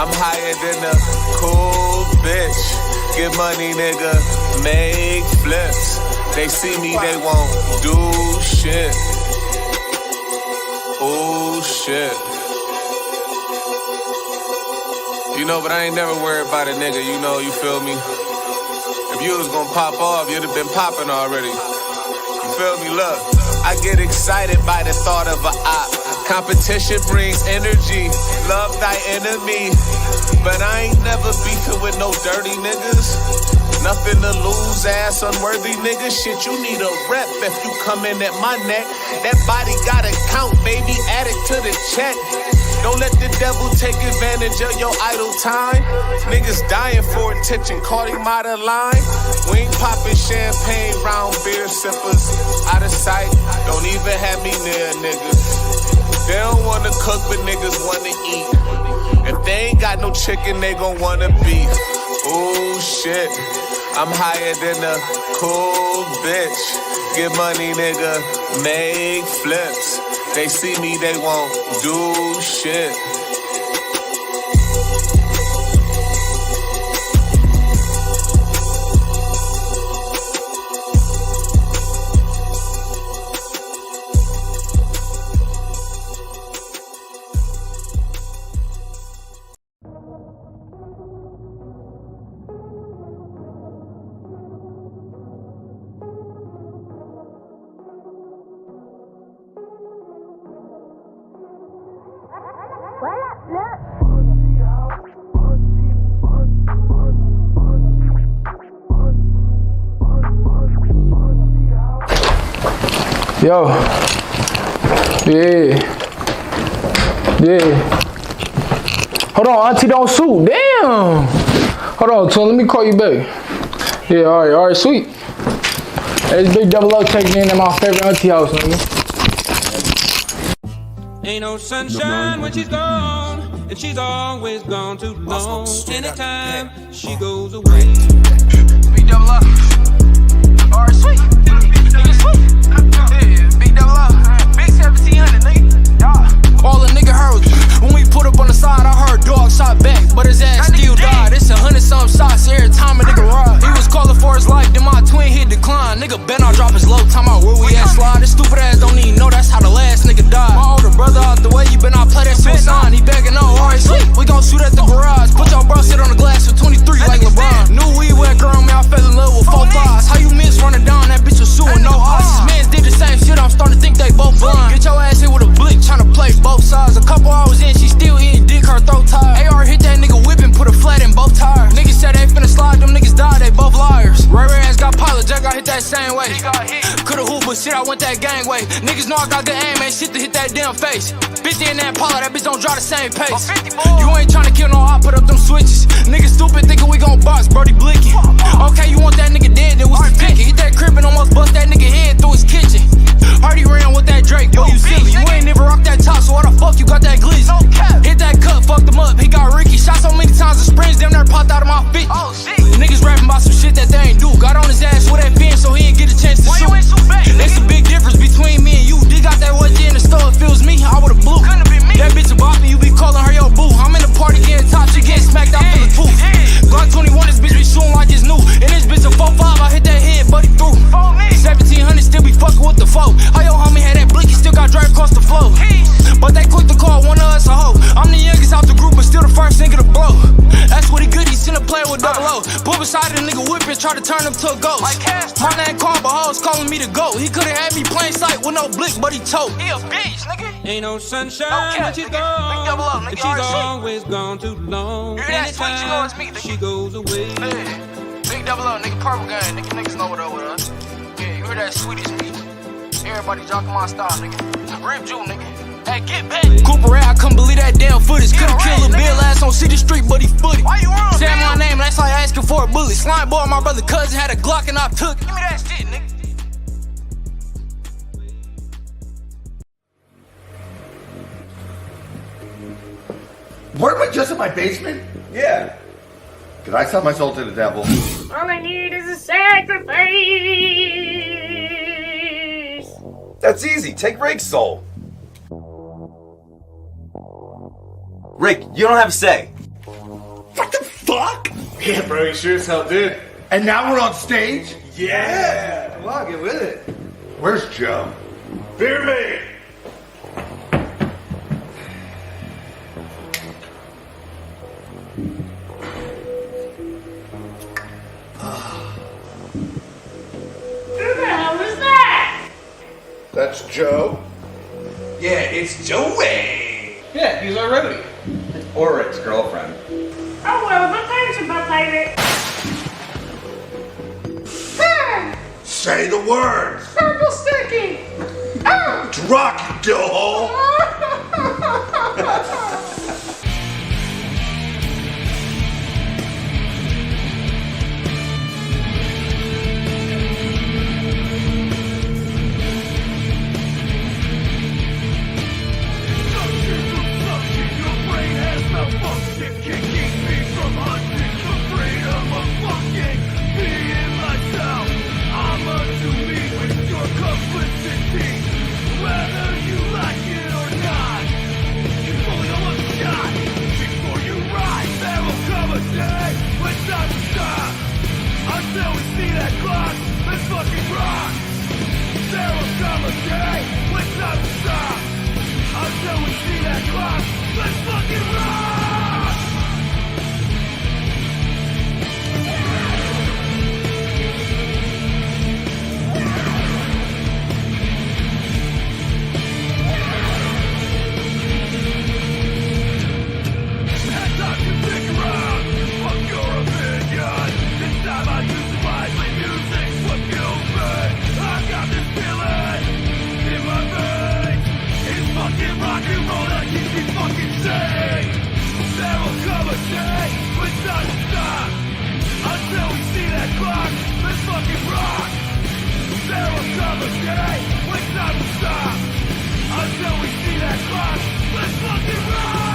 I'm higher than a cool bitch. Get money, nigga, make flips. They see me, they won't do shit. Oh shit. You know, but I ain't never worried about a nigga, you know, you feel me? If you was gonna pop off, you'd have been popping already. You feel me? Look, I get excited by the thought of a op. Competition brings energy, love thy enemy. But I ain't never beefing with no dirty niggas. Nothing to lose, ass unworthy niggas. Shit, you need a rep if you come in at my neck. That body gotta count, baby, add it to the check. Don't let the devil take advantage of your idle time. Niggas dying for attention, caught him out of line. We ain't popping champagne, round beer sippers. Out of sight, don't even have me near niggas. They don't wanna cook, but niggas wanna eat. If they ain't got no chicken, they gon' wanna beef. Ooh, shit. I'm higher than a cool bitch. Get money, nigga, make flips. They see me, they won't do shit. Yo. Yeah. Hold on, auntie, don't shoot. Damn. Hold on, twin, let me call you back. Yeah, all right, sweet. Hey, it's Big Double O checking in at my favorite auntie house, nigga. Ain't no sunshine when she's gone, and she's always gone too long. Anytime she goes away. Big Double O. All right, sweet. Nigga, sweet. Yeah, Big Double O. Big 1700, nigga. Yeah. All the nigga heard when we put up on the side, I heard dog shot back, but his ass still died. It's 100-something shots every time a nigga ride. He was calling for his life, then my twin hit decline. Nigga bet I'll drop his low, time out where we at slide. This stupid ass don't even know that's how the last nigga died. My older brother out the way, you better not play that suicide. He begging on, alright, sweet. We gon' shoot at the garage. Put your bro sit on the glass for 23 like LeBron. Knew we went girl, man, I fell in love with 4 thighs. How you miss running down that bitch was suing no eyes? His mans did the same shit, I'm starting to think they both blind. Get your ass hit with a blick, tryna play both sides. A couple hours in, she still eating dick, her throat tired. AR hit that nigga whip and put a flat in both tires. Niggas said they finna slide, them niggas died, they both liars. Ray ass got pilot, Jack got hit that same way. Coulda hooped, but shit, I went that gangway. Niggas know I got the aim, ain't shit to hit that damn face. 50 in that Impala, that bitch don't drive the same pace. You ain't tryna kill no op, put up them switches. Niggas stupid, thinking we gon' box, Brody blicking. Okay, you want that nigga dead, then what's the ticket? Hit that crib and almost bust that nigga head through his kitchen. Hardy ran with that Drake, boy, you silly. You ain't never rocked that top, so why the fuck you got that glizzy? Hit that cut, fucked him up, he got Ricky. Shot so many times the springs, damn near popped out of my feet. Niggas rapping about some shit that they ain't do. Got on his ass with that fin so he ain't get a chance to shoot. There's a big difference between me and you. D got that what in the store, it feels me, I would've blew. That bitch a bop me, you be calling her your boo. I'm in the party getting top, she getting smacked out for the tooth. Glock 21, this bitch be shooting like it's new. And this bitch a 4-5, I hit that head, buddy through. 1700 still be fucking with the foe. How your homie had that blick, he still got drive across the floor. But they quick to call one of us a hoe. I'm the youngest out the group, but still the first nigga to blow. That's what he good, he sent a player with double O. Pull beside the nigga whip and try to turn him to a ghost. My name called, but hoes calling me the GOAT. He could've had me plain sight with no blick, but he told. He a bitch, nigga. Ain't no sunshine when she's gone, and she's always gone too long. Anytime you know it's me, she goes away. Big Double O, nigga, purple gang, niggas know what up with us. Yeah, you hear that Swedish beat? Everybody jocking my style, nigga. Rip Jew, nigga. Hey, get back. Cooper Ray, I couldn't believe that damn footage. Could've killed a Bill ass on City Street, but he footed. Why you wrong, Say my name, that's like asking for a bullet. Slime boy, my brother cousin had a Glock and I took it. Give me that shit, nigga. What am I just in my basement? Yeah. Did I sell my soul to the devil? All I need is a sacrifice. That's easy. Take Rick's soul. Rick, you don't have a say. Yeah, bro, you sure as hell did. And now we're on stage? Yeah. Come on, get with it. Where's Joe? Beer me. Who the hell is that? That's Joe. Yeah, it's Joey. Yeah, he's our roadie. Or Rick's girlfriend. Oh well, but thanks about baby. Say the words. Purple sticky. Oh. Rock, you dillhole. Until we see that clock, let's fucking rock. There will come a day when time will stop. Until we see that clock, let's fucking rock. Had time to think around. Fuck your opinion. This time I use it wisely. Music's what kills me. I got this feeling in my veins. It's fucking rock and roll that keeps me fucking sane. There will come a day when time will stop. Until we see that clock, let's fucking rock. There will come a day when time will stop. Until we see that clock, let's fucking rock.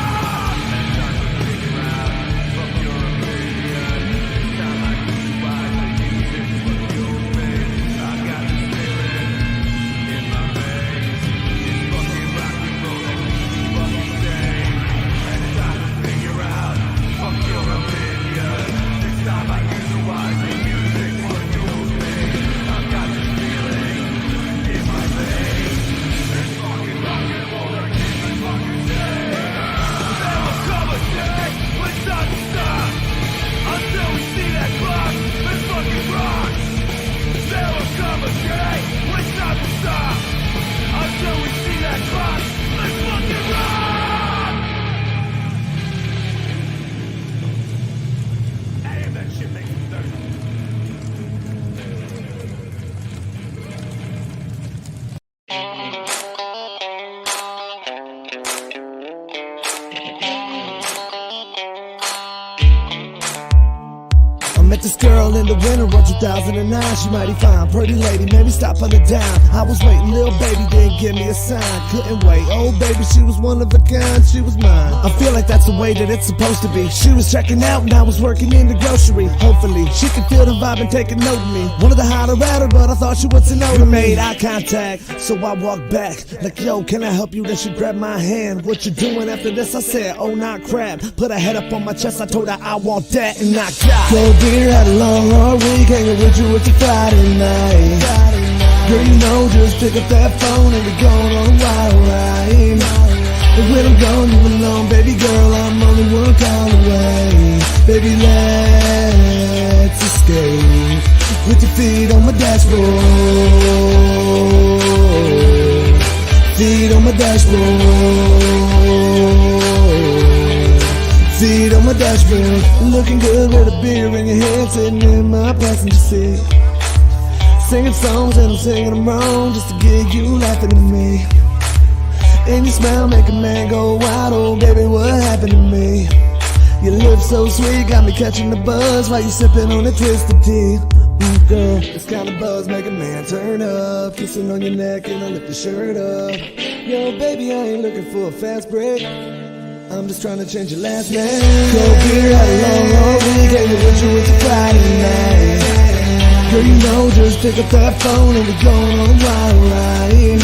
Met this girl in the winter of 2009. She mighty fine, pretty lady, made me stop on the dime. I was waiting, little baby didn't give me a sign. Couldn't wait, oh baby, she was one of a kind, she was mine. I feel like that's the way that it's supposed to be. She was checking out and I was working in the grocery. Hopefully, she could feel the vibe and take a note of me. Wanted to holler at her, but I thought she wasn't know to me. Made eye contact, so I walked back. Like, yo, can I help you? Then she grabbed my hand. What you doing after this? I said, oh, not crap. Put her head up on my chest, I told her I want that, and I got it. Dear, had a long hard week, hanging with you with the Friday night. Girl, you know, just pick up that phone and we're going on a wild ride. And when I'm gone, you alone, baby girl, I'm only one call away. Baby, let's escape with your feet on my dashboard. Feet on my dashboard. Feet on my dashboard, looking good with a beer in your hand, sitting in my passenger seat. Singing songs and I'm singing them wrong, just to get you laughing at me. And your smile make a man go wild, oh baby, what happened to me? Your lips so sweet, got me catching the buzz while you sipping on a twisted tea. Girl, this kind of buzz make a man turn up, kissing on your neck and I lift your shirt up. Yo baby, I ain't looking for a fast break, I'm just trying to change your last name. Cold beer, had a long, long week, hanging with you with the Friday night. Girl, you know, just pick up that phone and we're going on a wild ride.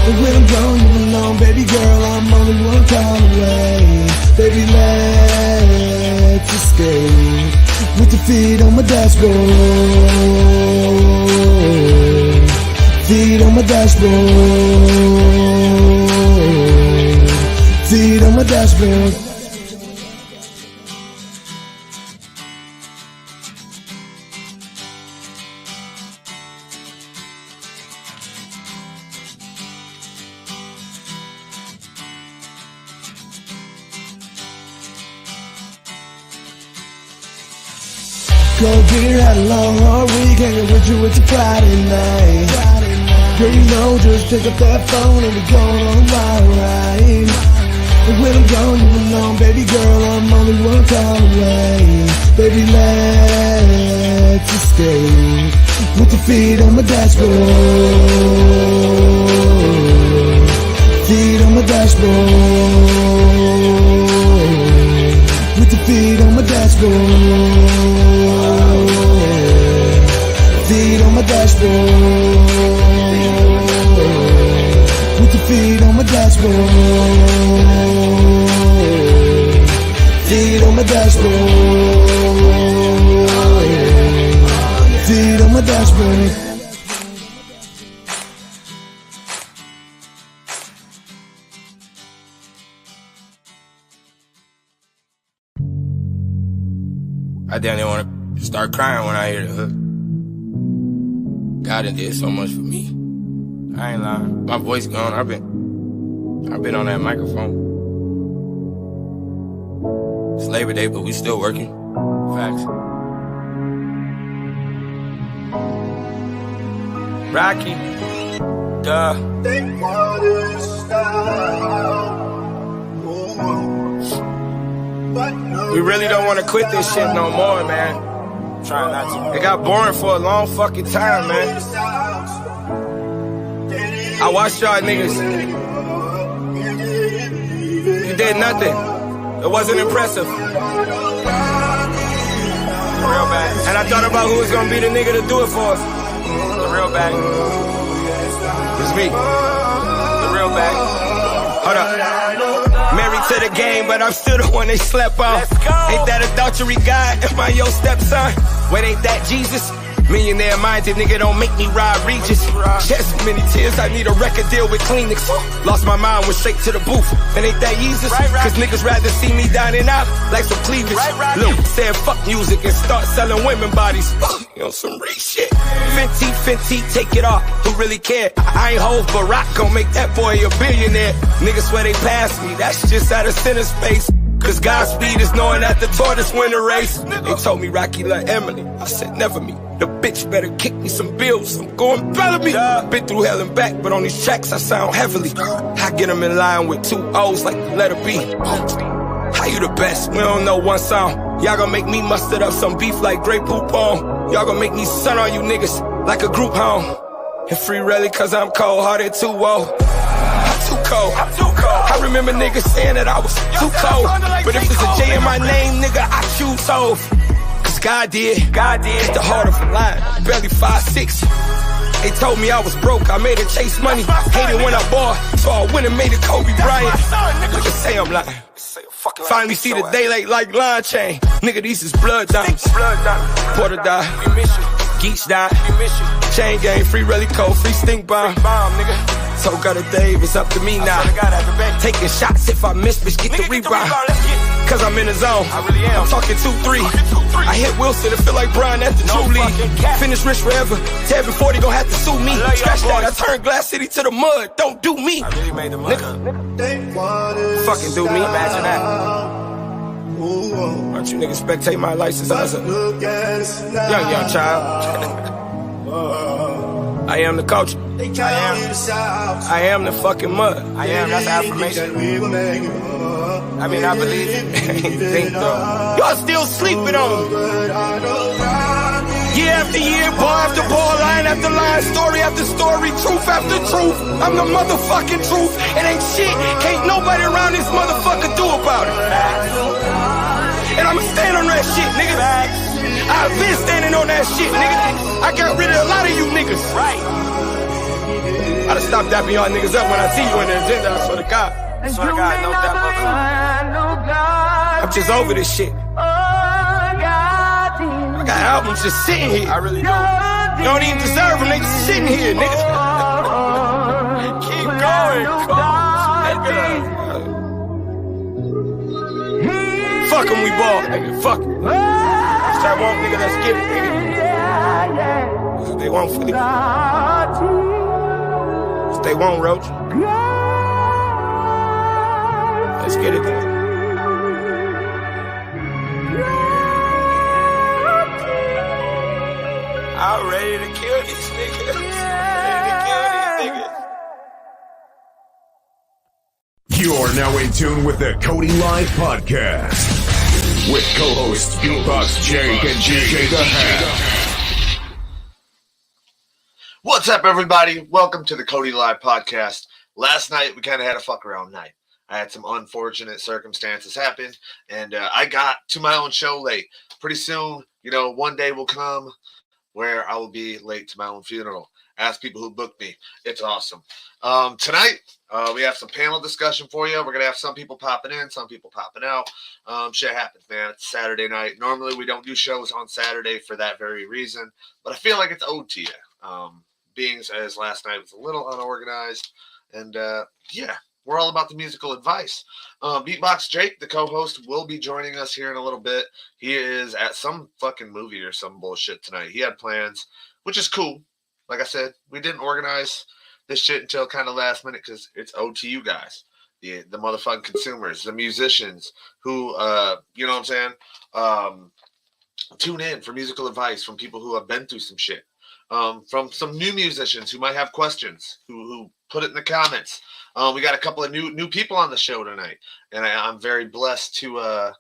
And when I'm gone, you alone, baby girl, I'm only one call away. Baby, let's escape with the feet on my dashboard. Feet on my dashboard. Feet on my dashboard. Go get had a long hard week, hanging with you, it's a Friday night. Girl, you know, just pick up that phone and we're going on a wild ride. And when I'm gone, you alone, baby girl, I'm only one call away. Baby, let's escape with the feet on my dashboard. Feet on my dashboard. With the feet on my dashboard. Feet on my dashboard. With the feet on my dashboard. Feet on my dashboard. Feet on my dashboard. I damn near wanna start crying when I hear the hook. God done did so much for me. I ain't lying. My voice gone. I've been on that microphone. It's Labor Day, but we still working. Facts. Rocky. Duh. We really don't want to quit this shit no more, man. Try not to. It got boring for a long fucking time, man. I watched y'all niggas. You did nothing. It wasn't impressive. Real bad. And I thought about who was gonna be the nigga to do it for us. The real bag. It's me. The real bag. Hold up. Married to the game, but I'm still the one they slept on. Ain't that adultery God? Am I your stepson? Wait, ain't that Jesus? Millionaire minded nigga, don't make me ride Regis. Shed so many tears, I need a record deal with Kleenex. Lost my mind, went straight to the booth. And ain't that Jesus? Cause niggas rather see me dining out like some cleavage. Look, said fuck music and start selling women bodies. You know, some real shit. Fenty, take it off. Who really care? I ain't Hov, but Rock gon' make that boy a billionaire. Niggas swear they passed me, that's just out of center space. Cause Godspeed is knowing that the tortoise win the race. They told me Rocky like Emily, I said never me. The bitch better kick me some bills, I'm going Bellamy. Been through hell and back, but on these tracks I sound heavily. I get them in line with 2 O's like the letter B. How you the best? We don't know one song. Y'all gon' make me muster up some beef like Grey Poupon. Y'all gon' make me son on you niggas like a group home. And free really cause I'm cold-hearted too old. Too cold. I remember niggas saying that I was too cold. But if it's a J in my name, nigga, I choose Hov. Cause God did. It's the heart of a lion. Barely 5'6". They told me I was broke, I made it chase money. Hated when I bought, so I went and made it Kobe Bryant. Nigga say I'm lying. Finally see the daylight like line chain. Nigga, these is blood diamonds. Porter died. Geeks died. Chain gang, free really cold, free stink bomb. So got a Dave, it's up to me now. Taking shots if I miss, bitch, get the rebound. Cause I'm in the zone. I'm talking 2-3. I hit Wilson and feel like Brian at the True League. Finish rich forever. Tevin 40 gon' have to sue me. Scratch that, I turned Glass City to the mud. Don't do me. I really made the mud. Nigga. Fucking do me. Imagine that. Why don't you niggas spectate my license as a young child? I am the culture. I am the fucking mud. I am, that's affirmation. I mean, I believe it. Think though. Y'all still sleeping on me. Year after year, bar after bar, line after line, story after story, truth after truth. I'm the motherfucking truth. It ain't shit. Can't nobody around this motherfucker do about it. And I'ma stand on that shit, nigga. I've been standing on that shit, nigga. I got rid of a lot of you niggas. Right. I done stop dapping y'all niggas up when I see you in the agenda, I swear to God. I swear to God, no dap up. I'm just over this shit. I got albums just sitting here. I really do. You don't even deserve them. They just sitting here, nigga. Keep going, nigga. Fuck them, we ball, nigga. Fuck them. If they want, nigga, let's get it, nigga. If they want, Philly. If they want, Roach. Let's get it, then. I'm ready to kill these niggas. Ready to kill these niggas. You're now in tune with the Cody Live Podcast with co-hosts Beatbox Jake and DJ The Hat. What's up, everybody? Welcome to the Cody Live Podcast. Last night, we kind of had a fuck around night. I had some unfortunate circumstances happen, and I got to my own show late. Pretty soon, one day will come where I will be late to my own funeral. Ask people who booked me. It's awesome. Tonight, we have some panel discussion for you. We're going to have some people popping in, some people popping out. Shit happens, man. It's Saturday night. Normally, we don't do shows on Saturday for that very reason, but I feel like it's owed to you. Being as last night was a little unorganized, and we're all about the musical advice. Beatbox Jake, the co-host, will be joining us here in a little bit. He is at some fucking movie or some bullshit tonight. He had plans, which is cool. Like I said, we didn't organize this shit until kind of last minute because it's owed to you guys, the motherfucking consumers, the musicians who, you know what I'm saying, tune in for musical advice from people who have been through some shit, from some new musicians who might have questions, who put it in the comments. We got a couple of new people on the show tonight, and I'm very blessed to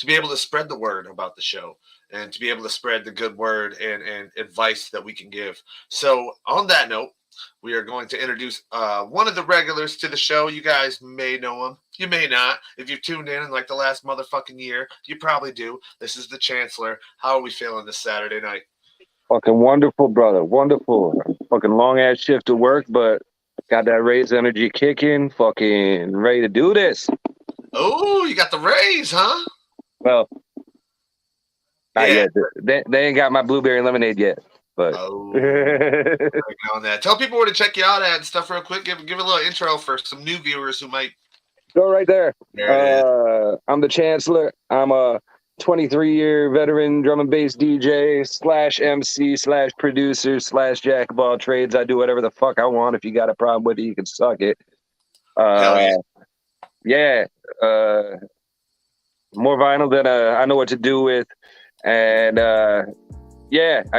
be able to spread the word about the show and to be able to spread the good word and advice that we can give. So on that note, we are going to introduce one of the regulars to the show. You guys may know him. You may not. If you've tuned in like the last motherfucking year, you probably do. This is the Chancellor. How are we feeling this Saturday night? Fucking wonderful, brother. Wonderful. Fucking long-ass shift to work, but got that raised energy kicking. Fucking ready to do this. Oh, you got the raise, huh? Well, not yet. They ain't got my blueberry lemonade yet. But on that. Tell people where to check you out at and stuff real quick. Give a little intro for some new viewers who might go right there. I'm the Chancellor. I'm a 23-year veteran drum and bass DJ / MC / producer / jack of all trades. I do whatever the fuck I want. If you got a problem with it, you can suck it. Hell yeah. More vinyl than I know what to do with. And I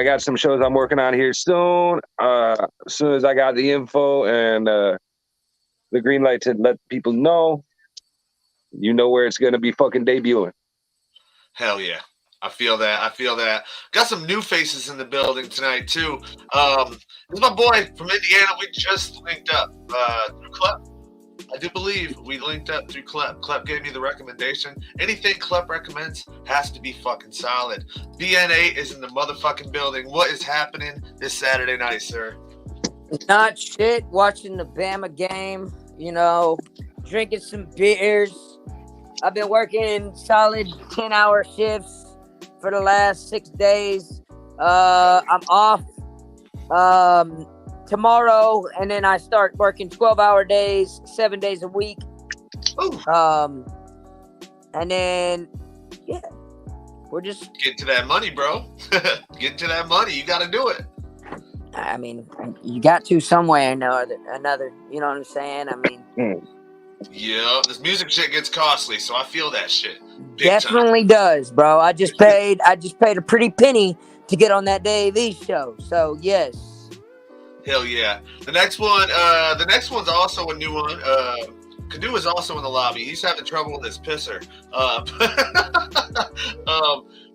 got some shows I'm working on here soon. As soon as I got the info and the green light to let people know, you know where it's going to be fucking debuting. Hell yeah. I feel that. Got some new faces in the building tonight, too. This is my boy from Indiana. We just linked up through Clep. I do believe we linked up through Clep. Clep gave me the recommendation. Anything Clep recommends has to be fucking solid. BN8 is in the motherfucking building. What is happening this Saturday night, sir? Not shit. Watching the Bama game, drinking some beers. I've been working solid 10-hour shifts for the last 6 days. I'm off tomorrow, and then I start working 12-hour days, 7 days a week. Ooh. And then, we're just... Get to that money, bro. Get to that money. You got to do it. I mean, you got to some way or another. You know what I'm saying? I mean... Yeah, this music shit gets costly, so I feel that shit. Definitely does, bro. I just paid a pretty penny to get on that Dave E show. So yes. Hell yeah. The next one's also a new one. Kadu is also in the lobby. He's having trouble with his pisser.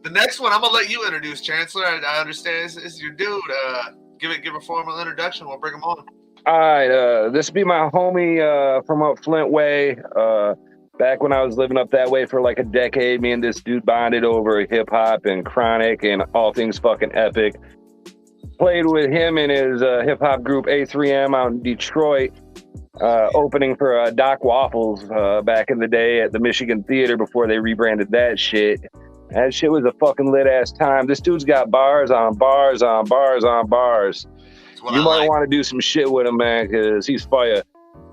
The next one I'm gonna let you introduce, Chancellor. I understand this is your dude. Give a formal introduction. We'll bring him on. All right, this be my homie from up Flint Way. Back when I was living up that way for like a decade, me and this dude bonded over hip hop and chronic and all things fucking epic. Played with him in his hip hop group A3M out in Detroit, opening for Doc Waffles back in the day at the Michigan Theater before they rebranded that shit. That shit was a fucking lit ass time. This dude's got bars on bars on bars on bars. You might want to do some shit with him, man, because he's fire.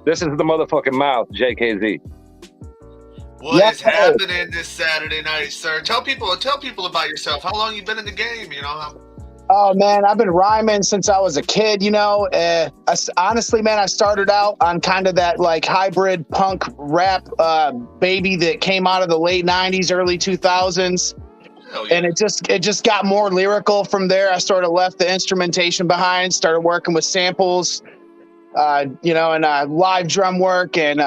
This is the motherfucking mouth, JKZ. What is happening this Saturday night, sir? Tell people about yourself. How long you been in the game? You know. Oh man, I've been rhyming since I was a kid. You know, honestly, man, I started out on kind of that like hybrid punk rap baby that came out of the late '90s, early 2000s. Yeah. And it just got more lyrical from there. I sort of left the instrumentation behind, started working with samples, you know, and live drum work and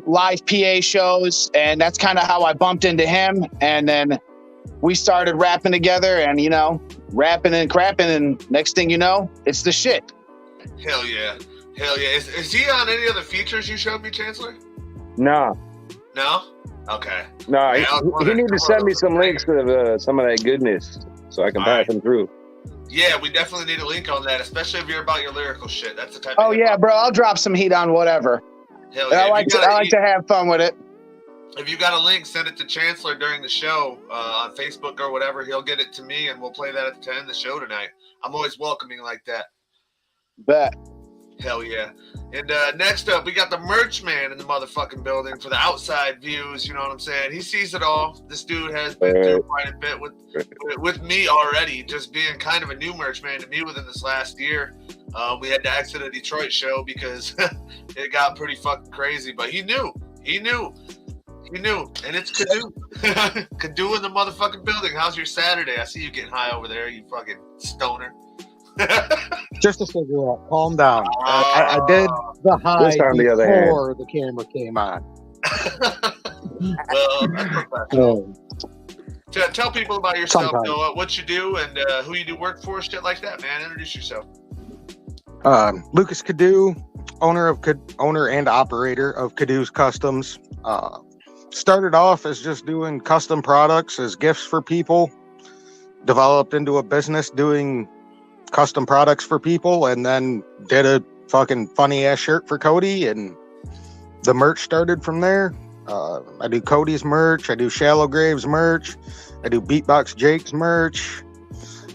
live PA shows. And that's kind of how I bumped into him. And then we started rapping together and, you know, rapping and crapping. And next thing you know, it's the shit. Hell yeah. Hell yeah. Is he on any of the features you showed me, Chancellor? No. No? Okay. No, he need to send me some links to some of that goodness so I can pass them through. Yeah, we definitely need a link on that, especially if you're about your lyrical shit. That's the type of yeah, bro, I'll drop some heat on whatever. Hell yeah. I like to have fun with it. If you got a link, send it to Chancellor during the show on Facebook or whatever. He'll get it to me, and we'll play that to end the show tonight. I'm always welcoming like that. Bet. Hell yeah. And next up, we got the merch man in the motherfucking building for the outside views. You know what I'm saying? He sees it all. This dude has been through quite a bit with me already, just being kind of a new merch man to me within this last year. We had to exit a Detroit show because it got pretty fucking crazy. But he knew. And it's Kadu. Kadu in the motherfucking building. How's your Saturday? I see you getting high over there, you fucking stoner. Just a cigarette. Calm down. I did the high before the camera came on. Well, tell people about yourself, Noah, what you do and who you do work for, shit like that, man. Introduce yourself. Lucas Kadu, owner and operator of Kadu's Customs. Started off as just doing custom products as gifts for people. Developed into a business doing custom products for people, and then did a fucking funny ass shirt for Cody, and the merch started from there. I do Cody's merch, I do Shallow Graves merch, I do Beatbox Jake's merch.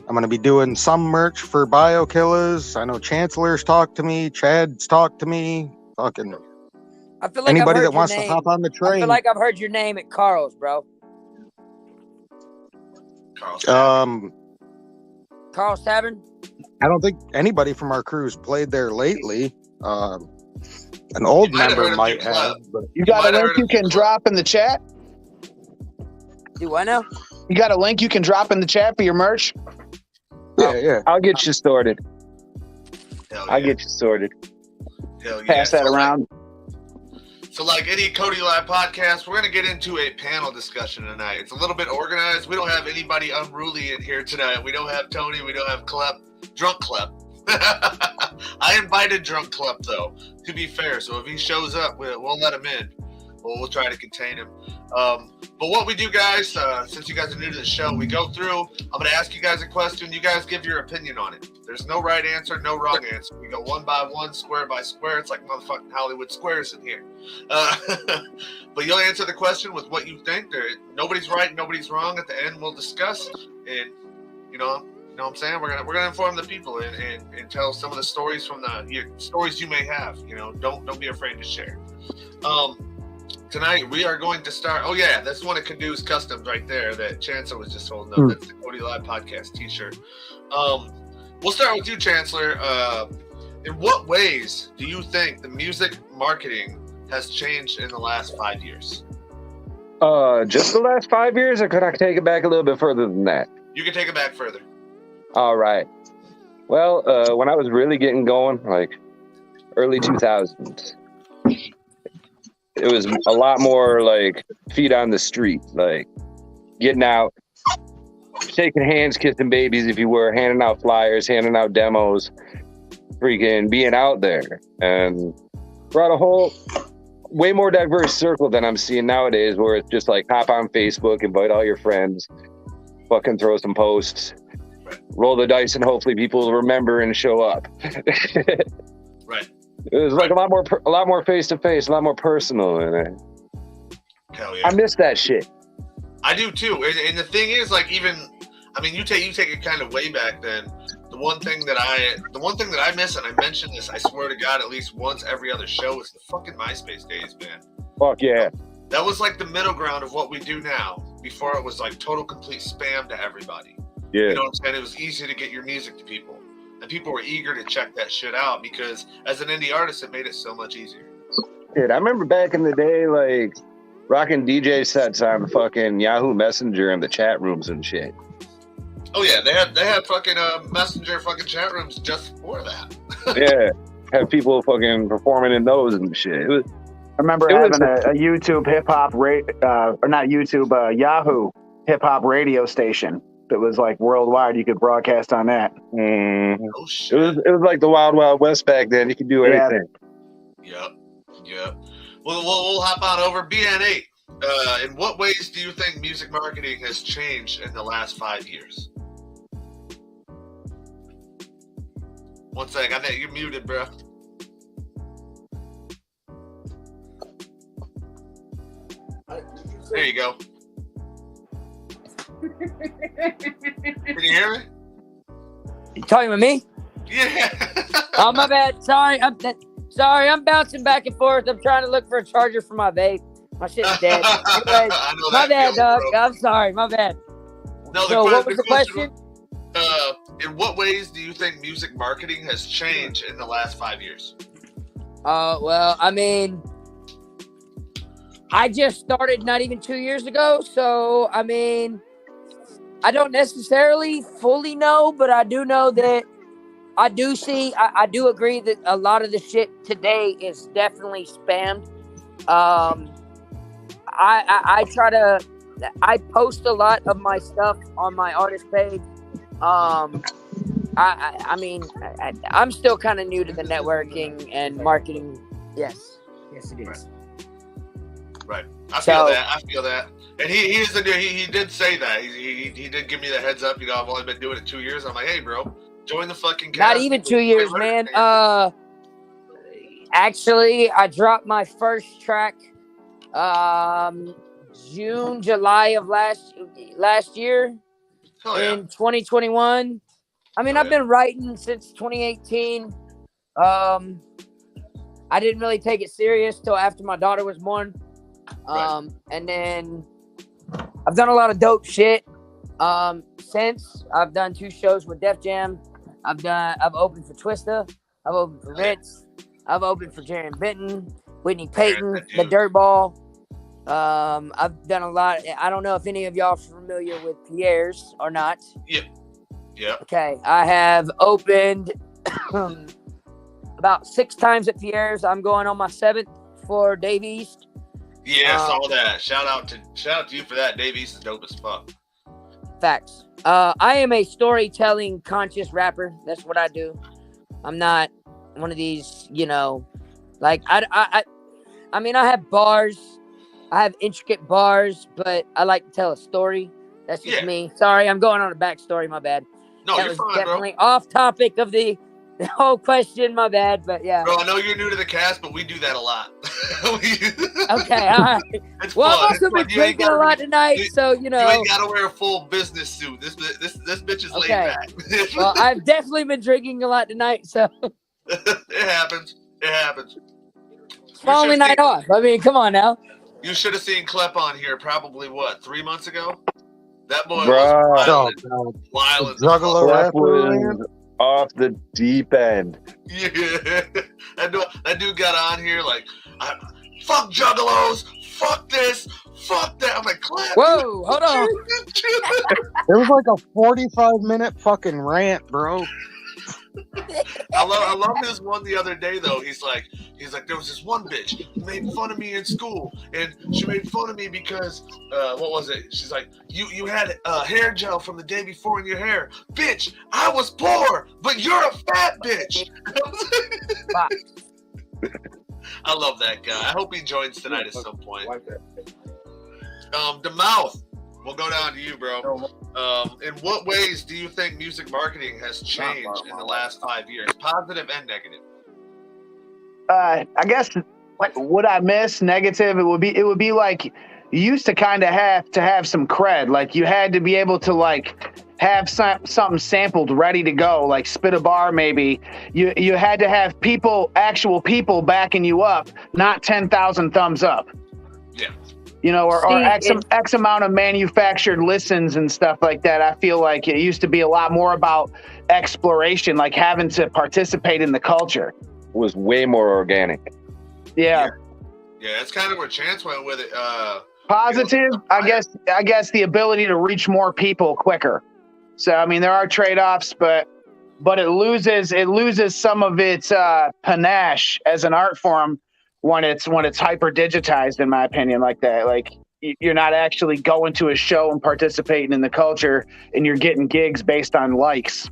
I'm gonna be doing some merch for Bio Killers. I know Chancellor's talked to me, Chad's talked to me. Fucking I feel like anybody that wants to hop on the train. I feel like I've heard your name at Carl's, bro. Carl's Tavern? I don't think anybody from our crew's played there lately. An old member might have. But you got a link you can drop in the chat? Do what now? You got a link you can drop in the chat for your merch? Yeah. I'll get you sorted. I'll get you sorted. Hell yeah. Pass that around. So like any Cody Live podcast, we're going to get into a panel discussion tonight. It's a little bit organized. We don't have anybody unruly in here tonight. We don't have Tony. We don't have Drunk Clep. I invited Drunk Clep, though, to be fair. So if he shows up, we'll let him in. We'll try to contain him. But what we do, guys, since you guys are new to the show, we go through. I'm going to ask you guys a question. You guys give your opinion on it. There's no right answer, no wrong answer. We go one by one, square by square. It's like motherfucking Hollywood Squares in here. But you'll answer the question with what you think. Nobody's right, nobody's wrong. At the end, we'll discuss. And, you know what I'm saying? We're gonna inform the people and tell some of the stories from stories you may have. You know, don't be afraid to share. Tonight we are going to start. Oh yeah, that's one of Kadu's Customs right there that Chancellor was just holding up. That's the Cody Live Podcast T-shirt. We'll start with you, Chancellor. In what ways do you think the music marketing has changed in the last 5 years? Just the last 5 years, or could I take it back a little bit further than that? You can take it back further. All right. Well, when I was really getting going, like early 2000s, it was a lot more like feet on the street, like getting out, shaking hands, kissing babies if you were, handing out flyers, handing out demos, freaking being out there. And brought a whole way more diverse circle than I'm seeing nowadays, where it's just like hop on Facebook, invite all your friends, fucking throw some posts, roll the dice, and hopefully people will remember and show up. Right. It was like a lot more face to face, a lot more personal, and hell yeah. I miss that shit. I do too. And the thing is, like, even, I mean, you take it kind of way back then. The one thing that I miss, and I mention this, I swear to God, at least once every other show, is the fucking MySpace days, man. Fuck yeah. That was like the middle ground of what we do now. Before it was like total complete spam to everybody. Yeah. You know what I'm saying? It was easy to get your music to people. And people were eager to check that shit out because as an indie artist, it made it so much easier. Dude, I remember back in the day, like, rocking DJ sets on fucking Yahoo Messenger in the chat rooms and shit. Oh yeah, they had fucking Messenger fucking chat rooms just for that. Yeah, have people fucking performing in those and shit. I remember having a YouTube hip hop or not YouTube, Yahoo hip hop radio station that was like worldwide. You could broadcast on that. Oh shit! It was like the Wild Wild West back then. You could do anything. Yep. Well, we'll hop on over BN8. In what ways do you think music marketing has changed in the last 5 years? One sec, I think you're muted, bro. There you go. Can you hear me? You talking with me? Yeah. Oh, my bad. Sorry, I'm bouncing back and forth. I'm trying to look for a charger for my vape. My shit's dead. Anyways, my bad, dog. I'm sorry. My bad. No, so what was the question? In what ways do you think music marketing has changed in the last 5 years? Well, I mean, I just started not even 2 years ago. So, I mean, I don't necessarily fully know, but I do know that I do agree that a lot of the shit today is definitely spammed. I post a lot of my stuff on my artist page. I mean, I'm still kind of new to the networking and marketing. Yes, it is. Right. I feel that. And he did say that. He did give me the heads up. You know, I've only been doing it 2 years. I'm like, hey, bro, join the fucking cast. Not even 2 years, man. Actually, I dropped my first track June, July of last year in 2021. I mean, I've been writing since 2018. I didn't really take it serious till after my daughter was born. And then I've done a lot of dope shit. Since I've done 2 shows with Def Jam. I've opened for Twista. I've opened for Ritz. I've opened for Jaron Benton, Whitney Payton, the Dirtball. I've done a lot. I don't know if any of y'all are familiar with Pierre's or not. Yep. Okay, I have opened about 6 times at Pierre's. I'm going on my 7th for Dave East. Yeah, I saw that. Shout out to you for that. Dave East is dope as fuck. Facts. I am a storytelling conscious rapper. That's what I do. I'm not one of these, like I mean, I have bars. I have intricate bars, but I like to tell a story. That's just me. Sorry, I'm going on a backstory. My bad. No, that you're was fine, definitely bro. off topic of the whole question. My bad, but yeah. Bro, I know you're new to the cast, but we do that a lot. Okay, all right. It's well, fun. I've also been drinking a lot tonight, so You ain't gotta wear a full business suit. This bitch is laid back. Well, I've definitely been drinking a lot tonight, so it happens. It's my only night off. I mean, come on now. You should have seen Klep on here probably 3 months ago. That boy Bro, was wild. Klep was off the deep end. Yeah, that dude got on here like, fuck juggalos, fuck this, fuck that. I'm like, Klep. Whoa, hold on. It was like a 45-minute fucking rant, bro. I love this one the other day though. He's like, there was this one bitch who made fun of me in school, and she made fun of me because what was it? She's like, you had hair gel from the day before in your hair, bitch. I was poor, but you're a fat bitch. I love that guy. I hope he joins tonight at some point. The mouth. We'll go down to you, bro. In what ways do you think music marketing has changed in the last 5 years, positive and negative? I guess what would I miss negative? It would be like, you used to kind of have to have some cred. Like you had to be able to like have something sampled ready to go, like spit a bar maybe. You had to have actual people backing you up, not 10,000 thumbs up. Yeah. You know, or X amount of manufactured listens and stuff like that. I feel like it used to be a lot more about exploration, like having to participate in the culture. It was way more organic. Yeah. Yeah, that's kind of where Chance went with it. Positive, I guess the ability to reach more people quicker. So I mean, there are trade-offs, but it loses some of its panache as an art form when it's hyper digitized, in my opinion, like that. Like you're not actually going to a show and participating in the culture, and you're getting gigs based on likes.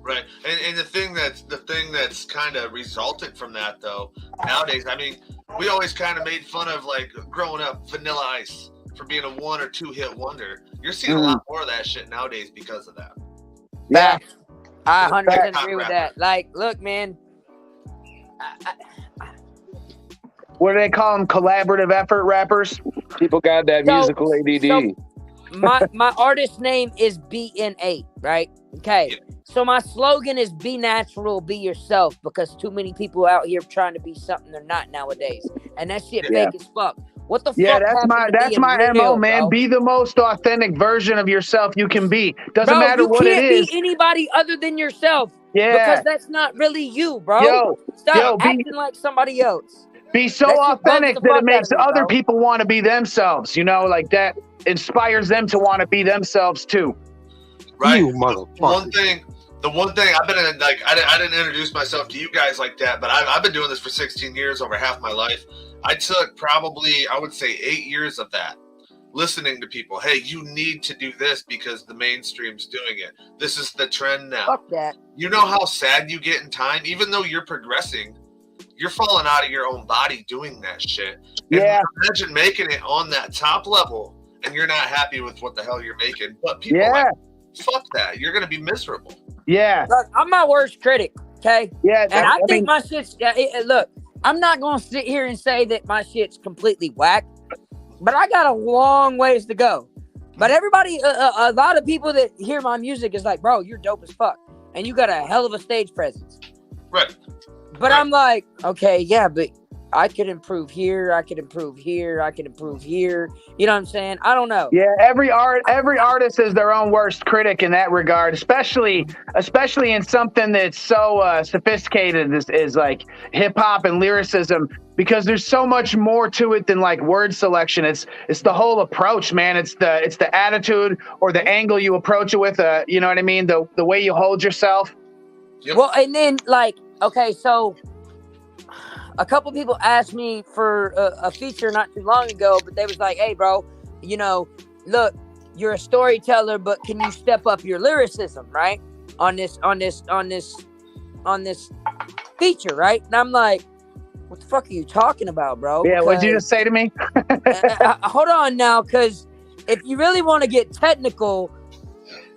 Right, and the thing that's kind of resulted from that though nowadays. I mean, we always kind of made fun of like growing up Vanilla Ice for being a 1 or 2 hit wonder. You're seeing a lot more of that shit nowadays because of that. Yeah, I 100% agree with that. Like, look, man. What do they call them? Collaborative effort rappers? People got that musical ADD. So my artist name is BN8, right? Okay. Yeah. So my slogan is be natural, be yourself, because too many people out here trying to be something they're not nowadays. And that shit fake as fuck. What the fuck? Yeah, that's my MO, man. Bro? Be the most authentic version of yourself you can be. Doesn't matter what it is. You can't be anybody other than yourself. Yeah. Because that's not really you, bro. Stop acting like somebody else. Be so authentic that it makes other people want to be themselves. You know, like that inspires them to want to be themselves too. Right. You motherfucker. The one thing I've been in, like, I didn't introduce myself to you guys like that, but I've been doing this for 16 years, over half my life. I took probably, I would say 8 years of that, listening to people. Hey, you need to do this because the mainstream's doing it. This is the trend now. Fuck that. You know how sad you get in time? Even though you're progressing, you're falling out of your own body doing that shit. And imagine making it on that top level and you're not happy with what the hell you're making. But people are like, fuck that. You're going to be miserable. Yeah. Look, I'm my worst critic, okay? Yeah. And I think my shit's, look, I'm not going to sit here and say that my shit's completely whack, but I got a long ways to go. But everybody, a lot of people that hear my music is like, bro, you're dope as fuck. And you got a hell of a stage presence. Right. But I'm like, okay, yeah, but I could improve here. I could improve here. I could improve here. You know what I'm saying? I don't know. Yeah, every artist is their own worst critic in that regard, especially in something that's so sophisticated as like hip hop and lyricism, because there's so much more to it than like word selection. It's the whole approach, man. It's the attitude or the angle you approach it with. You know what I mean? The way you hold yourself. Yep. Well, and then like, okay, so a couple people asked me for a feature not too long ago, but they was like, hey, bro, you know, look, you're a storyteller, but can you step up your lyricism, right? On this feature, right? And I'm like, what the fuck are you talking about, bro? Yeah, what'd you just say to me? Hold on now, because if you really want to get technical,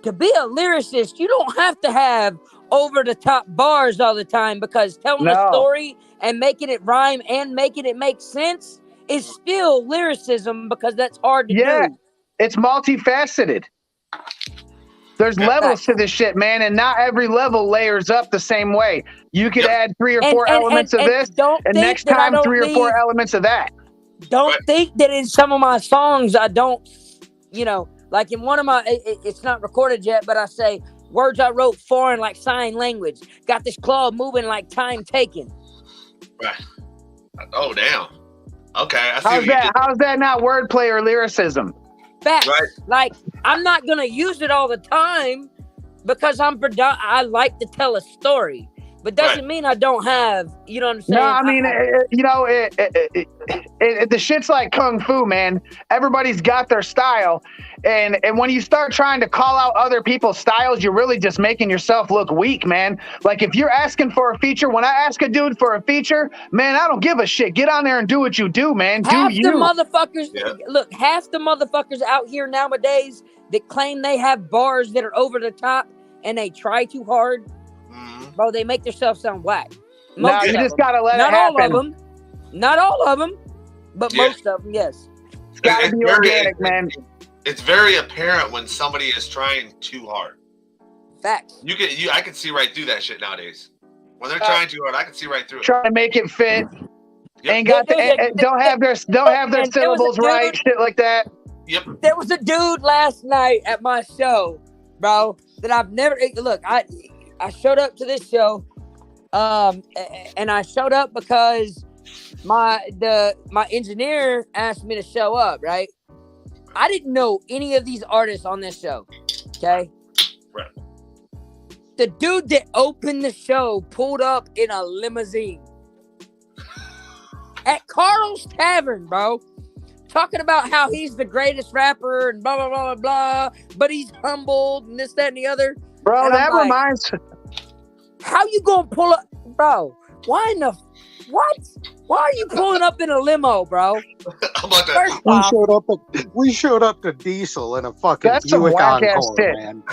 to be a lyricist, you don't have to have over-the-top bars all the time, because telling a story and making it rhyme and making it make sense is still lyricism, because that's hard to do. It's multifaceted. There's levels to this shit, man, and not every level layers up the same way. You could add 3 or 4 elements of this, and next time 3 or 4 elements of that. Don't think that in some of my songs I don't, you know, like in one of my, it's not recorded yet, but I say, words I wrote foreign like sign language. Got this claw moving like time taken. Right. Oh, damn. Okay. I see how's that not wordplay or lyricism? Facts. Right. Like, I'm not going to use it all the time because I like to tell a story. But doesn't mean I don't have, you know what I'm saying? No, I mean, the shit's like kung fu, man. Everybody's got their style. And when you start trying to call out other people's styles, you're really just making yourself look weak, man. Like if you're asking for a feature, when I ask a dude for a feature, man, I don't give a shit. Get on there and do what you do, man. Half the motherfuckers out here nowadays that claim they have bars that are over the top and they try too hard, bro, they make themselves sound whack. No, you just gotta let it happen. Not all of them, but most of them, yes. gotta be organic, man. It's very apparent when somebody is trying too hard. Facts. I can see right through that shit nowadays. When they're trying too hard, I can see right through it. Trying to make it fit. Yep. Ain't got don't have their syllables right, shit like that. Yep. There was a dude last night at my show, bro, that I've never look. I showed up to this show, and I showed up because my engineer asked me to show up. Right. I didn't know any of these artists on this show. Okay. Right. The dude that opened the show pulled up in a limousine at Carl's Tavern, bro. Talking about how he's the greatest rapper and blah, blah, blah, blah, blah. But he's humbled and this, that, and the other. Bro, and that reminds... How you gonna pull up? Bro, why in the... What? Why are you pulling up in a limo, bro? We showed up to Diesel in a fucking That's some Buick whack-ass Encore, shit. man.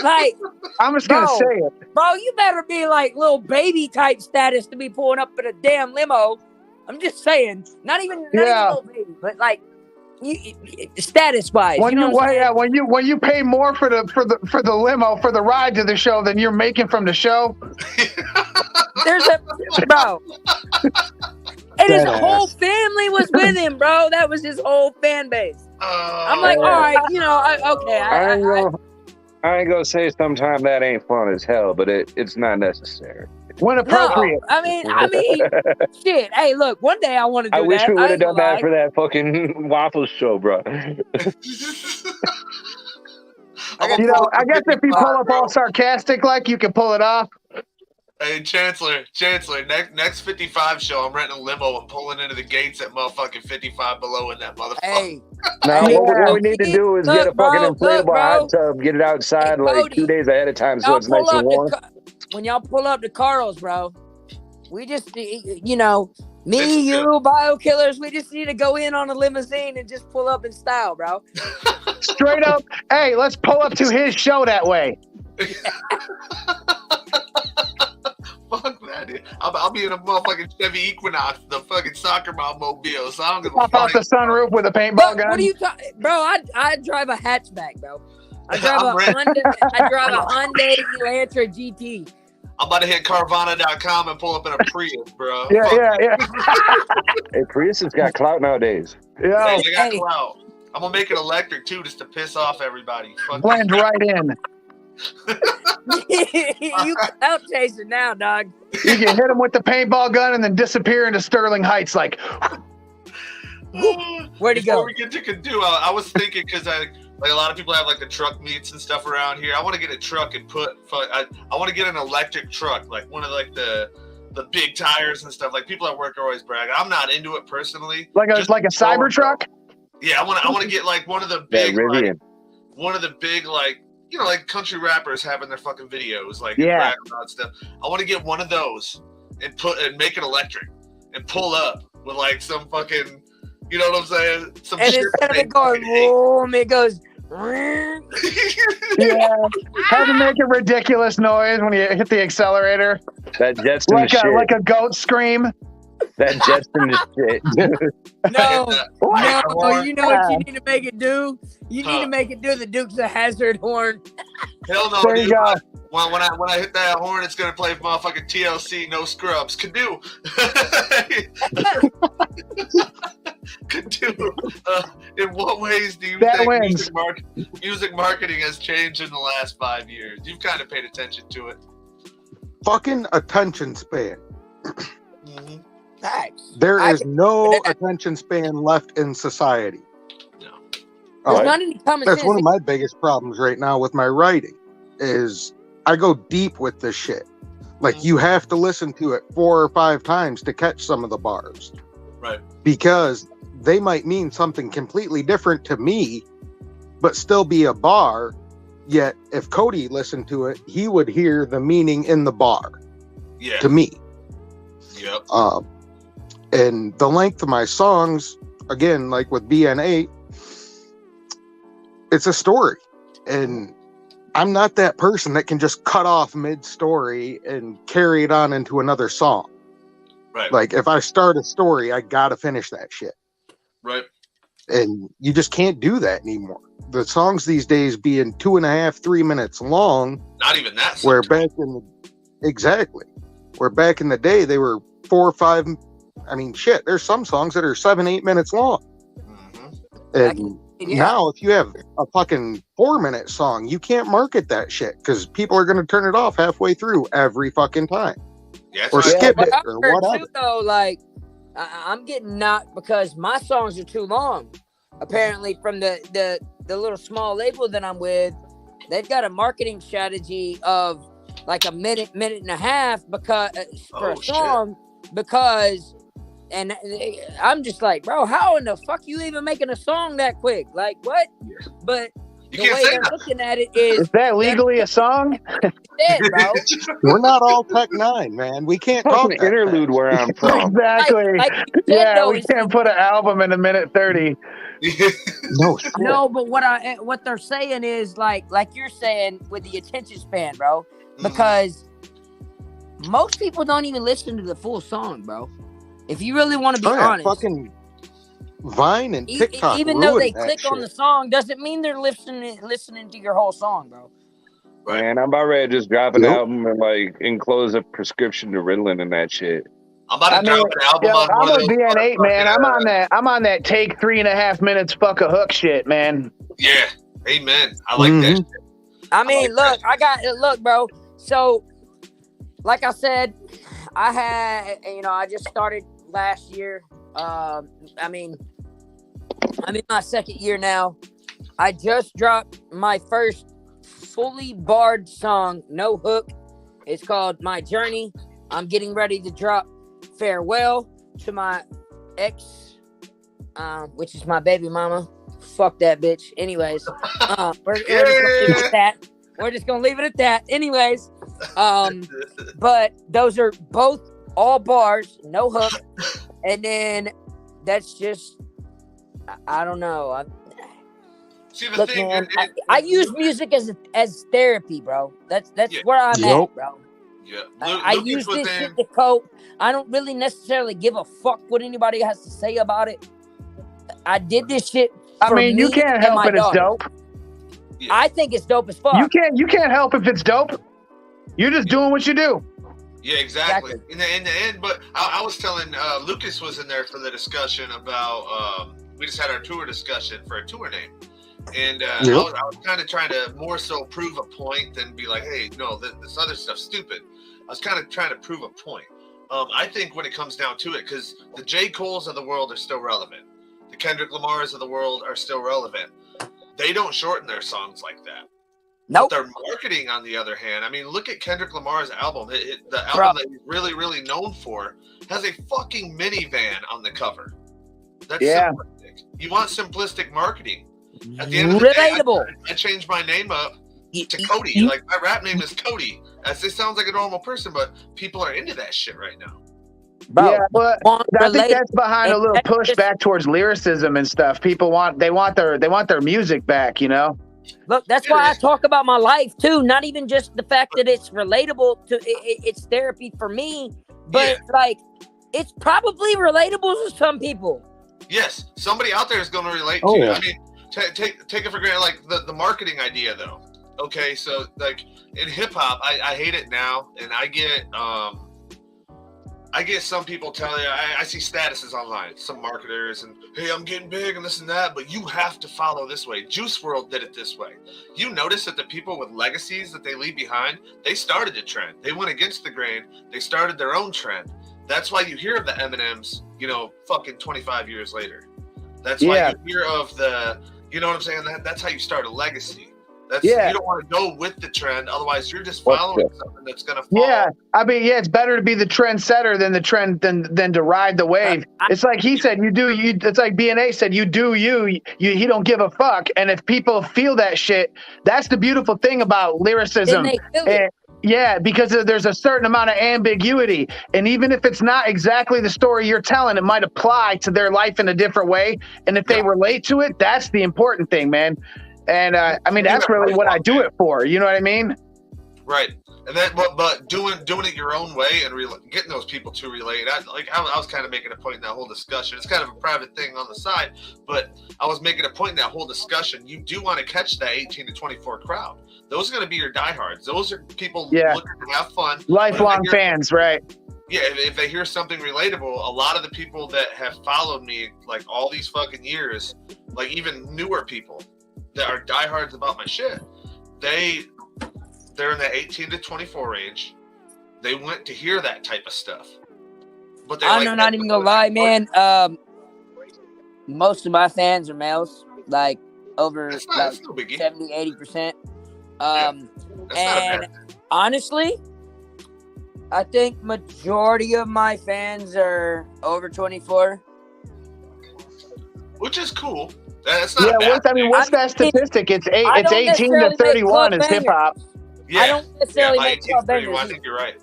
Like, I'm just gonna say it. Bro, you better be like little baby type status to be pulling up in a damn limo. I'm just saying. Not even little baby, but like status wise. When you pay more for the limo for the ride to the show than you're making from the show. There's a bro. And his whole family was with him, bro. That was his whole fan base. I'm like, all right, I ain't gonna say sometimes that ain't fun as hell, but it's not necessary. When appropriate. No, I mean, shit. Hey, look, one day I want to do that. I wish we would have done that for that fucking waffle show, bro. I guess if you pull up all sarcastic like, you can pull it off. Hey, Chancellor, next 55 show, I'm renting a limo and pulling into the gates at motherfucking 55 below in that motherfucker. Hey. Now, what we need to do is get a fucking inflatable hot tub, get it outside like 2 days ahead of time so it's nice and warm. When y'all pull up to Carl's, bro, we just, me, you, Bio Killers, we just need to go in on a limousine and just pull up in style, bro. Straight up. Hey, let's pull up to his show that way. Fuck that, dude. I'll be in a motherfucking Chevy Equinox, the fucking soccer mom mobile. So I don't give a fuck. Pop out the sunroof with a paintball gun. What are you talking, bro? I drive a hatchback, bro. I drive a Hyundai Elantra GT. I'm about to hit Carvana.com and pull up in a Prius, bro. Yeah. Hey, Prius has got clout nowadays. Yeah, they got clout. I'm gonna make it electric too, just to piss off everybody. Blend right in. You clout chasing now, dog. You can hit him with the paintball gun and then disappear into Sterling Heights, like. Where'd he go? Before we get to Cado, I was thinking because like a lot of people have like the truck meets and stuff around here. I want to get a truck and I want to get an electric truck, like one of like the big tires and stuff. Like people at work are always bragging. I'm not into it personally. Like a cyber truck. Yeah, I want to get like one of the big like like country rappers having their fucking videos like bragging about stuff. I want to get one of those and make it electric and pull up with like some fucking. You know what I'm saying? And instead of it going boom, it goes. Yeah, have to make a ridiculous noise when you hit the accelerator. That Jetson shit. Like a goat scream. That Jetson shit. No, you know what you need to make it do? You need to make it do the Dukes of Hazzard horn. Hell no, there you dude. go. When I hit that horn, it's gonna play motherfucking TLC, no scrubs. Cado. Cado. In what ways do you think music marketing has changed in the last 5 years? You've kind of paid attention to it. Fucking attention span. Mm-hmm. There is no attention span left in society. No. There's not any common That's sense. one of my biggest problems right now with my writing is I go deep with this shit. Like you have to listen to it 4 or 5 times to catch some of the bars. Right. Because they might mean something completely different to me, but still be a bar. Yet if Cody listened to it, he would hear the meaning in the bar. Yeah. To me. Yep. And the length of my songs, again, like with BN8, it's a story. And I'm not that person that can just cut off mid-story and carry it on into another song. Right. Like, if I start a story, I gotta finish that shit. Right. And you just can't do that anymore. The songs these days being 2.5, 3 minutes long. Not even that. Where back in the day they were 4 or 5. I mean, shit. There's some songs that are 7, 8 minutes long. And now, if you have a fucking 4-minute song, you can't market that shit because people are going to turn it off halfway through every fucking time, or skip it or whatever. Too, though, like I'm getting knocked because my songs are too long. Apparently, from the little small label that I'm with, they've got a marketing strategy of like a minute and a half because for a song because. And I'm just like, bro, how in the fuck you even making a song that quick? Like, what? But the way they're looking at it is that legally a song? Dead, bro. We're not all Tech 9, man. We can't talk an interlude where I'm from. Exactly. Yeah, we can't put an album in 1:30. No, but what they're saying is like you're saying with the attention span, bro. Because most people don't even listen to the full song, bro. If you really want to be honest, fucking Vine and TikTok, even though they click on the song, doesn't mean they're listening to your whole song, bro. Man, I'm about ready to just drop an album and like enclose a prescription to Ritalin and that shit. I'm about to drop an album on I'm one of on those BN8, man. I'm on that take 3.5 minutes fuck a hook shit, man. Yeah, amen. I like that shit. I mean, look, bro. So, like I said, I just started last year. I'm in my second year now. I just dropped my first fully barred song, no hook. It's called My Journey. I'm getting ready to drop Farewell to my ex, which is my baby mama. Fuck that bitch. Anyways, we're just gonna leave it at that. Anyways, but those are both all bars, no hook, and then that's just I don't know. Look, man, I use music as therapy, bro. That's where I'm at, bro. Yeah, I use this shit to cope. I don't really necessarily give a fuck what anybody has to say about it. I did this shit. I mean, you can't help it. It's dope. I think it's dope as fuck. You can't help if it's dope. You're just doing what you do. Yeah, exactly. In the end, but I was telling Lucas was in there for the discussion about. We just had our tour discussion for a tour name, and I was kind of trying to more so prove a point than be like, hey, no, this other stuff's stupid. I was kind of trying to prove a point. I think when it comes down to it, because the J. Coles of the world are still relevant. The Kendrick Lamars of the world are still relevant. They don't shorten their songs like that. Nope. But their marketing, on the other hand, I mean, look at Kendrick Lamar's album. The album that he's really, really known for has a fucking minivan on the cover. That's simplistic. You want simplistic marketing. At the end of the day, I changed my name up to Cody. Like, my rap name is Cody. It sounds like a normal person, but people are into that shit right now. Bro, yeah, but I think that's behind a little push back towards lyricism and stuff. People want their music back, you know. Look, that's why I talk about my life too. Not even just the fact that it's relatable to it's therapy for me, but like it's probably relatable to some people. Yes, somebody out there is going to relate to. I mean, take it for granted. Like the marketing idea, though. Okay, so like in hip hop, I hate it now, and I get some people telling you, I see statuses online, some marketers, and hey, I'm getting big and this and that, but you have to follow this way. Juice WRLD did it this way. You notice that the people with legacies that they leave behind, they started a trend. They went against the grain. They started their own trend. That's why you hear of the Eminems, fucking 25 years later. That's why you hear of the, you know what I'm saying? That's how you start a legacy. You don't want to go with the trend, otherwise you're just following something that's going to fall. Yeah, I mean, it's better to be the trendsetter than the trend than to ride the wave. It's like he said, you. It's like BNA said, you do you. He don't give a fuck. And if people feel that shit, that's the beautiful thing about lyricism. Yeah, because there's a certain amount of ambiguity, and even if it's not exactly the story you're telling, it might apply to their life in a different way. And if they relate to it, that's the important thing, man. And I mean, that's really what I do it for. You know what I mean? Right, and then but doing it your own way and getting those people to relate. I was kind of making a point in that whole discussion. It's kind of a private thing on the side, but I was making a point in that whole discussion. You do want to catch that 18 to 24 crowd. Those are going to be your diehards. Those are people looking to have fun, lifelong fans, right? Yeah, if they hear something relatable, a lot of the people that have followed me like all these fucking years, like even newer people that are diehards about my shit, they're in the 18 to 24 range. They went to hear that type of stuff. But I'm not even gonna lie, man. Most of my fans are males, like over 70, 80%. And honestly, I think majority of my fans are over 24. Which is cool. That's not bad. What's that statistic? It's 18 to 31 is hip hop. Yeah, I don't necessarily make club bangers. I think you're right.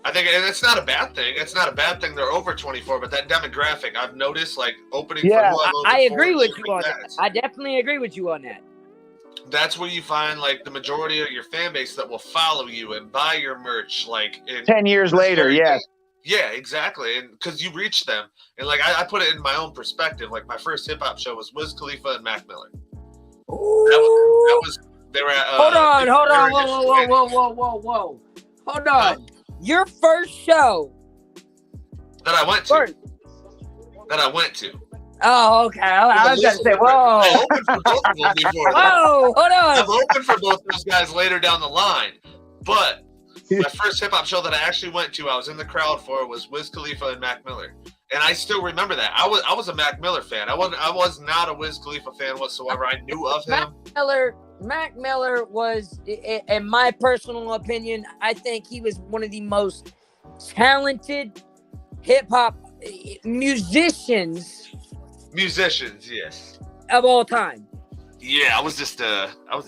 I think, and it's not a bad thing. It's not a bad thing they're over 24, but that demographic, I've noticed, like opening. Yeah, for I agree with you on that. I definitely agree with you on that. That's where you find like the majority of your fan base that will follow you and buy your merch. Like 10 years later, yeah. Yeah, exactly, and because you reach them, and like I put it in my own perspective. Like my first hip hop show was Wiz Khalifa and Mac Miller. That was. They were at, hold on, whoa. Hold on. Your first show that I went to. Oh, okay. I was gonna say, whoa. I opened for both of them before. Whoa, hold on. I've opened for both those guys later down the line, but my first hip hop show that I actually went to, I was in the crowd for, was Wiz Khalifa and Mac Miller. And I still remember that. I was a Mac Miller fan. I was not a Wiz Khalifa fan whatsoever. I knew of him. Mac Miller was, in my personal opinion, I think he was one of the most talented hip hop musicians. Yes. Of all time. Yeah, I was just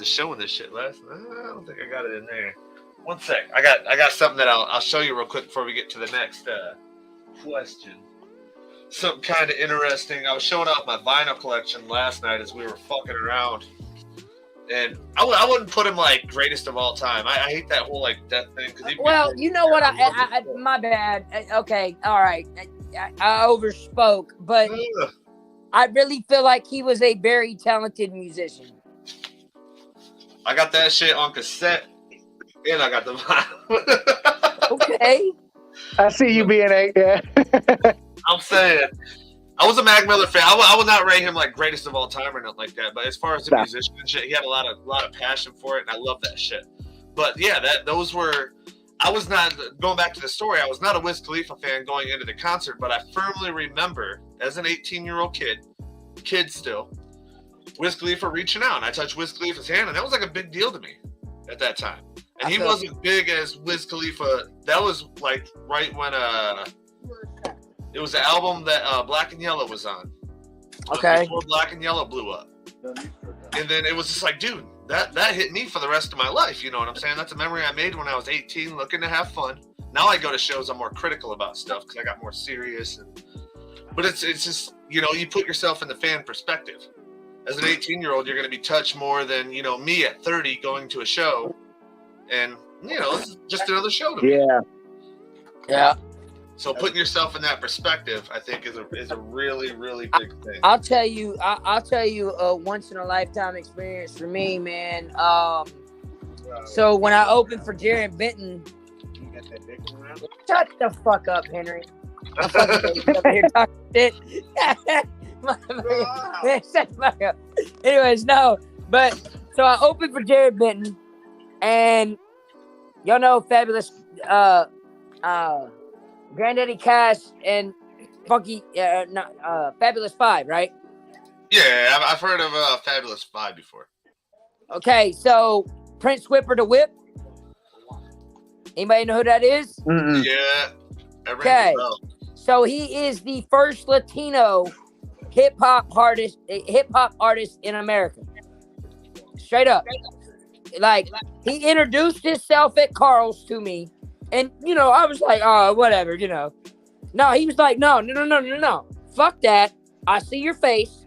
showing this shit last night. I don't think I got it in there. One sec. I got something that I'll show you real quick before we get to the next question. Something kind of interesting. I was showing off my vinyl collection last night as we were fucking around. And I wouldn't put him like greatest of all time. I hate that whole like death thing. Well, you know what? I my bad. Okay, all right. I overspoke, but I really feel like he was a very talented musician. I got that shit on cassette, and I got the vinyl. Okay. I see you being I'm saying. I was a Mac Miller fan. I will not rate him like greatest of all time or nothing like that. But as far as the musician and shit, he had a lot of passion for it, and I love that shit. But yeah, those were. I was not going back to the story. I was not a Wiz Khalifa fan going into the concert, but I firmly remember as an 18-year-old kid still, Wiz Khalifa reaching out, and I touched Wiz Khalifa's hand, and that was like a big deal to me at that time. And he wasn't big as Wiz Khalifa. That was like right when it was the album that Black and Yellow was on. Okay. Before Black and Yellow blew up. And then it was just like, dude, that hit me for the rest of my life. You know what I'm saying? That's a memory I made when I was 18, looking to have fun. Now I go to shows, I'm more critical about stuff because I got more serious. But it's just, you put yourself in the fan perspective. As an 18-year-old, you're going to be touched more than, me at 30 going to a show. And, it's just another show to me. Yeah. So putting yourself in that perspective, I think, is a really, really big thing. I'll tell you a once in a lifetime experience for me, man. So when I opened for Jared Benton, shut the fuck up, Henry. I'm fucking over here talking shit. Shut the fuck up. Anyways, no, but so I opened for Jared Benton, and y'all know Fabulous. Granddaddy Cash and Funky, Fabulous 5, right? Yeah, I've heard of Fabulous 5 before. Okay, so Prince Whipper the Whip. Anybody know who that is? Mm-mm. Yeah. Okay, so he is the first Latino hip hop artist in America. Straight up, like he introduced himself at Carl's to me. And, I was like, oh, whatever, No, he was like, no. Fuck that. I see your face.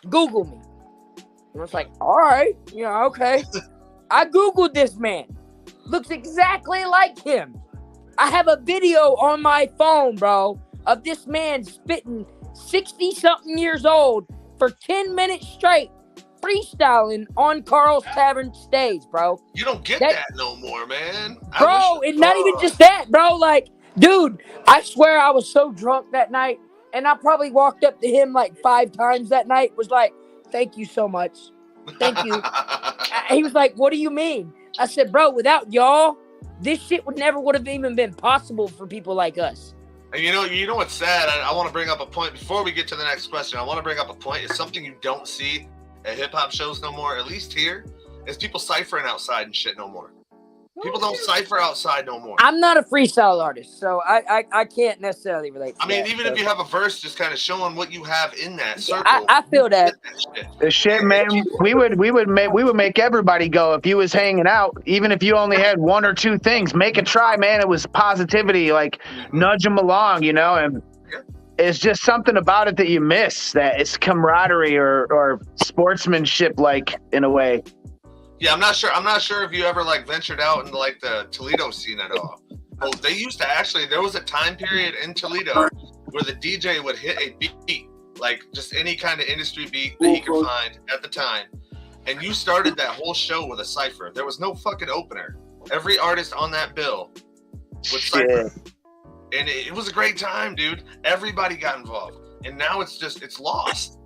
Google me. And I was like, all right. Okay. I Googled this man. looks exactly like him. I have a video on my phone, bro, of this man spitting 60-something years old for 10 minutes straight, freestyling on Carl's Tavern stage, bro. You don't get that no more, man. Bro, and not even just that, bro. Like, dude, I swear I was so drunk that night, and I probably walked up to him like 5 times that night, was like, thank you so much. Thank you. He was like, what do you mean? I said, bro, without y'all, this shit would have even been possible for people like us. And you know what's sad? I want to bring up a point before we get to the next question. I want to bring up a point. It's something you don't see at hip hop shows no more, at least here, is people ciphering outside and shit no more. People don't cipher outside no more. I'm not a freestyle artist, so I can't necessarily relate to that. Even if you have a verse just kind of showing what you have in that circle. I feel that. The shit, man. We would make everybody go if you was hanging out, even if you only had 1 or 2 things. Make a try, man. It was positivity, like nudge them along, and it's just something about it that you miss. That it's camaraderie or sportsmanship, like in a way. Yeah, I'm not sure if you ever like ventured out into like the Toledo scene at all. Oh, they used to actually. There was a time period in Toledo where the DJ would hit a beat, like just any kind of industry beat that he could find at the time, and you started that whole show with a cipher. There was no fucking opener. Every artist on that bill would cipher, and it was a great time, dude. Everybody got involved, and now it's lost.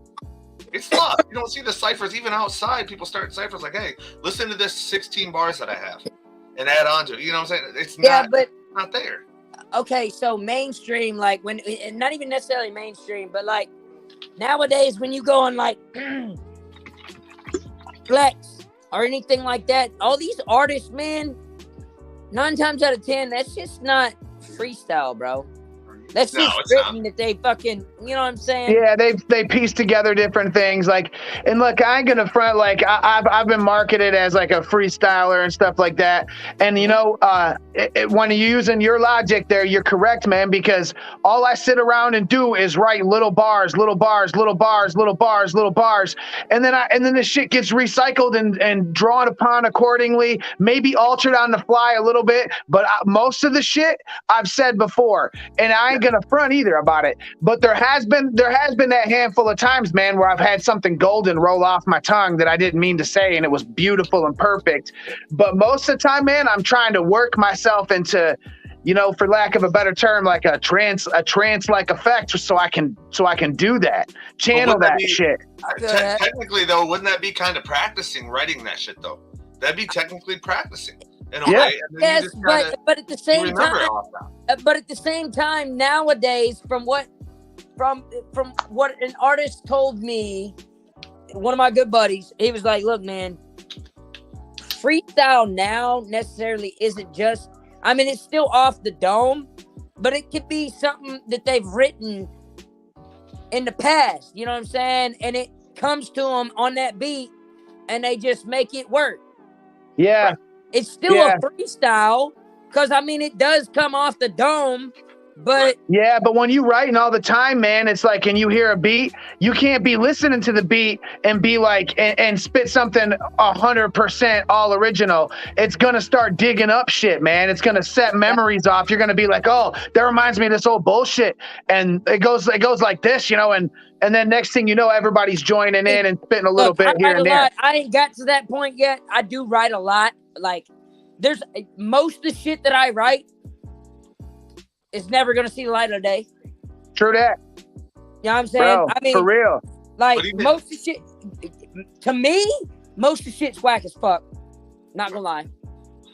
It's lost. You don't see the ciphers even outside. People start ciphers like, "Hey, listen to this 16 bars that I have, and add on to it." You know what I'm saying? It's not there. Okay, so mainstream, like when, not even necessarily mainstream, but like nowadays when you go on like Flex or anything like that, all these artists, man, 9 times out of 10, that's just not freestyle, bro. That's just written that they fucking, you know what I'm saying? Yeah, they piece together different things. Like, and look, I ain't gonna front, like I've been marketed as like a freestyler and stuff like that. And when you're using your logic there, you're correct, man, because all I sit around and do is write little bars, little bars, little bars, little bars, little bars, and then the shit gets recycled and drawn upon accordingly, maybe altered on the fly a little bit, but most of the shit I've said before, and I ain't gonna front either about it. But there has been that handful of times, man, where I've had something golden roll off my tongue that I didn't mean to say, and it was beautiful and perfect. But most of the time, man, I'm trying to work myself into, for lack of a better term, like a trance like effect, so I can do that, channel that shit. Technically, though, wouldn't that be kind of practicing writing that shit though? That'd be technically practicing. Yes, but at the same time, nowadays, from what an artist told me, one of my good buddies, he was like, "Look, man, freestyle now necessarily isn't just. I mean, it's still off the dome, but it could be something that they've written in the past. You know what I'm saying? And it comes to them on that beat, and they just make it work. Yeah." It's still a freestyle because, I mean, it does come off the dome, but... Yeah, but when you writing all the time, man, it's like, and you hear a beat, you can't be listening to the beat and be like, and spit something 100% all original. It's going to start digging up shit, man. It's going to set memories off. You're going to be like, oh, that reminds me of this old bullshit. And it goes like this, and then next thing you know, everybody's joining in and spitting a little bit here and there. I ain't got to that point yet. I do write a lot. Like, there's most of the shit that I write is never gonna see the light of day. True that. You know what I'm saying? Bro, I mean, for real. Like, most of the shit, to me, most of the shit's whack as fuck. Not gonna lie.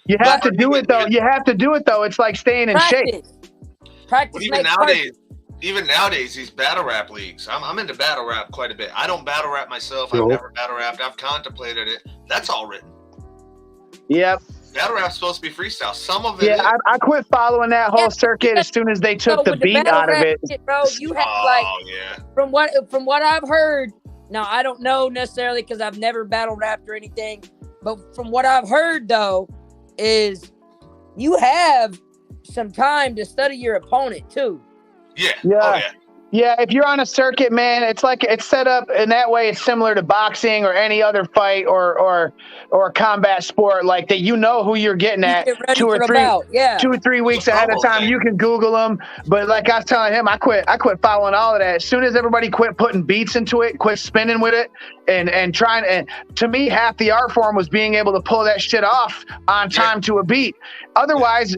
You have to do it though. It's like staying in shape. Practice makes perfect. Even nowadays, these battle rap leagues, I'm into battle rap quite a bit. I don't battle rap myself. I've never battle rapped. I've contemplated it. That's all written. Yep. Battle rap's supposed to be freestyle. Some of it. Yeah, I quit following that whole circuit as soon as they took the beat out of it. Shit, bro, you have from what I've heard. Now I don't know necessarily because I've never battle rapped or anything, but from what I've heard though, is you have some time to study your opponent too. Yeah. Yeah. Oh, yeah. Yeah, if you're on a circuit, man, it's like it's set up in that way. It's similar to boxing or any other fight or combat sport, like that. You know who you're getting You at get ready for the bout. Yeah. 2 or 3 weeks ahead of time. You can Google them. But like I was telling him, I quit following all of that. As soon as everybody quit putting beats into it, quit spinning with it, and trying. And to me, half the art form was being able to pull that shit off on time to a beat. Otherwise,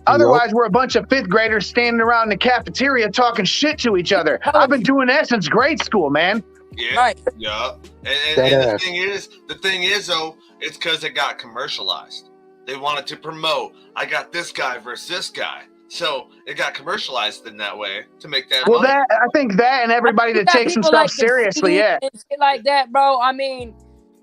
we're a bunch of 5th graders standing around in the cafeteria talking shit to each other. I've been doing that since grade school, man. Yeah, right. Yeah. And the thing is, though, it's because it got commercialized. They wanted to promote, I got this guy versus this guy. So it got commercialized in that way to make that money. I think that and everybody that takes themselves seriously, and shit like that, bro. I mean,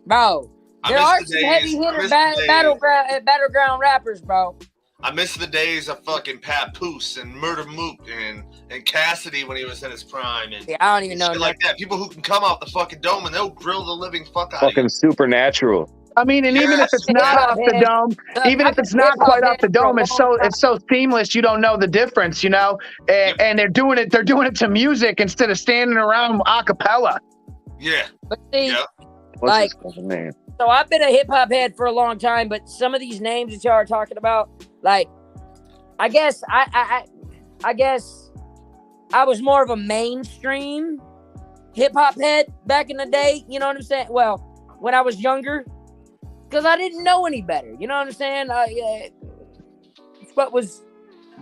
bro, there are some heavy hitter battleground rappers, bro. I miss the days of fucking Pat Poose and Murder Mook and Cassidy when he was in his prime and I don't even know shit like that. People who can come out the fucking dome and they'll grill the living fuck out of you. Fucking supernatural. I mean, and even if it's not off the dome, even if it's not quite off the dome, it's so seamless you don't know the difference, you know. And they're doing it to music instead of standing around a cappella. Yeah. But see, What's his name? So I've been a hip hop head for a long time, but some of these names that y'all are talking about, like, I guess I was more of a mainstream hip hop head back in the day. You know what I'm saying? Well, when I was younger, because I didn't know any better. You know what I'm saying? It's what was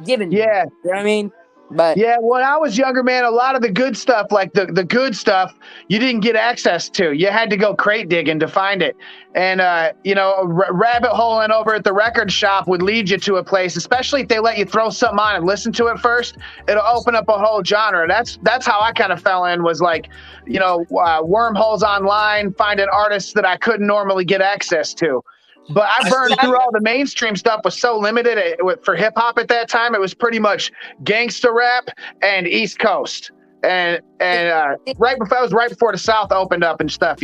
given. Yeah. You know what I mean? But yeah, when I was younger, man, a lot of the good stuff, like the good stuff, you didn't get access to. You had to go crate digging to find it. And, rabbit holing over at the record shop would lead you to a place, especially if they let you throw something on and listen to it first. It'll open up a whole genre. That's how I kind of fell in, was like, wormholes online, finding artists that I couldn't normally get access to. But I burned through all the mainstream stuff. Was so limited for hip hop at that time. It was pretty much gangster rap and East Coast, and right before the South opened up and stuff.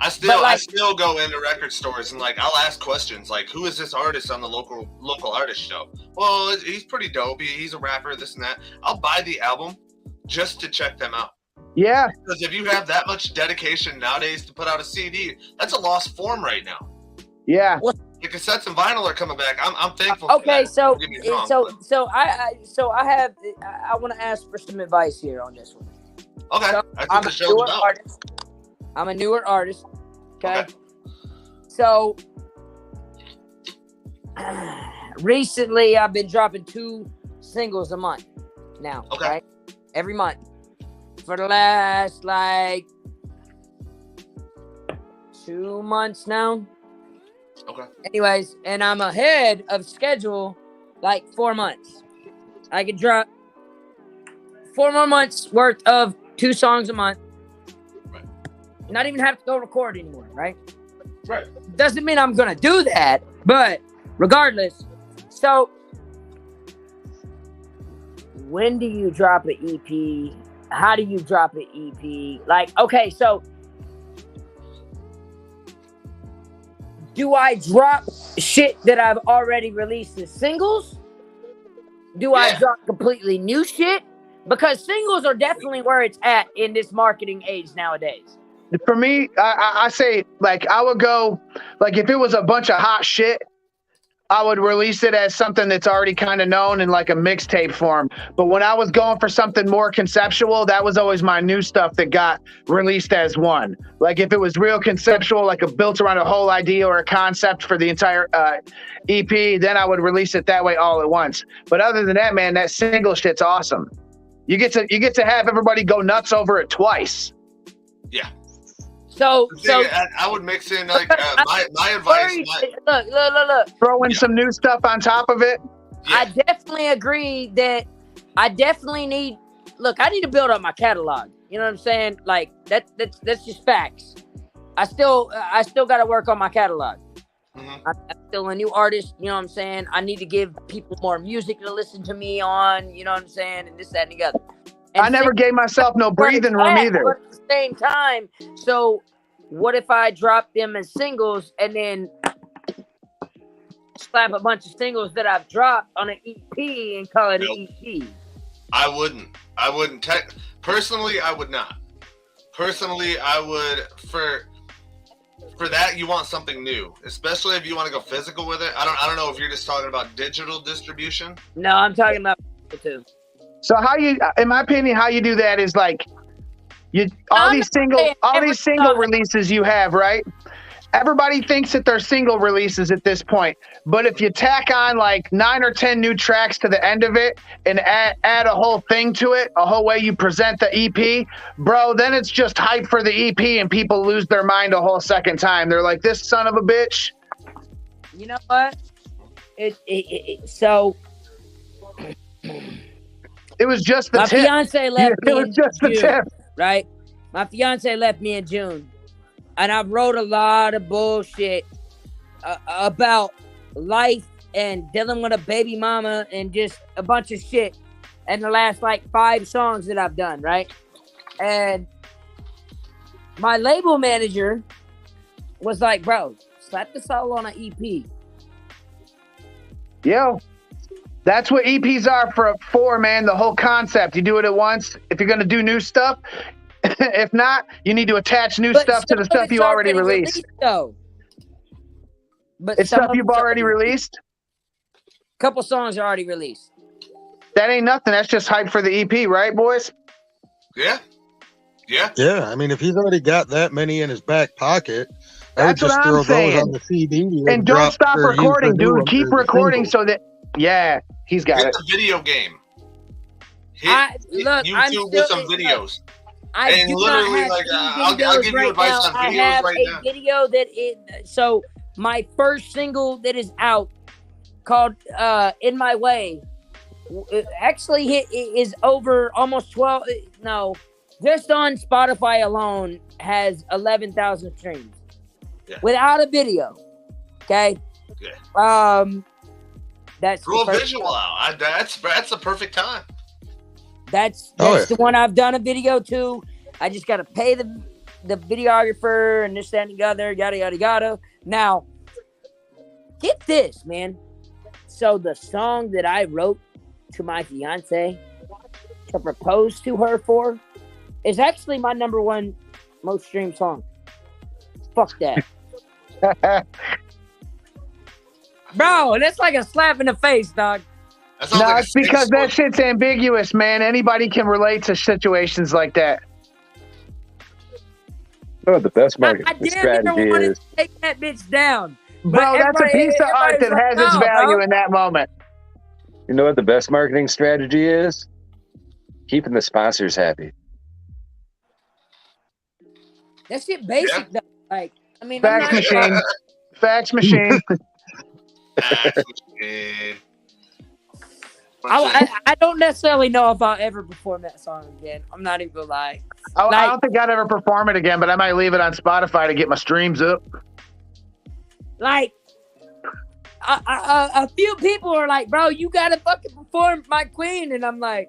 I still go into record stores and like I'll ask questions like, who is this artist on the local artist show? Well, he's pretty dope. He's a rapper, this and that. I'll buy the album just to check them out. Yeah. Because if you have that much dedication nowadays to put out a CD, that's a lost form right now. Yeah. The cassettes and vinyl are coming back. I'm thankful. Okay, for that. I want to ask for some advice here on this one. Okay. So I'm a newer artist. I'm a newer artist. Okay. So recently I've been dropping 2 singles a month now. Okay. Right? Every month. For the last 2 months now. Okay. Anyways, and I'm ahead of schedule 4 months. I could drop 4 more months worth of 2 songs a month. Right. Not even have to go record anymore, right? Right. Doesn't mean I'm gonna do that, but regardless. So when do you drop an EP? How do you drop an EP? Okay, so do I drop shit that I've already released as singles? Do I drop completely new shit? Because singles are definitely where it's at in this marketing age nowadays. For me, I say, I would go, if it was a bunch of hot shit, I would release it as something that's already kind of known in a mixtape form. But when I was going for something more conceptual, that was always my new stuff that got released as one. If it was real conceptual, built around a whole idea or a concept for the entire EP, then I would release it that way all at once. But other than that, man, that single shit's awesome. You get to have everybody go nuts over it twice. Yeah. So I would mix in my advice. Look. Throw in some new stuff on top of it. Yeah. I definitely agree that I definitely need. Look, I need to build up my catalog. You know what I'm saying? That's just facts. I still got to work on my catalog. Mm-hmm. I'm still a new artist. You know what I'm saying? I need to give people more music to listen to me on. You know what I'm saying? And this, that, and the other. And I never gave myself no breathing room either. At the same time, so what if I drop them as singles and then slap a bunch of singles that I've dropped on an EP and call it an EP? I wouldn't. Personally, I would not. Personally, I would for that. You want something new, especially if you want to go physical with it. I don't know if you're just talking about digital distribution. No, I'm talking about too. So how you, in my opinion, how you do that is like all these single releases you have, right? Everybody thinks that they're single releases at this point, but if you tack on like 9 or 10 new tracks to the end of it and add a whole thing to it, a whole way you present the EP, bro, then it's just hype for the EP and people lose their mind a whole second time. They're like, this son of a bitch. You know what? So it was just the my tip. fiance left me It was in just the June, tip. right? My fiance left me in June. And I wrote a lot of bullshit about life and dealing with a baby mama and just a bunch of shit in the last like 5 songs that I've done, right? And my label manager was like, bro, slap this all on an EP. Yo, that's what EPs are for, man. The whole concept. You do it at once. If you're going to do new stuff, if not, you need to attach new stuff to the stuff you already released. Though. But it's stuff you've already released? A couple songs are already released. That ain't nothing. That's just hype for the EP, right, boys? Yeah. Yeah. Yeah. I mean, if he's already got that many in his back pocket, I would That's just what throw I'm saying. those on the CD. And don't stop recording, dude. Keep recording so that, yeah, he's got it. It's a video game. Hit look, YouTube with some videos. And literally, like, I'll give you advice on videos right now. I have a video so my first single that is out called In My Way, actually is over almost 12, just on Spotify alone has 11,000 streams. Yeah. Without a video. Okay? Yeah. That's throw a visual out. That's the perfect time. That's the one I've done a video to. I just got to pay the videographer and this, that, and the other, yada, yada, yada. Now, get this, man. So the song that I wrote to my fiance to propose to her for is actually my #1 most streamed song. Fuck that. Bro, that's like a slap in the face, dog. No, it's because that shit's ambiguous, man. Anybody can relate to situations like that. Oh, the best marketing I strategy wanted is, to take that bitch down. Bro, that's a piece of art that has its value in that moment. you know what the best marketing strategy is? Keeping the sponsors happy. That shit basic, though. Like, I mean, fax machine. Fax machine. Fax machine. I don't necessarily know if I'll ever perform that song again. I'm not even gonna lie. I don't think I'd ever perform it again, but I might leave it on Spotify to get my streams up. Like, a few people are like, bro, you gotta fucking perform My Queen. And I'm like,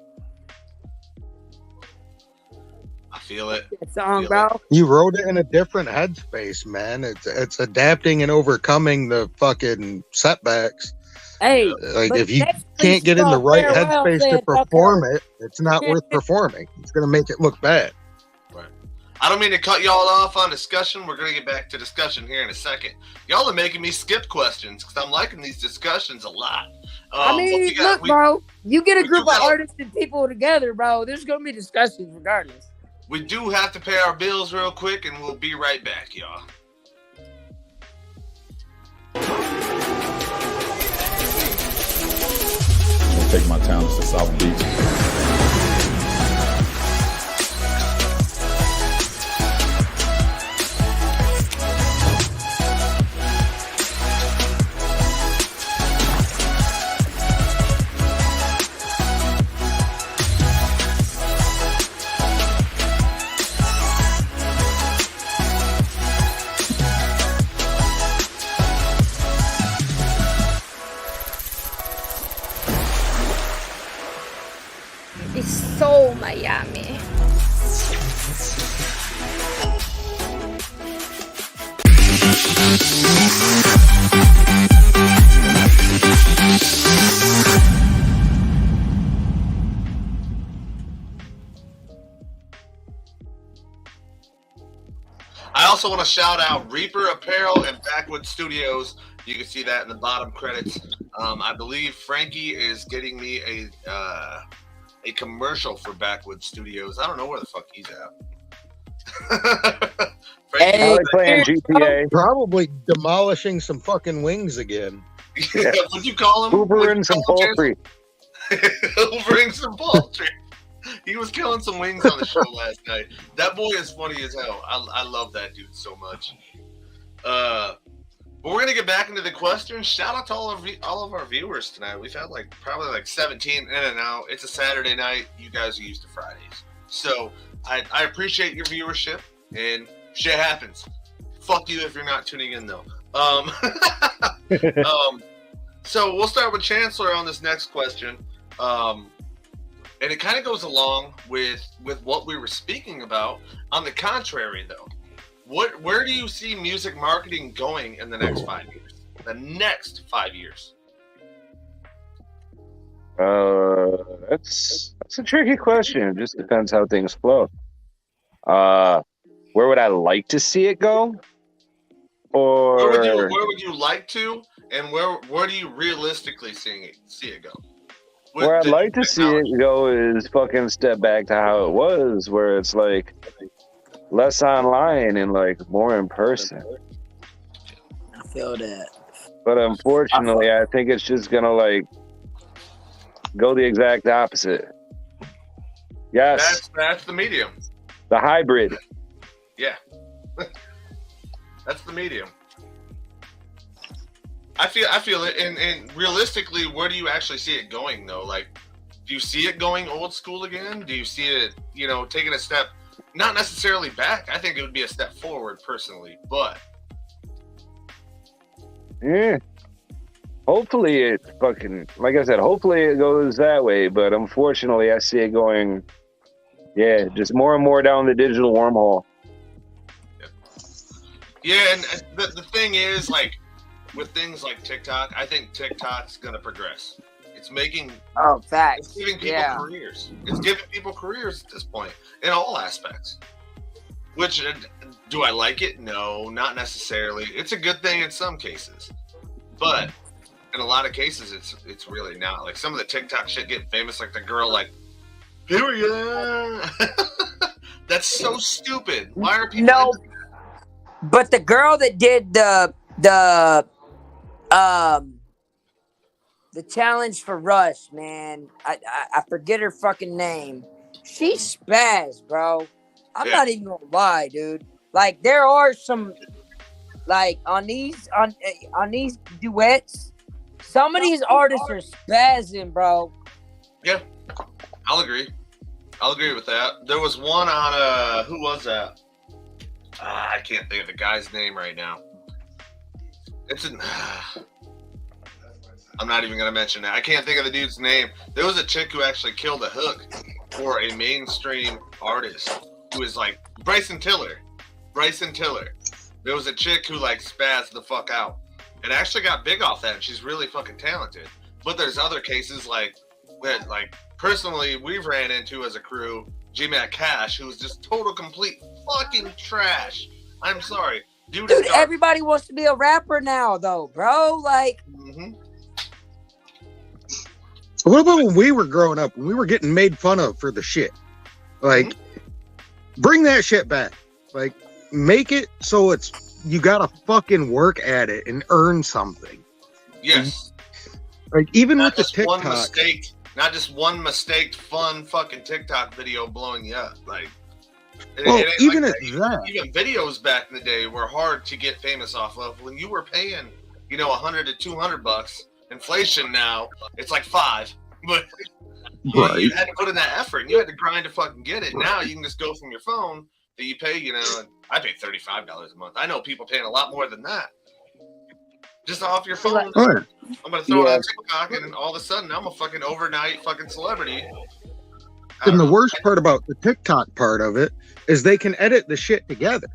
I feel it. That song, bro. You wrote it in a different headspace, man. It's adapting and overcoming the fucking setbacks. Hey, like if you can't get in the right headspace to perform it, it's not worth performing. It's gonna make it look bad. Right. I don't mean to cut y'all off on discussion. We're gonna get back to discussion here in a second. Y'all are making me skip questions because I'm liking these discussions a lot. I mean, look, bro, you get a group of artists and people together, bro. There's gonna be discussions regardless. We do have to pay our bills real quick, and we'll be right back, y'all. Take my talents to South Beach. So Miami. also want to shout out Reaper Apparel and Backwood Studios. You can see that in the bottom credits. I believe Frankie is getting me a commercial for Backwood Studios. I don't know where the fuck he's at. I like playing GTA. Probably demolishing some fucking wings again. Yeah. What'd you call him? Hoovering some poultry. Hoovering some poultry. He was killing some wings on the show last night. That boy is funny as hell. I love that dude so much. But we're gonna get back into the questions. Shout out to all of our viewers tonight. We've had probably 17 in and out. It's a Saturday night. You guys are used to Fridays, so I appreciate your viewership. And shit happens. Fuck you if you're not tuning in though. So we'll start with Chancellor on this next question. And it kind of goes along with what we were speaking about. On the contrary, though, where do you see music marketing going in the next 5 years? The next 5 years? That's a tricky question. It just depends how things flow. Where would I like to see it go? Or where would you like to, and where do you realistically see it go? Where I'd like to see it go is fucking step back to how it was, where it's less online and more in person. I feel that. But unfortunately, I think it's just gonna go the exact opposite. Yes. That's the medium. The hybrid. Yeah. That's the medium. I feel it, and realistically, where do you actually see it going though? Do you see it going old school again? Do you see it, taking a step, not necessarily back? I think it would be a step forward personally, but yeah. Hopefully it like I said, hopefully it goes that way, but unfortunately I see it going, just more and more down the digital wormhole. Yeah, and the thing is, with things like TikTok, I think TikTok's gonna progress. It's making facts. It's giving people careers. It's giving people careers at this point in all aspects. Which do I like it? No, not necessarily. It's a good thing in some cases, but in a lot of cases, it's really not. Some of the TikTok shit getting famous, the girl here we go. That's so stupid. Why are people? No, but the girl that did the challenge for Rush, man. I forget her fucking name. She spaz, bro. I'm not even gonna lie, dude. There are some on these duets, some of these artists are spazzing, bro. Yeah, I'll agree with that. There was one on who was that? I can't think of the guy's name right now. I'm not even going to mention that. I can't think of the dude's name. There was a chick who actually killed a hook for a mainstream artist who was Bryson Tiller. There was a chick who spazzed the fuck out and actually got big off that. And she's really fucking talented. But there's other cases personally we've ran into as a crew, G-Mac Cash, who was just total complete fucking trash. I'm sorry. Dude, everybody wants to be a rapper now, though, bro. What about when we were growing up? When we were getting made fun of for the shit. Bring that shit back. Make it so you gotta fucking work at it and earn something. Yes. Even not with the TikTok. Not just one mistake, fun fucking TikTok video blowing you up. Even even videos back in the day were hard to get famous off of. When you were paying, $100 to $200. Inflation now, it's $5. But you had to put in that effort and you had to grind to fucking get it. Now you can just go from your phone that you pay, I pay $35 a month. I know people paying a lot more than that. Just off your phone. I'm gonna throw it on TikTok and all of a sudden I'm a fucking overnight fucking celebrity. And the worst part about the TikTok part of it is they can edit the shit together.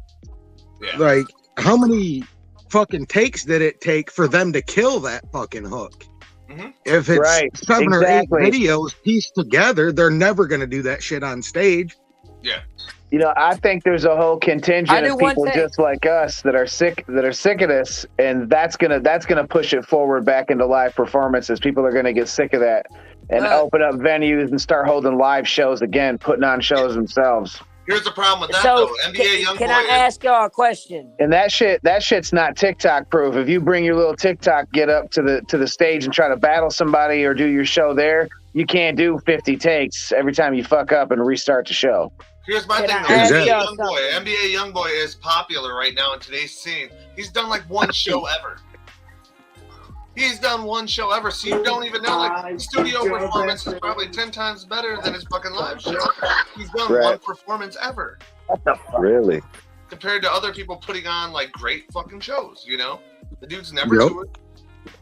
Yeah. How many fucking takes did it take for them to kill that fucking hook? Mm-hmm. If it's 7 or 8 videos pieced together, they're never going to do that shit on stage. Yeah. You know, I think there's a whole contingent of people just like us that are sick of this, and that's gonna push it forward back into live performances. People are gonna get sick of that and open up venues and start holding live shows again, putting on shows themselves. Here's the problem with that though. NBA YoungBoy. Can I ask y'all a question? And that shit's not TikTok proof. If you bring your little TikTok get up to the stage and try to battle somebody or do your show there, you can't do 50 takes every time you fuck up and restart the show. Here's my thing though. NBA YoungBoy is popular right now in today's scene. He's done like one show ever. He's done one show ever, so you don't even know. Like, studio performance is probably 10 times better than his fucking live show. He's done one performance ever. What the fuck? Really? Compared to other people putting on like great fucking shows, you know? The dude's never toured.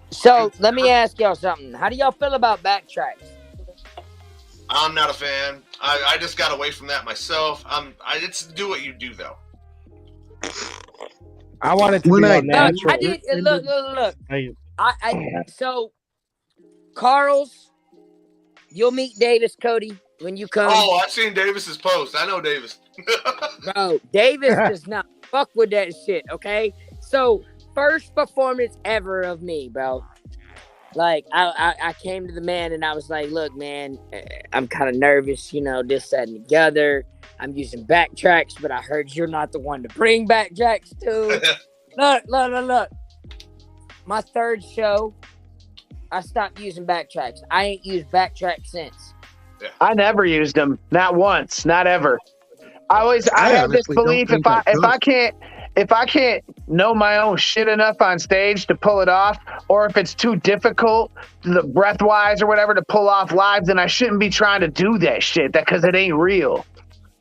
So let me ask y'all something. How do y'all feel about backtracks? I'm not a fan. I just got away from that myself. It's do what you do though. I wanted to be natural. I did look. So Carl's, you'll meet Davis, Cody, when you come. Oh, I've seen Davis's post. I know Davis. Bro, Davis does not fuck with that shit, okay? So first performance ever of me, bro. Like, I came to the man and I was like, look, man, I'm kind of nervous, you know, this, that, and the other. I'm using backtracks, but I heard you're not the one to bring backtracks to. Look. My third show, I stopped using backtracks. I ain't used backtracks since. I never used them. Not once. Not ever. I have this belief if I can't know my own shit enough on stage to pull it off, or if it's too difficult, the breath wise or whatever, to pull off live, then I shouldn't be trying to do that shit because it ain't real.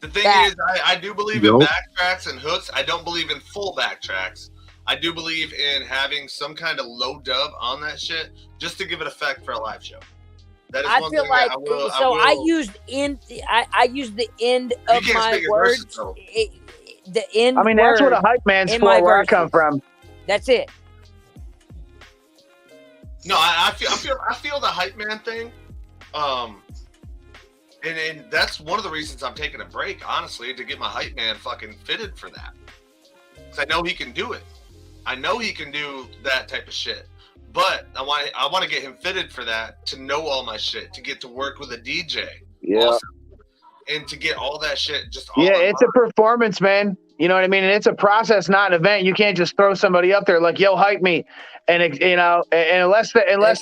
The thing is, I do believe in backtracks and hooks. I don't believe in full backtracks. I do believe in having some kind of low dub on that shit just to give it effect for a live show. That is I feel like I used the end of my words. The end. I mean, that's what a hype man's for. Where I come from. That's it. No, I feel the hype man thing. And that's one of the reasons I'm taking a break, honestly, to get my hype man fucking fitted for that. Because I know he can do it. I know he can do that type of shit. But I want to get him fitted for that, to know all my shit, to get to work with a DJ. Yeah. Also, and to get all that shit just it's a performance, man. You know what I mean? And it's a process, not an event. You can't just throw somebody up there like, yo, hype me. And unless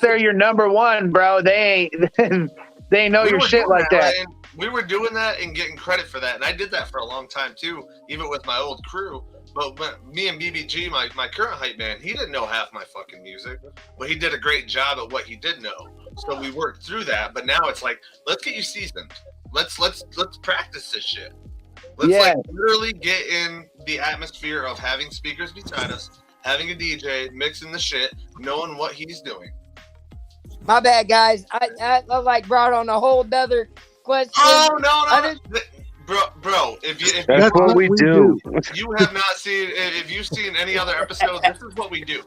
they're your number one, bro, they ain't know your shit like that. Right? We were doing that and getting credit for that. And I did that for a long time too, even with my old crew. But me and BBG, my current hype man, he didn't know half my fucking music, but he did a great job at what he did know. So we worked through that. But now it's like, let's get you seasoned. Let's practice this shit. Let's literally get in the atmosphere of having speakers beside us, having a DJ, mixing the shit, knowing what he's doing. My bad, guys. I like brought on a whole other question. Oh no. Bro, if that's what we do. You have not seen. If you've seen any other episodes, this is what we do.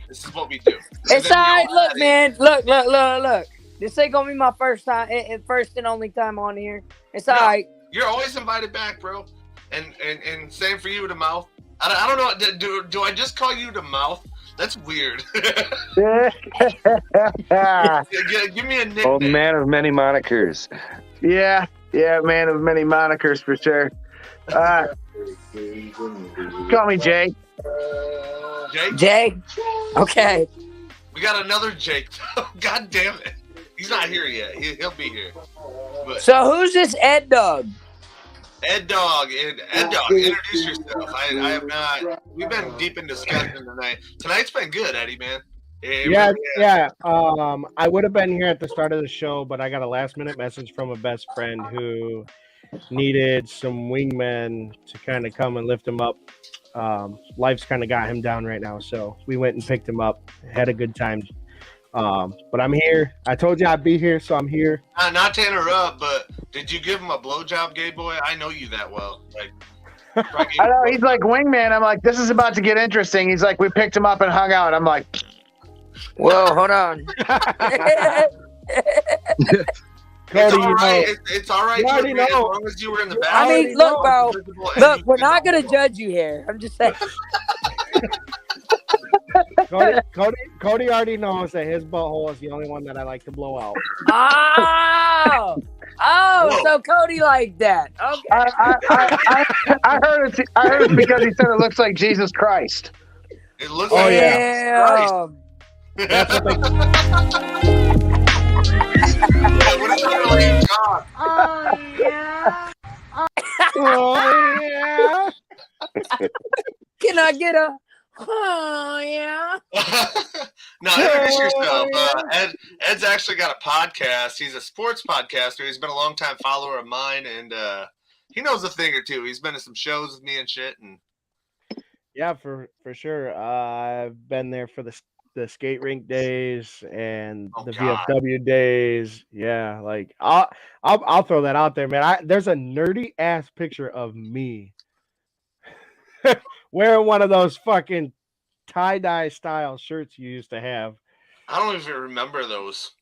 This is what we do. It's all right. Look, man. Look. This ain't gonna be my first and only time on here. It's all right. You're always invited back, bro. And same for you, to Mouth. I don't know. Do I just call you to Mouth? That's weird. Give me a nickname. Oh, man of many monikers. Yeah, man of many monikers for sure. Call me Jay. Jay? Okay. We got another Jake. God damn it. He's not here yet. He'll be here. But so who's this Ed Dog? Ed Dog, introduce yourself. I have not. We've been deep in discussion tonight. Tonight's been good, Eddie, man. Yeah. I would have been here at the start of the show, but I got a last minute message from a best friend who needed some wingmen to kind of come and lift him up. Life's kind of got him down right now, so we went and picked him up. Had a good time. But I'm here. I told you I'd be here, so I'm here. Not to interrupt, but did you give him a blowjob, gay boy? I know you that well. Like, I know, he's like, wingman. I'm like, this is about to get interesting. He's like, we picked him up and hung out. I'm like, whoa, hold on. Cody, it's all you right. know, It's all right you to already admit, as know. long as you were in the You back. I already mean, look, know. bro. Look, we're not gonna judge you here. I'm just saying. Cody already knows that his butthole is the only one that I like to blow out. Oh, so Cody like that. Okay. I heard it's because he said it looks like Jesus Christ. It looks Oh like yeah. Damn. That's what they. What is that like God? Oh, yeah. Oh yeah. Can I get a? Oh yeah. No, introduce yourself. Ed's actually got a podcast. He's a sports podcaster. He's been a long time follower of mine, and he knows a thing or two. He's been to some shows with me and shit. And Yeah, for sure. I've been there for the skate rink days and the VFW days. Yeah, like I'll throw that out there, man. There's a nerdy ass picture of me wearing one of those fucking tie-dye style shirts you used to have. I don't even remember those.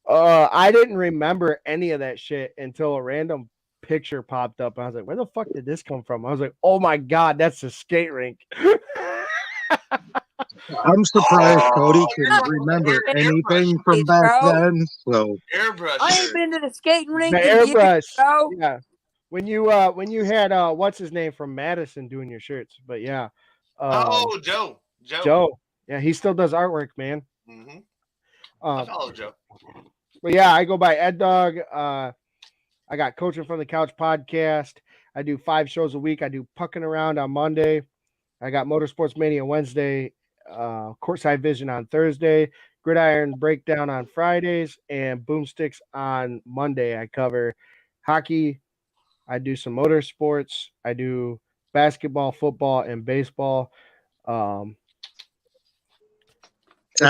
I didn't remember any of that shit until a random picture popped up. I was like, where the fuck did this come from? I was like, oh my God, that's the skate rink. I'm surprised Cody can remember anything from back then. So airbrush. I ain't been to the skating rink The in airbrush. years, bro. Yeah. When you had what's his name from Madison doing your shirts, but yeah. Joe. Joe. Yeah, he still does artwork, man. Mm-hmm. I follow Joe. But yeah, I go by Ed Dog. I got Coaching from the Couch podcast. I do 5 shows a week. I do Pucking Around on Monday. I got Motorsports Mania Wednesday, Courtside Vision on Thursday, Gridiron Breakdown on Fridays, and Boomsticks on Monday. I cover hockey. I do some motorsports. I do basketball, football, and baseball. I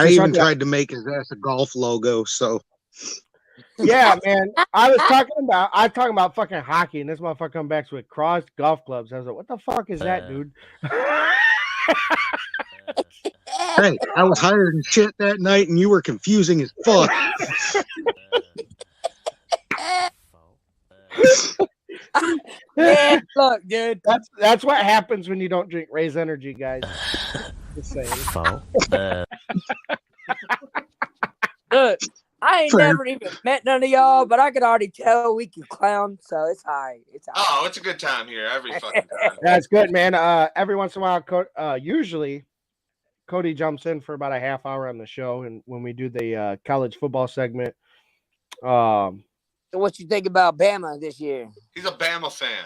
even tried to make his ass a golf logo. So yeah, man. I'm talking about fucking hockey, and this motherfucker come back with crossed golf clubs. I was like, what the fuck is that, dude? hey, I was hired and shit that night, and you were confusing as fuck. Man, look, dude. That's what happens when you don't drink Raise Energy, guys. Just saying. Look, I ain't never even met none of y'all, but I could already tell we can clown, so it's all right. It's all right. Oh, it's a good time here every fucking time. That's good, man. Every once in a while, usually Cody jumps in for about a half hour on the show, and when we do the college football segment. So what you think about Bama this year? He's a Bama fan.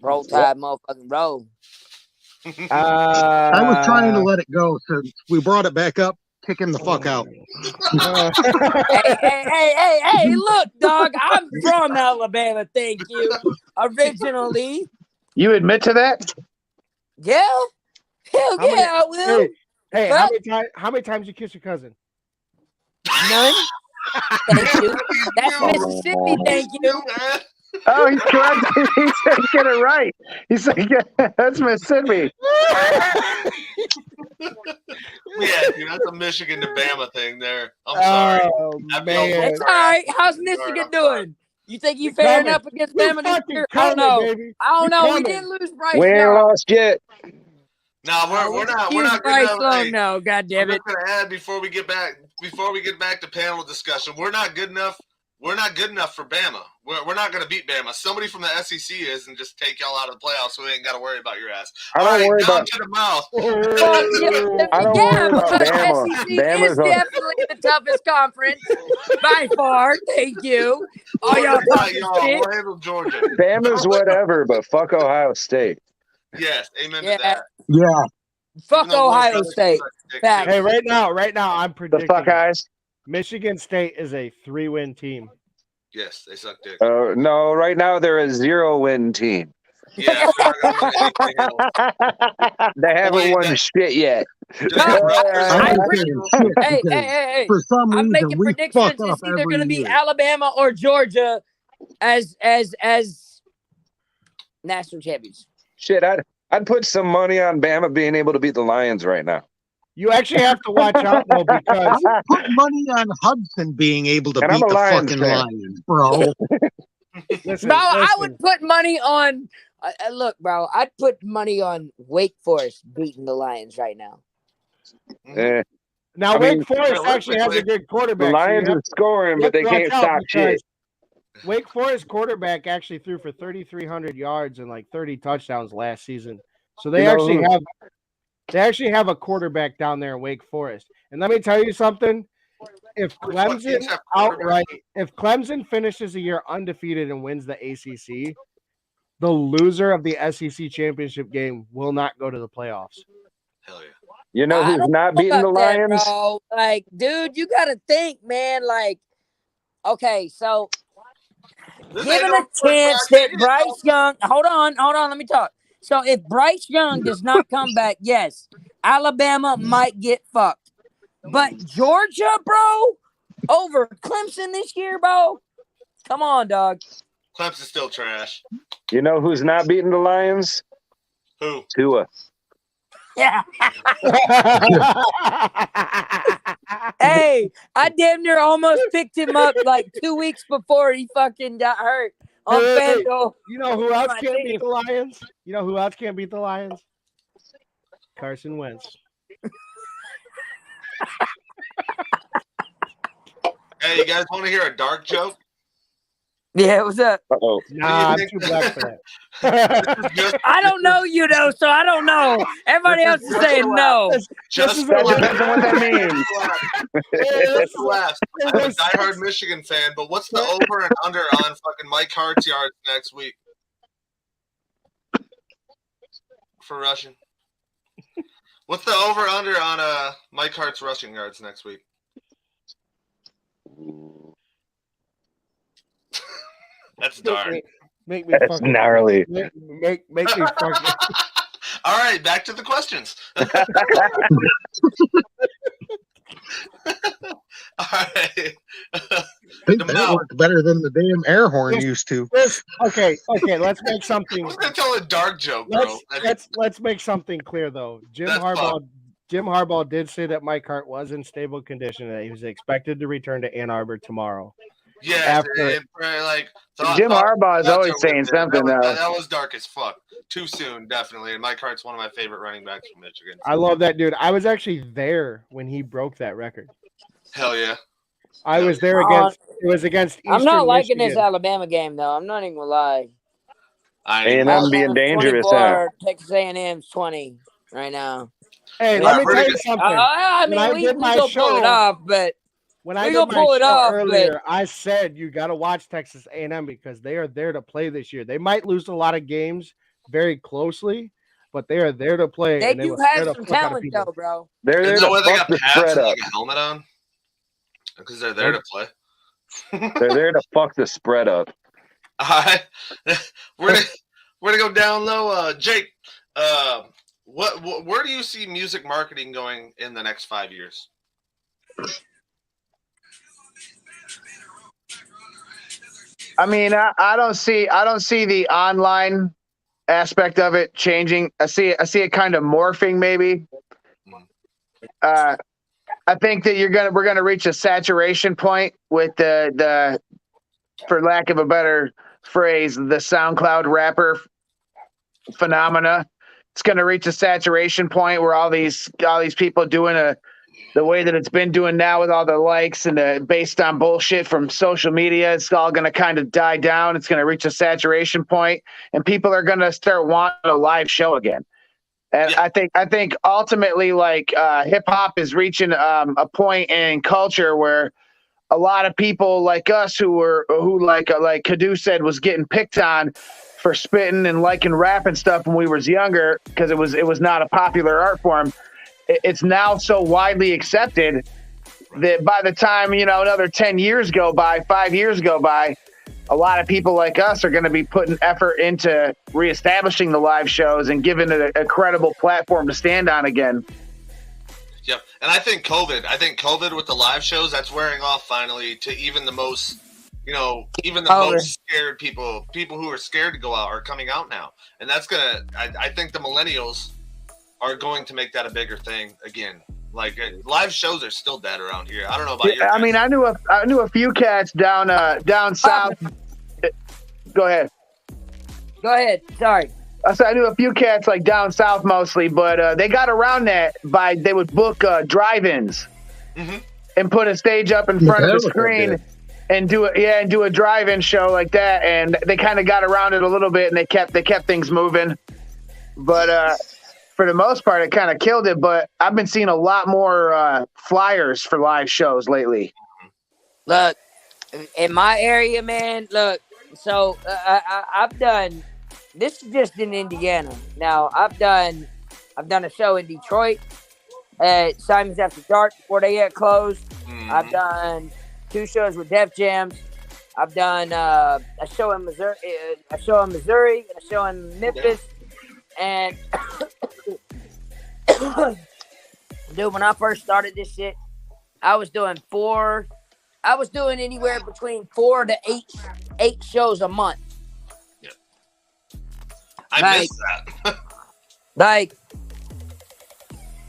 Roll Tide, motherfucking roll. I was trying to let it go since we brought it back up. Kick him the fuck out. Hey, look, dog, I'm from Alabama, thank you. Originally. You admit to that? Yeah. Hell yeah, I will. Hey, how many times you kiss your cousin? None. Thank you. That's Mississippi, thank you. Oh, he's correct. He said get it right. He said that's Mississippi. Yeah, dude, that's a Michigan to Bama thing there. I'm sorry. Man. It's all right. How's Michigan doing? You think you faring up against Bama this year? I don't know. I don't know. We didn't lose Bryce. We ain't lost yet. No, we're not good Bryce enough. Young, no, God damn it. I'm gonna add before we get back to panel discussion. We're not good enough. We're not good enough for Bama. We're not going to beat Bama. Somebody from the SEC is and just take y'all out of the playoffs so we ain't got to worry about your ass. I don't worry about to the mouth. I don't worry about because Bama. SEC is definitely the toughest conference by far. Thank you. All y'all talking shit. We'll handle Georgia. Bama's whatever, but fuck Ohio State. Yes, amen to that. Yeah. Fuck Ohio State. Fact. Hey, right now, I'm predicting. The fuck eyes. Michigan State is a 3-win team. Yes, they suck dick. No, right now they're a 0-win team. Yeah, they haven't won shit yet. Hey. For some I'm reason, making we predictions. fuck It's up either every going to be year. Alabama or Georgia as national champions. Shit, I'd put some money on Bama being able to beat the Lions right now. You actually have to watch out though because put money on Hudson being able to And I'm beat a the Lions fucking fan. Lions, bro. listen, Bro, I listen. would put money on. Look, bro, I'd put money on Wake Forest beating the Lions right now. Now, I mean, Wake Forest actually has a good quarterback. The Lions are scoring, but they can't stop shit. Wake Forest quarterback actually threw for 3,300 yards and like 30 touchdowns last season. So they actually have a quarterback down there in Wake Forest. And let me tell you something. If Clemson finishes the year undefeated and wins the ACC, the loser of the SEC championship game will not go to the playoffs. Hell yeah. You know who's not beating the Lions? Bro. Like, dude, you got to think, man. Like, okay, so given a chance that Bryce Young, hold on, let me talk. So if Bryce Young does not come back, yes, Alabama might get fucked. But Georgia, bro, over Clemson this year, bro. Come on, dog. Clemson's still trash. You know who's not beating the Lions? Who? Tua. Yeah. Hey, I damn near almost picked him up like 2 weeks before he fucking got hurt on FanDuel. You know who else can't beat the Lions? You know who else can't beat the Lions? Carson Wentz. Hey, you guys want to hear a dark joke? Yeah, what's up? Uh-oh. Nah, I'm too black for that. I don't know you, though, so I don't know. Everybody else is saying no. Just that depends on what that means. Just last. I'm a diehard Michigan fan, but what's the over and under on fucking Mike Hart's yards next week? For rushing. What's the over under on Mike Hart's rushing yards next week? That's dark. Make me That's gnarly. Make me fucking. All right, back to the questions. All right. I think that worked better than the damn air horn used to. Okay, let's make something. I was gonna tell a dark joke, bro. Let's make something clear though. Jim Harbaugh did say that Mike Hart was in stable condition and that he was expected to return to Ann Arbor tomorrow. Yeah, Jim Harbaugh is always saying something though. That was dark as fuck. Too soon, definitely. And Mike Hart's one of my favorite running backs from Michigan. I love that dude. I was actually there when he broke that record. Hell yeah. I was there against. It was against Eastern I'm not liking Michigan. this Alabama game though. I'm not even gonna lie. A&M being dangerous. 24, Texas A&M's 20 right now. Hey, let me tell you something. I mean, we gonna pull it off, but when I did my show earlier, I said you got to watch Texas A&M because they are there to play this year. They might lose a lot of games very closely, but they are there to play. They do have some talent, though, bro. They're there to fuck the spread up. Like a helmet on? Because they're there to play. They're there to fuck the spread up. All right. We're gonna go down low. Jake, where do you see music marketing going in the next 5 years? I mean, I don't see the online aspect of it changing. I see it kind of morphing maybe. I think that we're gonna reach a saturation point with the for lack of a better phrase, the SoundCloud rapper phenomena. It's gonna reach a saturation point where all these people doing the way that it's been doing now with all the likes and based on bullshit from social media, it's all going to kind of die down. It's going to reach a saturation point, and people are going to start wanting a live show again. And yeah. I think ultimately, like hip hop is reaching a point in culture where a lot of people like us who like Kadu said was getting picked on for spitting and liking rap and stuff when we was younger because it was not a popular art form. It's now so widely accepted that by the time, another 10 years go by, 5 years go by, a lot of people like us are going to be putting effort into reestablishing the live shows and giving it a credible platform to stand on again. Yep. And I think COVID with the live shows, that's wearing off finally to even the most, most scared people who are scared to go out are coming out now. And that's I think the millennials are going to make that a bigger thing again. Like live shows are still dead around here. I don't know about Yeah, I mean, I knew a few cats down south. Go ahead. Go ahead. Sorry. I knew a few cats like down south mostly, but they got around that by they would book drive-ins and put a stage up in front of the screen and do a drive-in show like that, and they kind of got around it a little bit, and they kept things moving. But for the most part, it kind of killed it. But I've been seeing a lot more flyers for live shows lately. Look, in my area, man. Look, so I've done. This is just in Indiana. Now I've done a show in Detroit at Simon's After Dark before they get closed. I've done 2 shows with Def Jams. I've done a show in Missouri, and a show in Memphis. And dude, when I first started this shit, I was doing anywhere between 4 to 8 shows a month. I missed that. Like,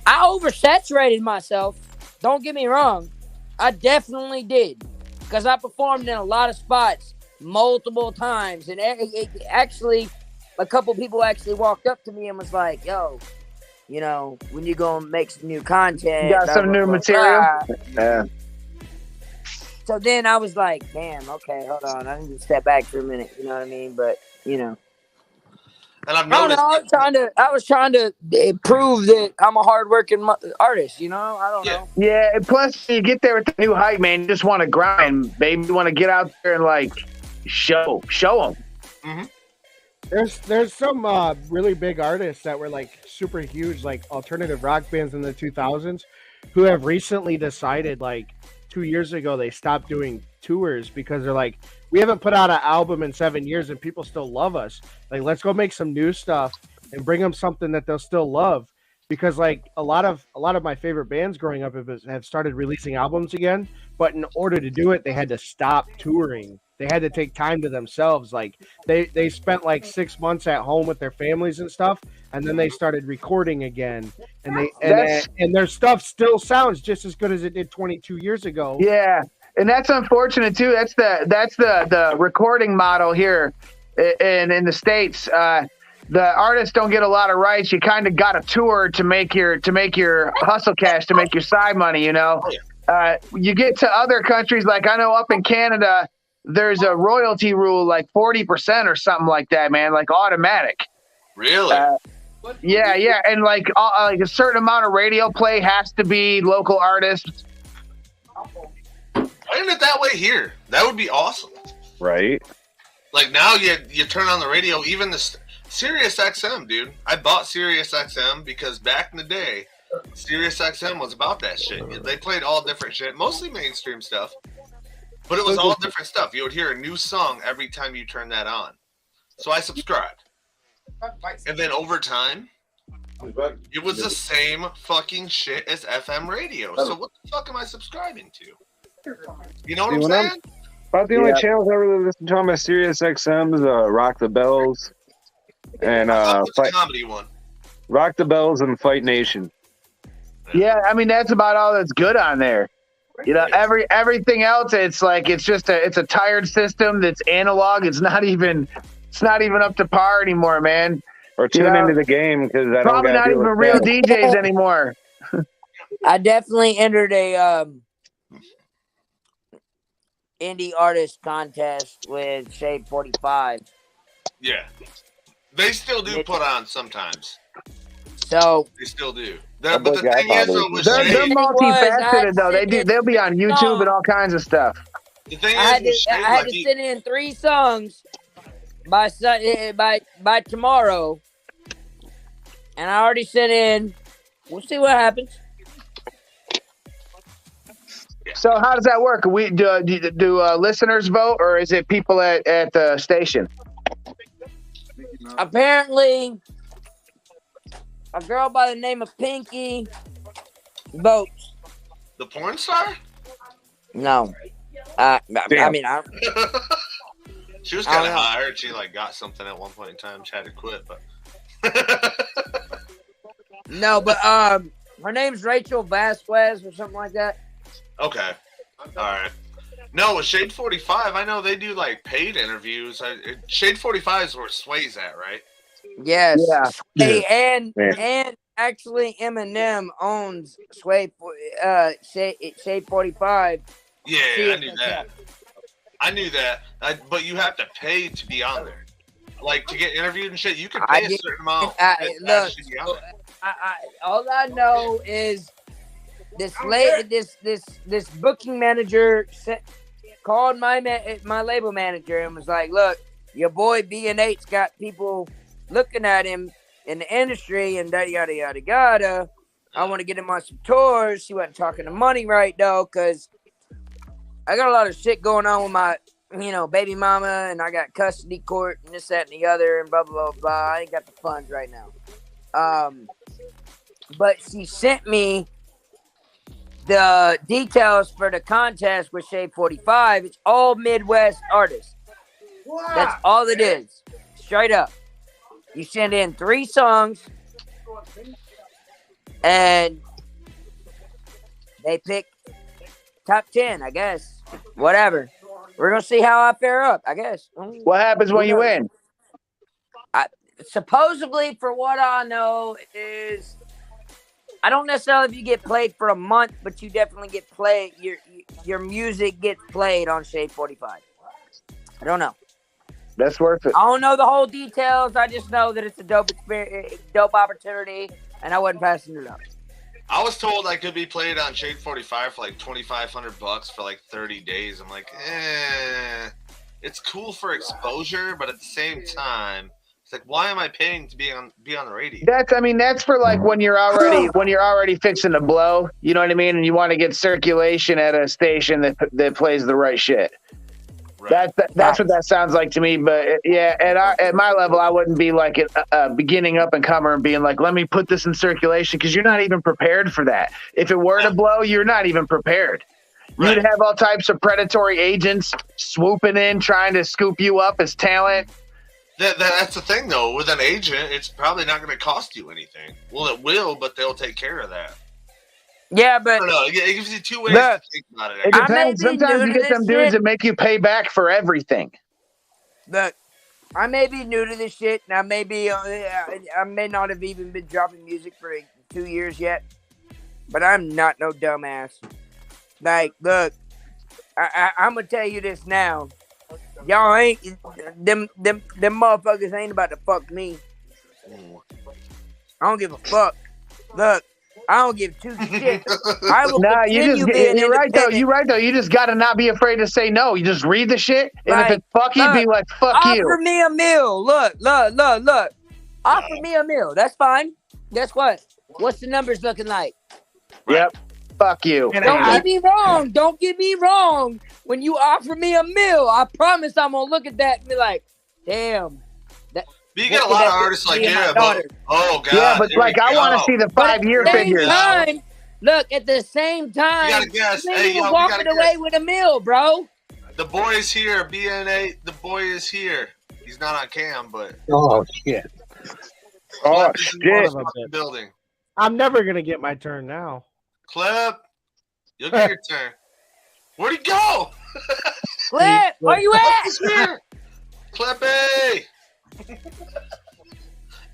I oversaturated myself. Don't get me wrong. I definitely did. Because I performed in a lot of spots multiple times. And actually, a couple people actually walked up to me and was like, yo, you know, when you going to make some new content. You got some new material? Yeah. So then I was like, damn, okay, hold on. I need to step back for a minute. You know what I mean? But, you know. And I've noticed. I was trying to prove that I'm a hardworking artist. You know, I don't know. Yeah, and plus you get there with the new hype, man. You just want to grind, baby. You want to get out there and like show them. There's some really big artists that were like super huge, like alternative rock bands in the 2000s, who have recently decided, like 2 years ago, they stopped doing tours because they're like, we haven't put out an album in 7 years and people still love us. Like, let's go make some new stuff and bring them something that they'll still love. Because like a lot of my favorite bands growing up have started releasing albums again, but in order to do it, they had to stop touring. They had to take time to themselves. Like they spent like 6 months at home with their families and stuff, and then they started recording again. And their stuff still sounds just as good as it did 22 years ago. Yeah, and that's unfortunate too. That's the recording model here, in the States. The artists don't get a lot of rights. You kind of got to tour to make your hustle cash, to make your side money. You know, you get to other countries, like I know up in Canada, there's a royalty rule, like 40% or something like that, man, like automatic. Really? Yeah, and like a certain amount of radio play has to be local artists. Why isn't it that way here? That would be awesome. Right. Like now you turn on the radio, even the Sirius XM, dude. I bought Sirius XM because back in the day, Sirius XM was about that shit. They played all different shit, mostly mainstream stuff, but it was all different stuff. You would hear a new song every time you turn that on. So I subscribed. And then over time, it was the same fucking shit as FM radio. So what the fuck am I subscribing to? You know what I'm saying? About the only channels I really listen to on my Sirius XM is Rock the Bells and comedy one. Rock the Bells and Fight Nation. Yeah, I mean that's about all that's good on there. You know, everything else, it's like it's a tired system that's analog. It's not even up to par anymore, man. Or tune into the game because I probably not even real DJs anymore. I definitely entered a indie artist contest with Shade 45. Yeah, they still do put on sometimes. So they still do. But the thing is, they're multifaceted though. They'll be on YouTube and all kinds of stuff. The thing I had to send in 3 songs by tomorrow, and I already sent in. We'll see what happens. So how does that work? We do listeners vote, or is it people at the station? Apparently, a girl by the name of Pinky votes. The porn star? No. I mean, she was kind of high. I heard she like got something at one point in time. She had to quit, but no. But Her name's Rachel Vasquez or something like that. Okay. All right. No, with Shade 45, I know they do like paid interviews. Shade 45 is where Sway's at, right? Yes. Yeah. Sway Yeah. and actually Eminem owns Shade 45. Yeah, I knew that. I knew that. But you have to pay to be on there. Like to get interviewed and shit, you can pay a certain amount. Look, all I know is this booking manager called my label manager and was like, "Look, your boy B&H's got people looking at him in the industry and yada yada yada. I want to get him on some tours." She wasn't talking to money right though, because I got a lot of shit going on with my, baby mama, and I got custody court and this, that, and the other, and blah blah blah blah. I ain't got the funds right now. But she sent me the details for the contest with Shade 45. It's all Midwest artists. That's all it is. Straight up. You send in 3 songs and they pick top 10, I guess. Whatever. We're going to see how I fare up, I guess. What happens when you win? Supposedly, for what I know, is I don't necessarily if you get played for a month, but you definitely get played. Your music gets played on Shade 45. I don't know. That's worth it. I don't know the whole details. I just know that it's a dope opportunity, and I wasn't passing it up. I was told I could be played on Shade 45 for like $2,500 for like 30 days. I'm like, it's cool for exposure, but at the same time, it's like, why am I paying to be on the radio? That's for like when you're already fixing to blow. You know what I mean? And you want to get circulation at a station that plays the right shit. Right. That's what that sounds like to me. But yeah, at my level, I wouldn't be like a beginning up and comer and being like, let me put this in circulation, because you're not even prepared for that. If it were to blow, you're not even prepared. Right. You'd have all types of predatory agents swooping in, trying to scoop you up as talent. That's the thing, though. With an agent, it's probably not going to cost you anything. Well, it will, but they'll take care of that. Yeah, but I don't know. It gives you 2 ways to think about it. It depends. Sometimes you get some dudes that make you pay back for everything. Look, I may be new to this shit, and I may not have even been dropping music for 2 years yet, but I'm not no dumbass. Like, look, I'm gonna tell you this now. Y'all ain't them motherfuckers ain't about to fuck me. I don't give a fuck. Look, I don't give 2 shits. I will continue being you're right though. independent. You're right though. You just gotta not be afraid to say no. You just read the shit, and if it's fuck you, be like fuck you. Offer me a meal. Look. Offer me a meal. That's fine. Guess what? What's the numbers looking like? Yep. Fuck you. Don't get me wrong. Don't get me wrong. When you offer me a meal, I promise I'm gonna look at that and be like, damn. You get a lot of artists like, oh God. Yeah, but like I want to see the 5-year figures. Look, at the same time, you gotta guess. Hey, you're walking away with a meal, bro. The boy is here, BNA. The boy is here. He's not on cam, but oh shit. Oh shit. Building. I'm never gonna get my turn now. Clip, you'll get your turn. Where'd he go? Clip, where you at? Clippy.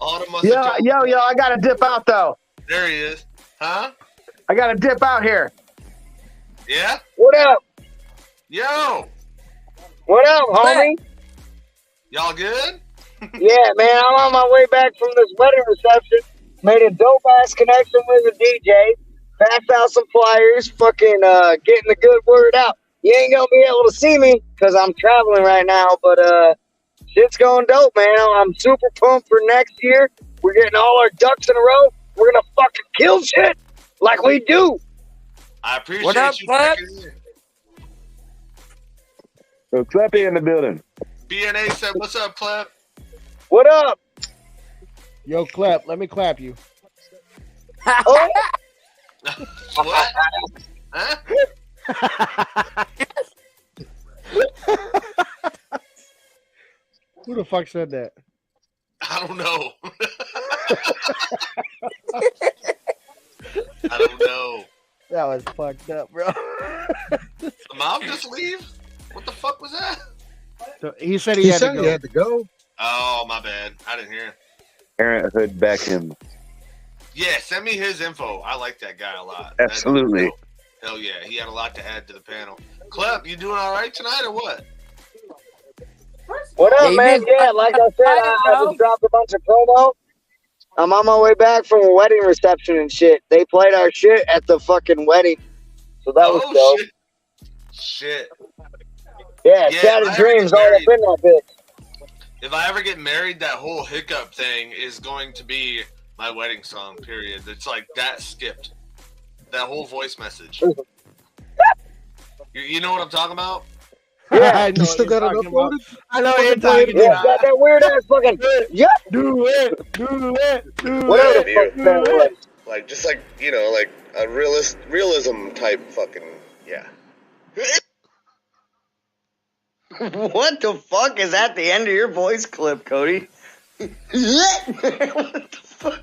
Yo, I gotta dip out though. There he is. Huh? I gotta dip out here. Yeah? What up? Yo. What up, homie? Y'all good? Yeah, man, I'm on my way back from this wedding reception. Made a dope ass connection with a DJ. Passed out some flyers, fucking getting the good word out. You ain't gonna be able to see me because I'm traveling right now, but shit's going dope, man. I'm super pumped for next year. We're getting all our ducks in a row. We're gonna fucking kill shit like we do. I appreciate what up, you. So Clappy in the building. BNA said, "What's up, Clap?" What up? Yo, Clap. Let me clap you. Oh. What? Huh? Who the fuck said that? I don't know. That was fucked up, bro. The mom just leave? What the fuck was that? So he said he had to go. Oh, my bad. I didn't hear. Parenthood Beckham. Yeah, send me his info. I like that guy a lot. Absolutely. Hell yeah, he had a lot to add to the panel. Clep, you doing all right tonight or what? What up, man? Yeah, like I said, I just dropped a bunch of promo. I'm on my way back from a wedding reception and shit. They played our shit at the fucking wedding. So that was dope. Shit. Yeah, Shattered Dreams all up in that bitch. If I ever get married, that whole hiccup thing is going to be my wedding song, period. It's like that skipped. That whole voice message. You know what I'm talking about? Yeah, you still got it uploaded? I know you're talking about. Yeah, that weird ass fucking. Yeah. Do it. Whatever the fuck that was. Like, just like, you know, like a realism type fucking, yeah. What the fuck is at the end of your voice clip, Cody? What the fuck?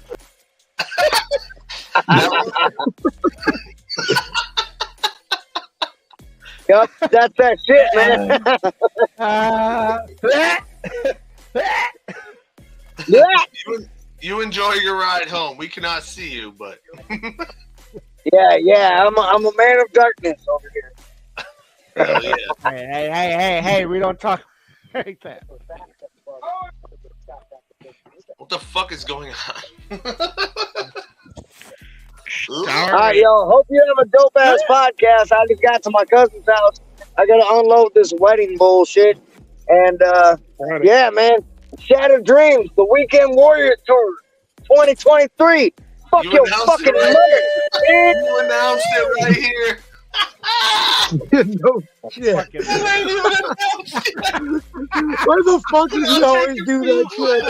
Yep, that's that shit, man. You enjoy your ride home. We cannot see you, but yeah, I'm a man of darkness over here. Hell yeah. Hey, we don't talk like that. What the fuck is going on? All right, yo. Hope you have a dope ass podcast. I just got to my cousin's house. I gotta unload this wedding bullshit. And yeah, man. Shattered Dreams, the Weekend Warrior Tour, 2023. Fuck You your announced fucking it mother. You announced it right here. No shit. Why the fuck does he always do that shit?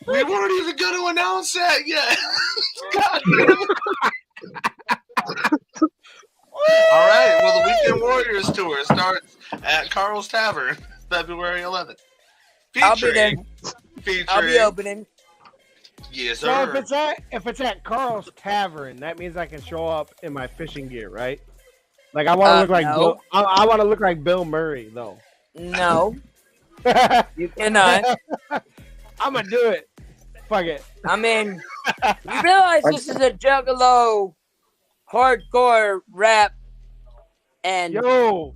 We weren't even going to announce that yet. God damn it. All right. Well, the Weekend Warriors tour starts at Carl's Tavern, February 11th. I'll be there. I'll be opening. Yes, so sir. if it's at Carl's Tavern, that means I can show up in my fishing gear, right? Like I want to look like no. I want to look like Bill Murray, though. No, you cannot. I'm gonna do it. Fuck it. I mean, you realize this is a Juggalo hardcore rap and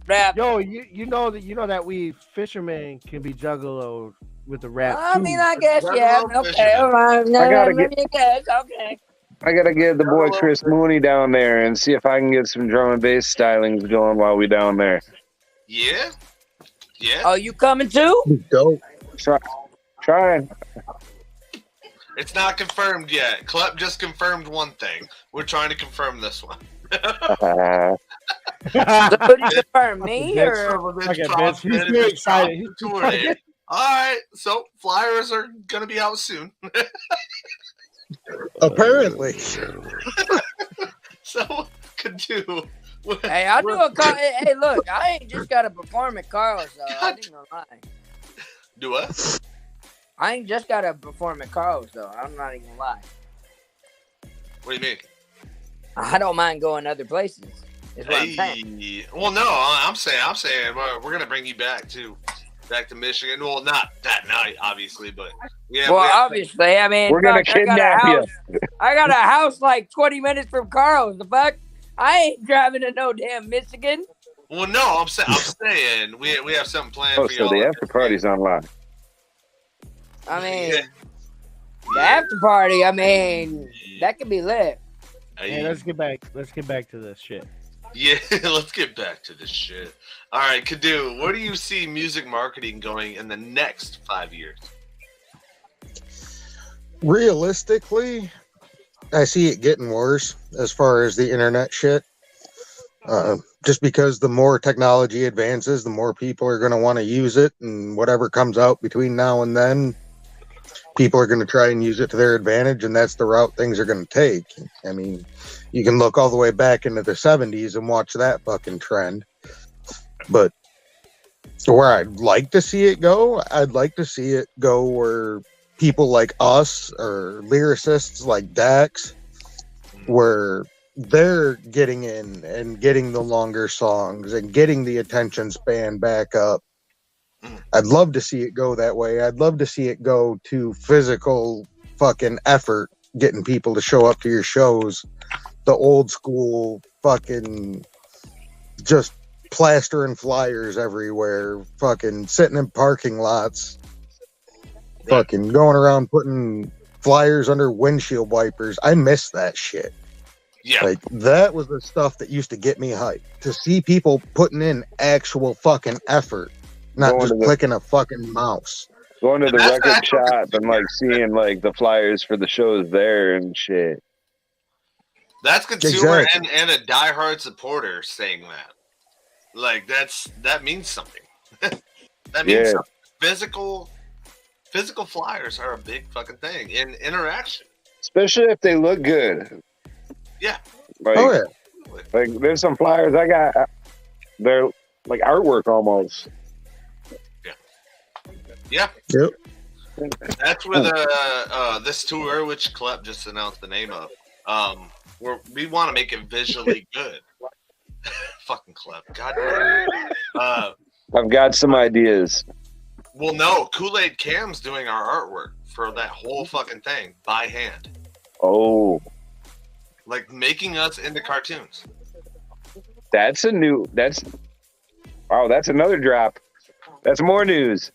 rap. Yo, you know that we fishermen can be Juggalo with the rap. I too. mean, I guess yeah. Okay, all right. No, I gotta okay. I gotta get the boy Chris Mooney down there and see if I can get some drum and bass stylings going while we down there. Yeah. Yeah. Oh, you coming too? Dope. Trying. It's not confirmed yet. Clep just confirmed one thing. We're trying to confirm this one. So who did you confirm, me or? He's too excited. He's too excited. All right, so flyers are gonna be out soon. Apparently. So could do. Hey, I'll do a call. Hey, look, I ain't just got to perform at Carl's though. I ain't gonna lie. Do what? I ain't just got to perform at Carl's though. I'm not even gonna lie. What do you mean? I don't mind going other places. Is what I'm saying. Well, no, I'm saying we're gonna bring you back to Michigan. Well, not that night, obviously, but yeah. Well, obviously, I mean, we're gonna kidnap you. I got a house like 20 minutes from Carl's. The fuck, I ain't driving to no damn Michigan. Well, no, I'm saying we have something planned for so y'all. the after party's online. I mean, the after party. I mean, that could be lit. Hey, let's get back to this shit. Yeah, let's get back to this shit. All right, Kadu, where do you see music marketing going in the next 5 years? Realistically, I see it getting worse as far as the internet shit. Just because the more technology advances, the more people are going to want to use it, and whatever comes out between now and then, people are going to try and use it to their advantage, and that's the route things are going to take. I mean, you can look all the way back into the 70s and watch that fucking trend. But where I'd like to see it go, I'd like to see it go where people like us or lyricists like Dax where they're getting in and getting the longer songs and getting the attention span back up. I'd love to see it go that way. I'd love to see it go to physical fucking effort, getting people to show up to your shows. The old school fucking just plastering flyers everywhere, fucking sitting in parking lots, fucking going around putting flyers under windshield wipers. I miss that shit. Yeah. Like, that was the stuff that used to get me hyped. To see people putting in actual fucking effort, not Going just to the- clicking a fucking mouse. Going to the record shop and like seeing like the flyers for the shows there and shit. That's consumer Exactly. and a diehard supporter saying that. Like that means something. That means something. Physical flyers are a big fucking thing in interaction. Especially if they look good. Yeah. Like, Oh yeah. Like there's some flyers I got. They're like artwork almost. Yeah. Yep. That's where this tour, which Klep just announced the name of, we want to make it visually good. Fucking Klep. God damn. I've got some ideas. Well, no, Kool-Aid Cam's doing our artwork for that whole fucking thing by hand. Oh. Like making us into cartoons. That's another drop. That's more news.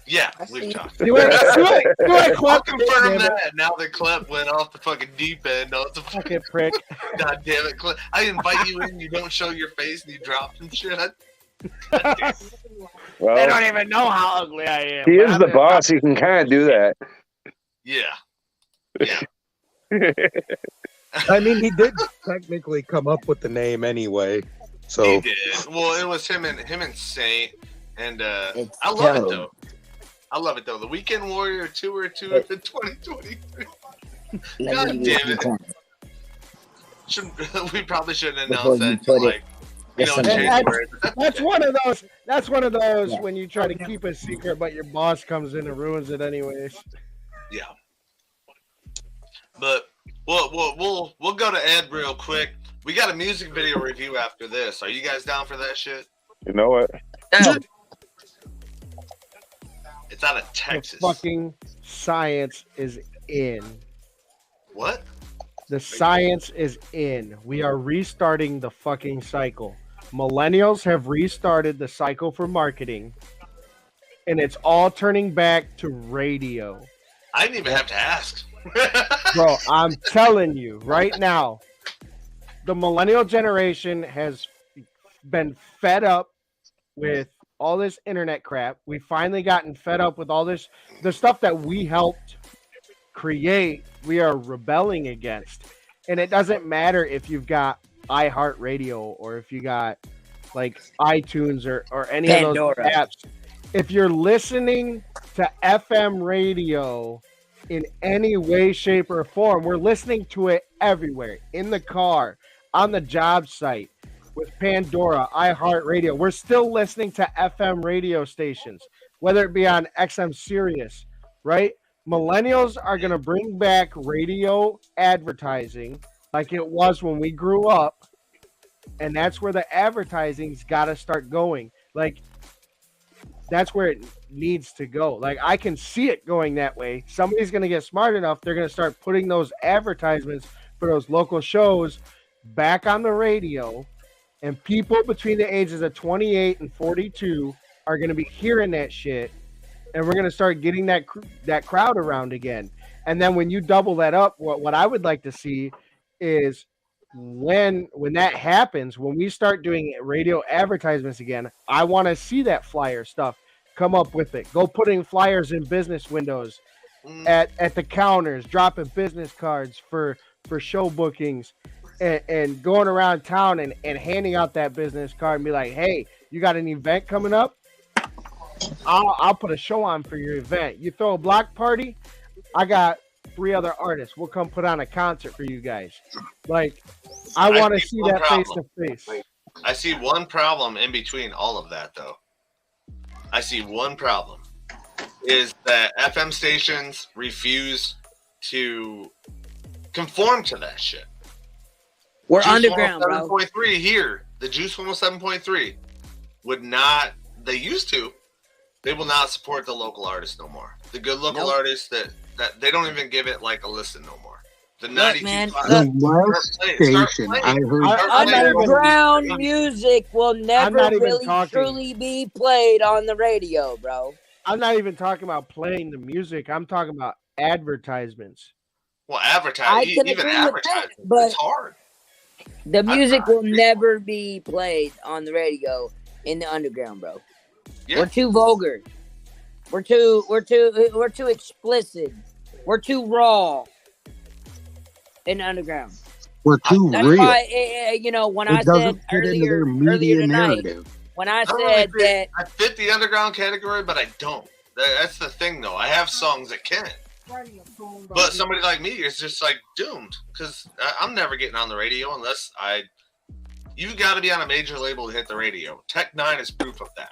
Yeah, we've talked. I'll confirm that. Now that Klep went off the fucking deep end. Off the fucking prick. God damn it, Klep. I invite you in, you don't show your face, and you drop some shit. Well, they don't even know how ugly I am. He is the boss. He can kind of do that. Yeah. Yeah. I mean, he did technically come up with the name anyway. So he did. Well, it was him and Saint, and I love it though. I love it though. The Weekend Warrior Tour 2 in 2023. God damn it. We probably shouldn't announce that until like January. That's one of those. That's one of those when you try to keep a secret, but your boss comes in and ruins it anyways. Yeah. But we'll go to Ed real quick. We got a music video review after this. Are you guys down for that shit? You know what? It's out of Texas. The fucking science is in. What? The science is in. We are restarting the fucking cycle. Millennials have restarted the cycle for marketing, and it's all turning back to radio. I didn't even have to ask. Bro, I'm telling you right now, the millennial generation has been fed up with all this internet crap. We've finally gotten fed up with all this, the stuff that we helped create, we are rebelling against. And it doesn't matter if you've got iHeartRadio or if you got like iTunes or any Pandora. of those apps. If you're listening to FM radio in any way, shape, or form, we're listening to it everywhere. In the car, on the job site, with Pandora, iHeartRadio. We're still listening to FM radio stations, whether it be on XM Sirius, right? Millennials are going to bring back radio advertising like it was when we grew up, and that's where the advertising's got to start going. Like, that's where it needs to go. Like, I can see it going that way. Somebody's going to get smart enough. They're going to start putting those advertisements for those local shows back on the radio, and people between the ages of 28 and 42 are going to be hearing that shit, and we're going to start getting that crowd around again. And then when you double that up, what I would like to see is when that happens, when we start doing radio advertisements again, I want to see that flyer stuff. Come up with it. Go putting flyers in business windows at the counters, dropping business cards for show bookings, and going around town and handing out that business card and be like, hey, you got an event coming up? I'll put a show on for your event. You throw a block party? I got 3 other artists. We'll come put on a concert for you guys. Like, I want to see that face to face. I see one problem in between all of that, though. I see one problem is that FM stations refuse to conform to that shit. We're Juice underground, bro. 7.3 here. The Juice 107.3 would not. They used to. They will not support the local artists no more. The good local artists that they don't even give it like a listen no more. The 92 man, The West Station. I heard. Underground music will never not even really talking. truly be played on the radio, bro. I'm not even talking about playing the music. I'm talking about advertisements. Well, I can even agree with that, advertising, but it's hard. the music will never be played on the radio in the underground, bro. Yeah. We're too vulgar. We're too explicit. We're too raw in the underground. We're too That's real. why, when I said earlier tonight, when I said that I fit the underground category, but I don't. That's the thing, though. I have songs that can. But somebody like me is just like doomed because I'm never getting on the radio unless you've got to be on a major label to hit the radio. Tech 9 is proof of that.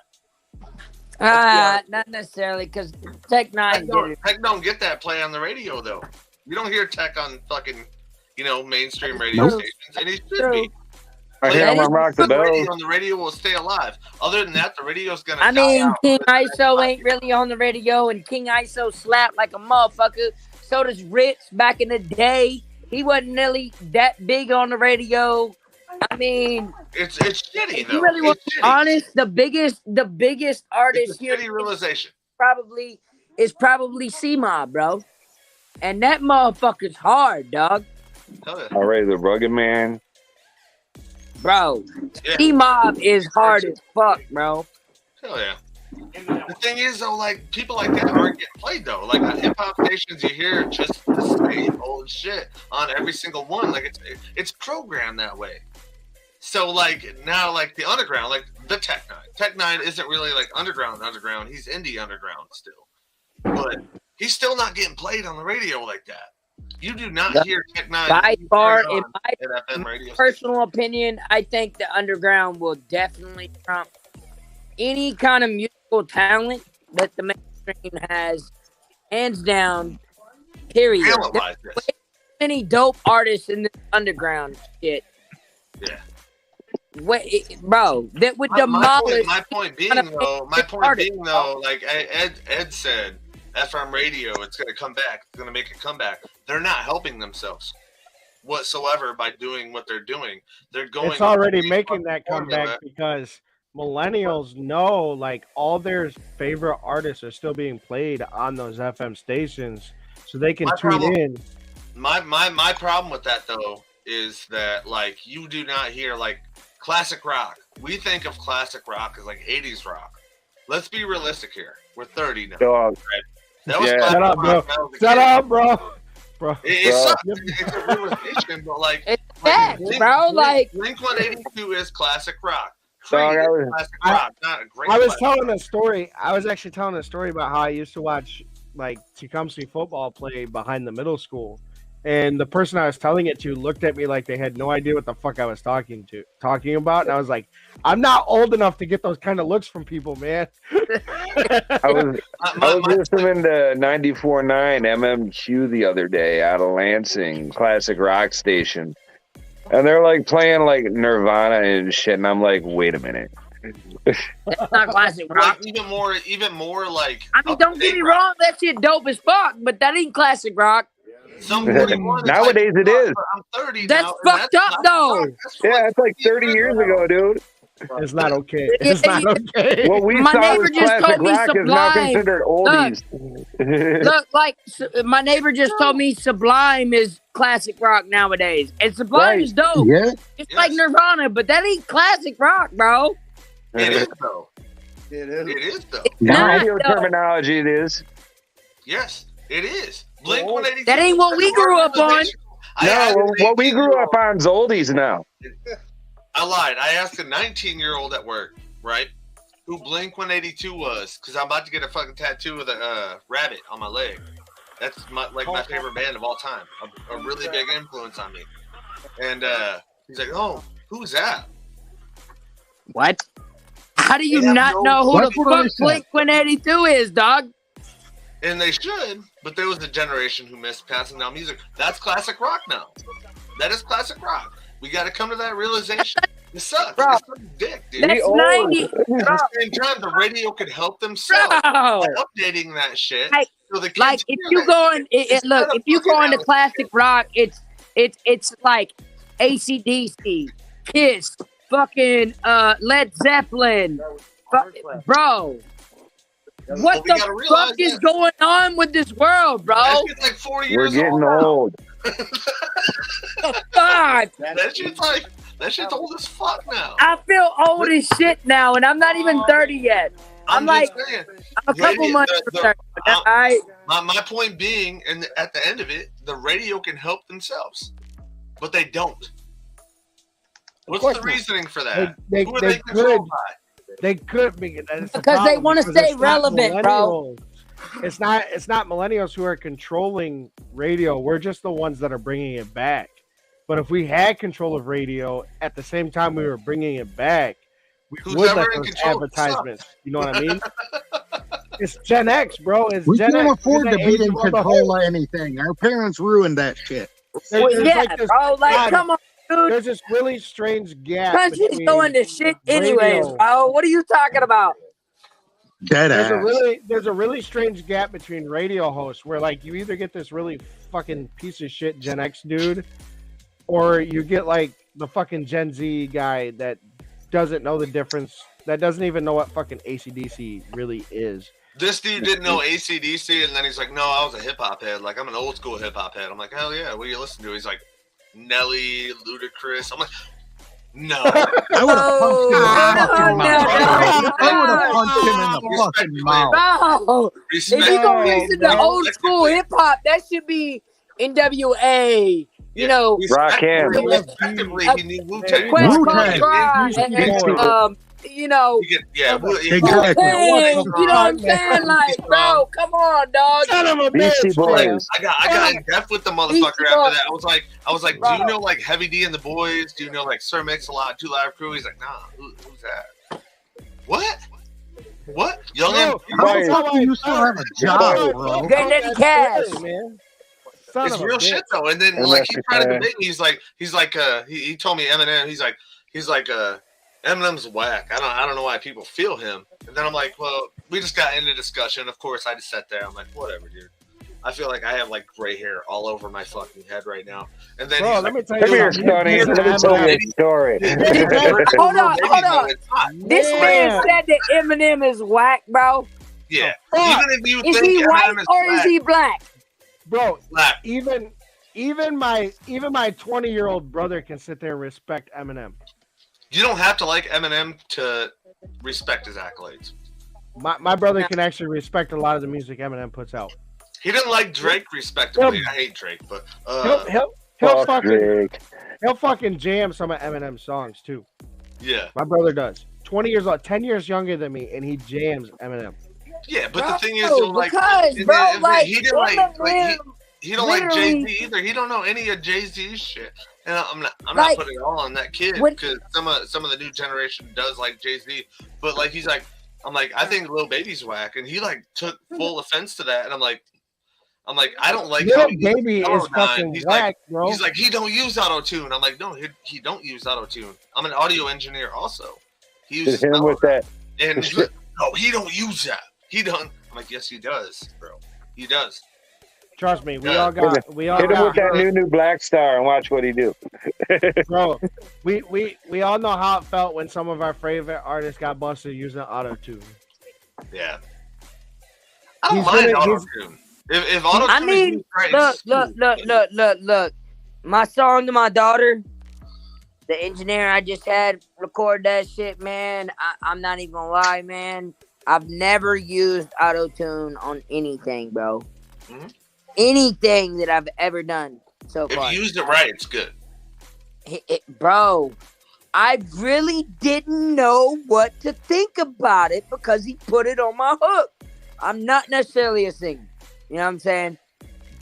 Not necessarily because Tech 9 did it. Tech don't get that play on the radio though. You don't hear Tech on fucking mainstream radio stations, and it should be. I hear him rock the bells. On the radio will stay alive. Other than that, the radio's gonna. I mean, King ISO ain't really on the radio, and King ISO slapped like a motherfucker. So does Rich back in the day. He wasn't really that big on the radio. I mean, it's shitty. If you really want to be honest, the biggest artist here realization is probably C-Mob, bro, and that motherfucker's hard, dog. All right, the rugged man. Bro, C-Mob is hard as fuck, bro. Hell yeah. The thing is, though, like, people like that aren't getting played, though. Like, on hip-hop stations, you hear just the same old shit on every single one. Like, it's programmed that way. So, like, now, like, the underground, like, the Tech 9. Tech 9 isn't really, like, underground. He's indie underground still. But he's still not getting played on the radio like that. You do not hear Tech 9. By far, in FM radio personal opinion, I think the underground will definitely trump any kind of musical talent that the mainstream has, hands down. Period. There's way many dope artists in the underground shit. Yeah. Bro, that would demolish. My point being, though, like Ed said, FM radio, it's going to come back. It's going to make a comeback. They're not helping themselves whatsoever by doing what they're doing. They're going. It's already making that comeback because millennials know, like, all their favorite artists are still being played on those FM stations, so they can tune in. My problem with that, though, is that, like, you do not hear, like, classic rock. We think of classic rock as like 80s rock. Let's be realistic here. We're 30 now. Right? That was Shut up, bro. Shut up, bro. Bro. It's a realization, but like, it's bad, bro. Like, Blink 182 is classic rock. Classic rock, not a great. I was telling a story. I was actually telling a story about how I used to watch like Tecumseh football play behind the middle school. And the person I was telling it to looked at me like they had no idea what the fuck I was talking about. And I was like, I'm not old enough to get those kind of looks from people, man. I was listening to 94.9 MMQ the other day out of Lansing, classic rock station. And they're like playing like Nirvana and shit. And I'm like, wait a minute. That's not classic rock. Even more like. I mean, don't get me wrong. That shit dope as fuck. But that ain't classic rock. Nowadays it is. I'm 30 That's now, fucked up, though. Yeah, it's like 30 years ago, dude. It's not okay. It's not okay. What we saw as classic rock is now considered oldies. Look, like my neighbor just told me Sublime is classic rock nowadays, and Sublime is dope. Yeah, it's like Nirvana, but that ain't classic rock, bro. It is though. It is though. Now your terminology, it is. Yes, it is. Blink 182. That ain't what we grew up on. No, what we grew up on is oldies now. I lied. I asked a 19-year-old at work, right, who Blink 182 was, because I'm about to get a fucking tattoo with a rabbit on my leg. That's my favorite band of all time. A really big influence on me. And he's like, "Oh, who's that?" What? How do you not know who the fuck Blink 182 is, dog? And they should, but there was a generation who missed passing down music. That's classic rock now. That is classic rock. We got to come to that realization. It sucks. Bro, it's dick, dude. that's 90. At the same time, the radio could help themselves by updating that shit. So the kids Like if you go in, look, if you go into classic rock, it's like AC/DC, Kiss, fucking Led Zeppelin, bro. What the fuck is going on with this world, bro? That shit's like 4 years We're getting old. God. That shit's old as fuck now. I feel old as shit now, and I'm not even 30 yet. I'm like, saying, I'm a couple months from 30. My point being, and at the end of it, the radio can help themselves, but they don't. What's the reasoning for that? They Who are they could. controlled by? They could be because they want to stay relevant, bro. It's not millennials who are controlling radio. We're just the ones that are bringing it back. But if we had control of radio at the same time we were bringing it back, we would let those advertisements. You know what I mean? It's Gen X, bro. We Gen can't X. afford to be in control of anything. Our parents ruined that shit. Come on, dude. There's this really strange gap. Country's going to shit anyways, bro. What are you talking about? There's a really strange gap between radio hosts where like you either get this really fucking piece of shit Gen X dude, or you get like the fucking Gen Z guy that doesn't know the difference, that doesn't even know what fucking AC/DC really is. This dude didn't know AC/DC, and then he's like, "No, I was a hip hop head. Like I'm an old school hip hop head." I'm like, "Hell yeah, what do you listen to?" He's like, "Nelly, Ludacris." I'm like, "No." I would have punched him in the fucking mouth. I would have punched him in the fucking mouth. Bro, if you gonna listen to old school hip hop, that should be NWA. You know, Rakim. Respectively, he knew Wu-Tang. You know, exactly. you know what I'm saying? Like, bro, come on, dog. Son of a bitch. I got in depth with the motherfucker after that. I was like, do you know like Heavy D and the Boys? Do you know like Sir Mix-a-Lot, 2 Live Crew? He's like, nah, who's that? What? Young M. You still have a job, bro. Getting any cash, man. It's real shit though. And then like he tried to debate me. He's like he told me Eminem. He's like Eminem's whack. I don't know why people feel him. And then I'm like, well, we just got into discussion. Of course, I just sat there. I'm like, whatever, dude. I feel like I have like gray hair all over my fucking head right now. And then let me tell you a story. Hold on. This man said that Eminem is whack, bro. Yeah. Even if you is think he white Eminem or is he black? Bro, even my 20-year-old brother can sit there and respect Eminem. You don't have to like Eminem to respect his accolades. My brother can actually respect a lot of the music Eminem puts out. He didn't like Drake respectably. I hate Drake, but he'll fucking jam some of Eminem's songs too. Yeah, my brother does. 20 years old, 10 years younger than me, and he jams Eminem. Yeah, but the thing is, like, he didn't like Jay-Z either. He don't know any of Jay-Z's shit. And I'm not putting it all on that kid because some of the new generation does like Jay-Z. But like I'm like, I think Lil Baby's whack, and he like took full offense to that. And I'm like, I don't like Lil Baby is fucking whack, bro. He's like, he don't use auto-tune. I'm like, no, he don't use auto-tune. I'm an audio engineer also. He uses him with that. And he's like, no, he don't use that. He don't. I'm like, yes, he does, bro. He does. Trust me, we all got. Hit him with that new Black Star and watch what he do. Bro, we all know how it felt when some of our favorite artists got busted using auto-tune. Yeah. I don't mind auto-tune. If auto-tune is used right, look. My song to my daughter, the engineer I just had record that shit, man. I'm not even gonna lie, man. I've never used auto-tune on anything, bro. Mm-hmm. Anything that I've ever done so far. If you used it right, it's good. Bro, I really didn't know what to think about it because he put it on my hook. I'm not necessarily a singer. You know what I'm saying?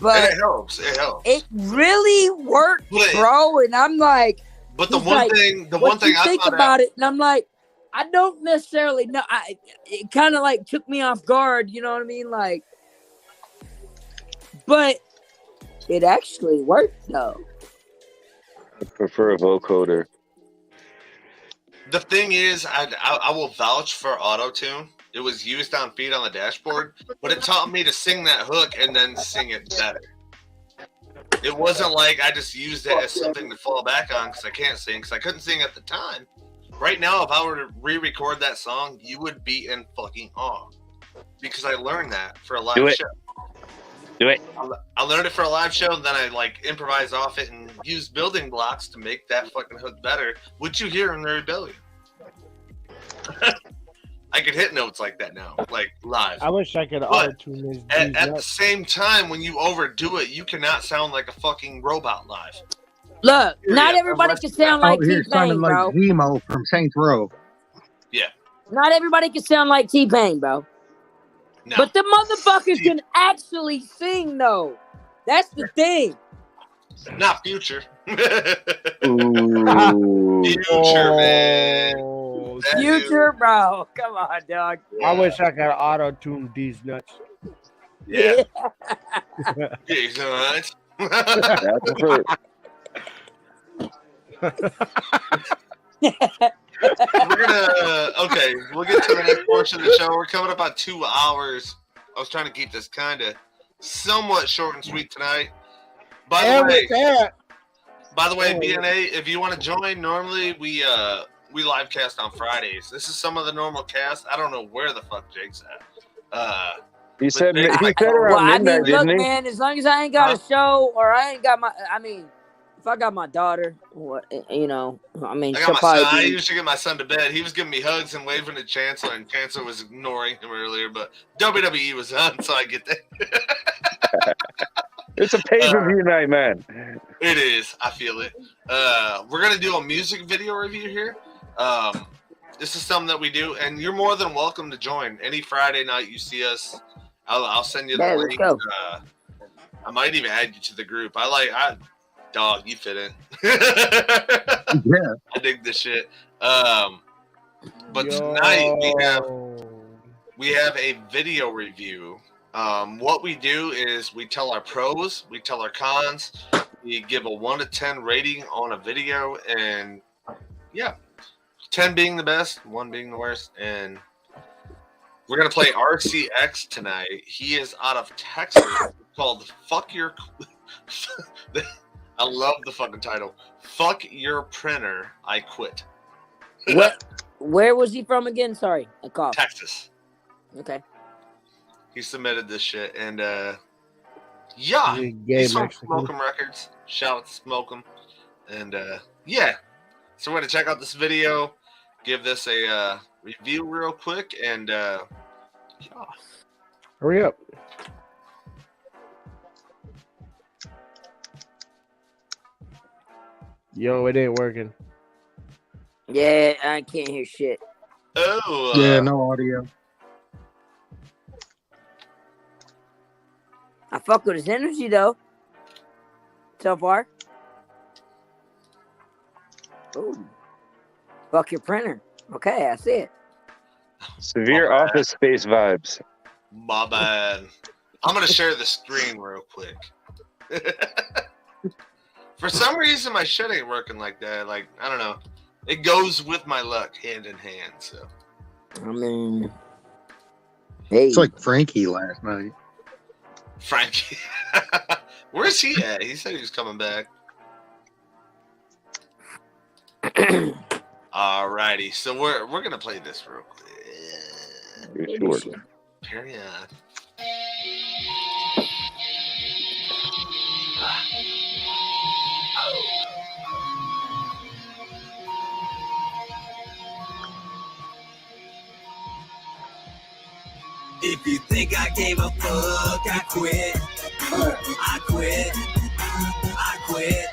But it helps. It really worked, bro. And I'm like, but the one thing I think about it, and I'm like, I don't necessarily know. It kind of like took me off guard. You know what I mean? Like, But it actually worked though. I prefer a vocoder. The thing is, I will vouch for auto-tune. It was used on Feet on the Dashboard, but it taught me to sing that hook and then sing it better. It wasn't like I just used it as something to fall back on because I can't sing, because I couldn't sing at the time. Right now, if I were to re-record that song, you would be in fucking awe. Because I learned that for a live show. Do it. I learned it for a live show, and then I like improvised off it and used building blocks to make that fucking hook better, which you hear in the Rebellion. I could hit notes like that now, like live. I wish I could auto-tune this. At the same time, when you overdo it, you cannot sound like a fucking robot live. Look, not everybody can sound like T-Pain, bro. Like Zemo from Saints Row. Yeah. Not everybody can sound like T-Pain, bro. No. But the motherfuckers can actually sing, though. That's the thing. Not Future. Ooh. Future, man. That Future, bro. Come on, dog. I wish I could auto-tune these nuts. Yeah. These nuts. That's for we'll get to the next portion of the show. We're coming up on 2 hours. I was trying to keep this kind of somewhat short and sweet tonight. By the way, BNA, if you want to join, normally we live cast on Fridays. This is some of the normal cast. I don't know where the fuck Jake's at. He said around Look, midnight, didn't he? man, as long as I ain't got a show or I ain't got my, if I got my daughter, I got my son. I usually get my son to bed. He was giving me hugs and waving at Chancellor, and Chancellor was ignoring him earlier, but WWE was on, so I get that. It's a pay-per-view night, man. It is. I feel it. We're going to do a music video review here. This is something that we do, and you're more than welcome to join. Any Friday night you see us, I'll send you the link. I might even add you to the group. Dog, you fit in. Yeah. I dig this shit. But tonight we have a video review. What we do is we tell our pros, we tell our cons, we give a 1 to 10 rating on a video, and 10 being the best, 1 being the worst, and we're gonna play RCX tonight. He is out of Texas. It's called Fuck Your. I love the fucking title. Fuck Your Printer, I Quit. Where was he from again? Sorry, I called. Texas. Okay. He submitted this shit, and he's from Smoke'em Records. Shout out to Smoke'em, and so we're gonna check out this video, give this a review real quick, and hurry up. Yo, it ain't working. Yeah, I can't hear shit. Oh. Yeah, no audio. I fuck with his energy though. So far. Ooh. Fuck your printer. Okay, I see it. Severe Office Space vibes. My bad. I'm gonna share the screen real quick. For some reason, my shit ain't working like that. Like, I don't know. It goes with my luck, hand in hand. So, Hey. It's like Frankie last night. Frankie, where's he at? He said he was coming back. Alrighty, so we're gonna play this real quick. Period. If you think I gave a fuck, I quit. I quit. I quit.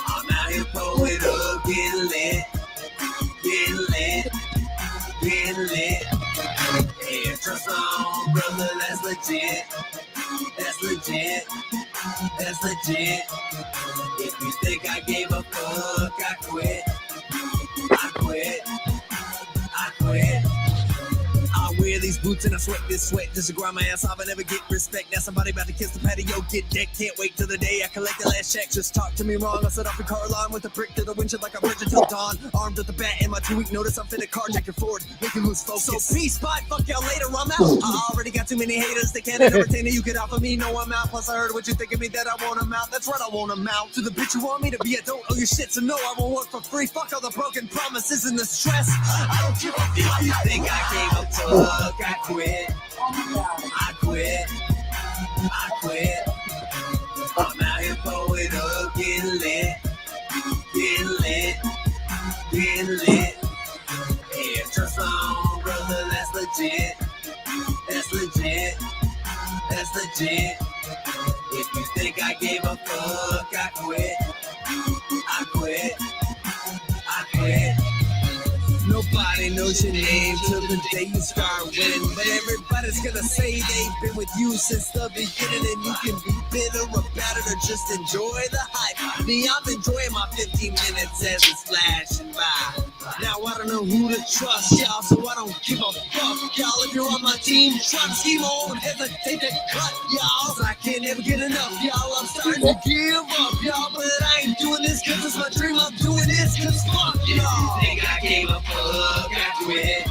I'm out here pulling up, getting lit. Getting lit. Getting lit. Hey, trust on, brother, that's legit. That's legit. That's legit. If you think I gave a fuck, I quit. I quit. I quit. I'm with these boots and I sweat this sweat just to grind my ass off and never get respect. Now somebody about to kiss the patio, get decked. Can't wait till the day I collect the last check. Just talk to me wrong, I'll set off your car alarm with a brick to the windshield like a bridge until dawn. Armed with the bat and my 2-week notice, I'm finna carjack your Ford, make you lose focus. So peace, bye, fuck y'all later, I'm out. I already got too many haters, they can't entertain it. You get off of me, no I'm out. Plus I heard what you think of me, that I want 'em out. That's right, I want 'em out. To the bitch you want me to be, I don't owe you shit, so no, I won't work for free. Fuck all the broken promises and the stress. I don't give a fuck. You think I gave a fuck? I quit. I quit. I quit. I'm out here blowing up, getting lit. Getting lit. Getting lit. Yeah, trust my own brother, that's legit. That's legit. That's legit. If you think I gave a fuck, I quit. I quit. I quit. Nobody knows your name till the day you start winning. But everybody's gonna say they've been with you since the beginning. And you can be bitter about it or just enjoy the hype. Me, I'm enjoying my 15 minutes as it's flashing by. Now I don't know who to trust, y'all, so I don't give a fuck, y'all. If you're on my team, try to scheme on, hesitate to cut, y'all. I can't never get enough, y'all. I'm starting to give up, y'all. But I ain't doing this cause it's my dream. I'm doing this cause fuck y'all. If you think I gave a fuck, I quit.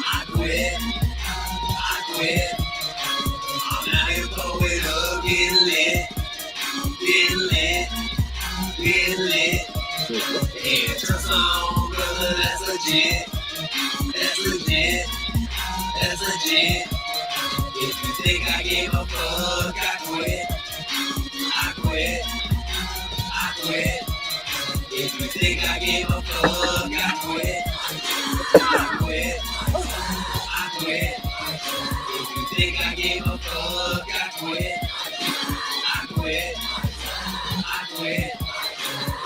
I quit. I quit. I'm out here blowing up, getting lit. Getting lit. Getting lit. Yeah, trust my own brother, that's legit. That's legit. That's legit. If you think I gave a fuck, I quit. I quit. I quit. If you think I gave a fuck, I quit. I quit. I quit. If you think I gave a fuck, I quit. I quit. I quit.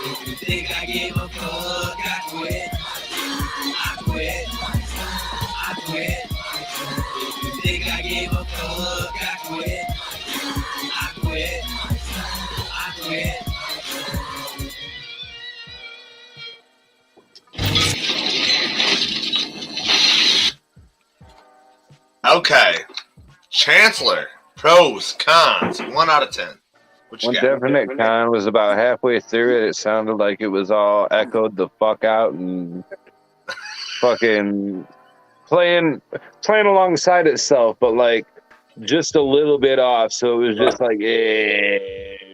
If you think I gave a fuck, I quit. I quit. I quit. If you think I gave a fuck, I quit. I quit. I quit. Okay. Chancellor. Pros, cons, 1 out of 10. What you One got? definite con was about halfway through it. It sounded like it was all echoed the fuck out and fucking playing alongside itself, but like just a little bit off. So it was just like,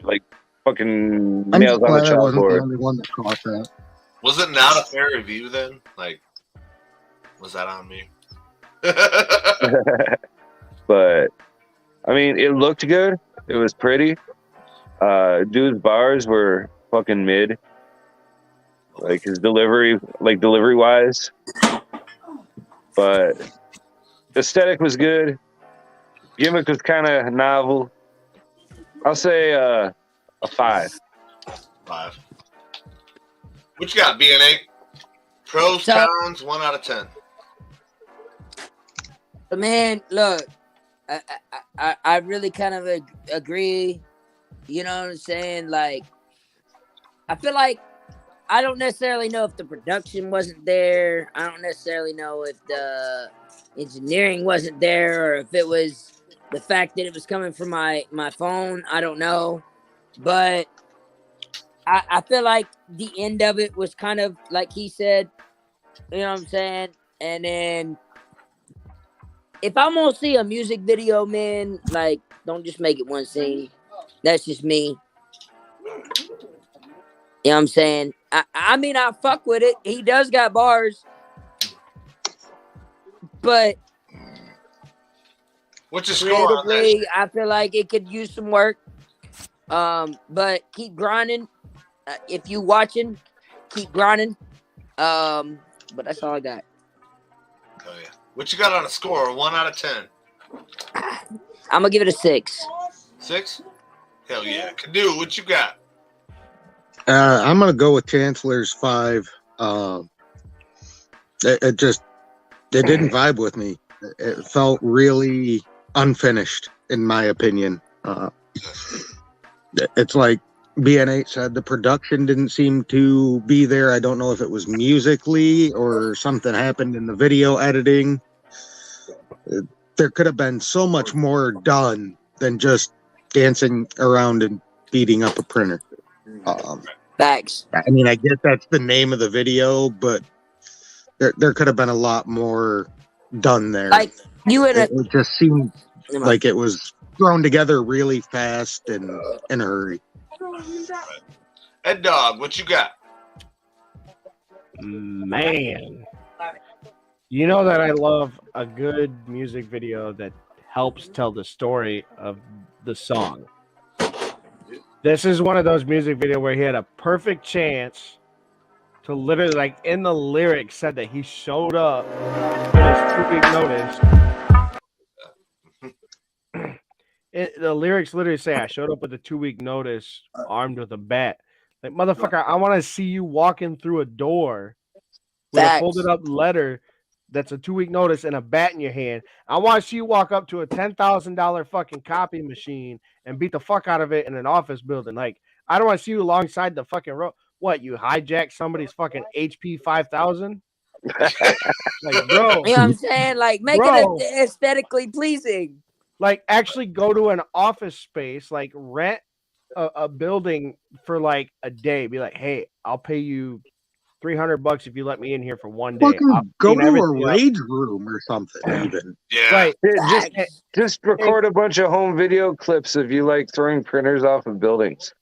like fucking I'm nails just on a glad I wasn't the chalkboard. only one that caught that. Was it not a fair review then? Like, was that on me? But I mean, it looked good. It was pretty. Dude's bars were fucking mid. Like his delivery wise. But aesthetic was good. Gimmick was kind of novel. I'll say a 5. 5. What you got, BNA? Pros, cons, 1 out of 10. But man, look, I really kind of agree. You know what I'm saying? Like, I feel like I don't necessarily know if the production wasn't there. I don't necessarily know if the engineering wasn't there or if it was the fact that it was coming from my phone. I don't know. But I feel like the end of it was kind of like he said, you know what I'm saying? And then if I'm gonna see a music video, man, like, don't just make it one scene. That's just me. You know what I'm saying? I mean, I fuck with it. He does got bars. But what's your score on that? I feel like it could use some work. But keep grinding. If you watching, keep grinding. But that's all I got. Oh, yeah. What you got on a score? 1 out of 10. I'm gonna give it a 6. 6? Hell yeah. Cadu, what you got? I'm gonna go with Chancellor's 5. It didn't vibe with me. It felt really unfinished, in my opinion. It's like BN8 said, the production didn't seem to be there. I don't know if it was musically or something happened in the video editing. there could have been so much more done than just dancing around and beating up a printer. Facts. I mean, I guess that's the name of the video, but there could have been a lot more done there. Like you would have. It just seemed like it was thrown together really fast and in a hurry. Ed Dog, what you got? Man, you know that I love a good music video that helps tell the story of the song. This is one of those music videos where he had a perfect chance to literally, like in the lyrics, said that he showed up in his 2-week notice. The lyrics literally say, "I showed up with a 2-week notice, armed with a bat." Like, motherfucker, I want to see you walking through a door with a folded up letter that's a 2-week notice and a bat in your hand. I want to see you walk up to a $10,000 fucking copy machine and beat the fuck out of it in an office building. Like, I don't want to see you alongside the fucking road. What, you hijacked somebody's fucking HP 5000? Like, bro. You know what I'm saying? Like, make it aesthetically pleasing. Like, actually go to an office space, like rent a building for like a day. Be like, hey, I'll pay you $300 if you let me in here for one day. Fucking go to a rage room or something, even. Yeah. Right. Just record a bunch of home video clips of you like throwing printers off of buildings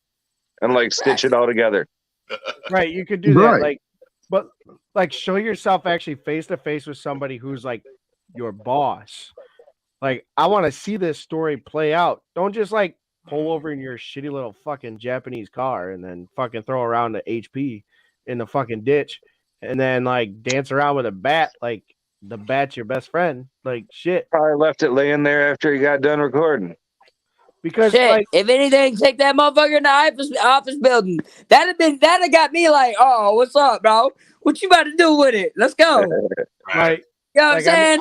and like stitch it all together. Right. You could do that. Like, but like show yourself actually face to face with somebody who's like your boss. Like, I want to see this story play out. Don't just like pull over in your shitty little fucking Japanese car and then fucking throw around the HP in the fucking ditch and then like dance around with a bat. Like, the bat's your best friend. Like, shit. Probably left it laying there after he got done recording. Because shit, like, if anything, take that motherfucker in the office building. That'd have got me like, oh, what's up, bro? What you about to do with it? Let's go. Like, you know what I'm saying?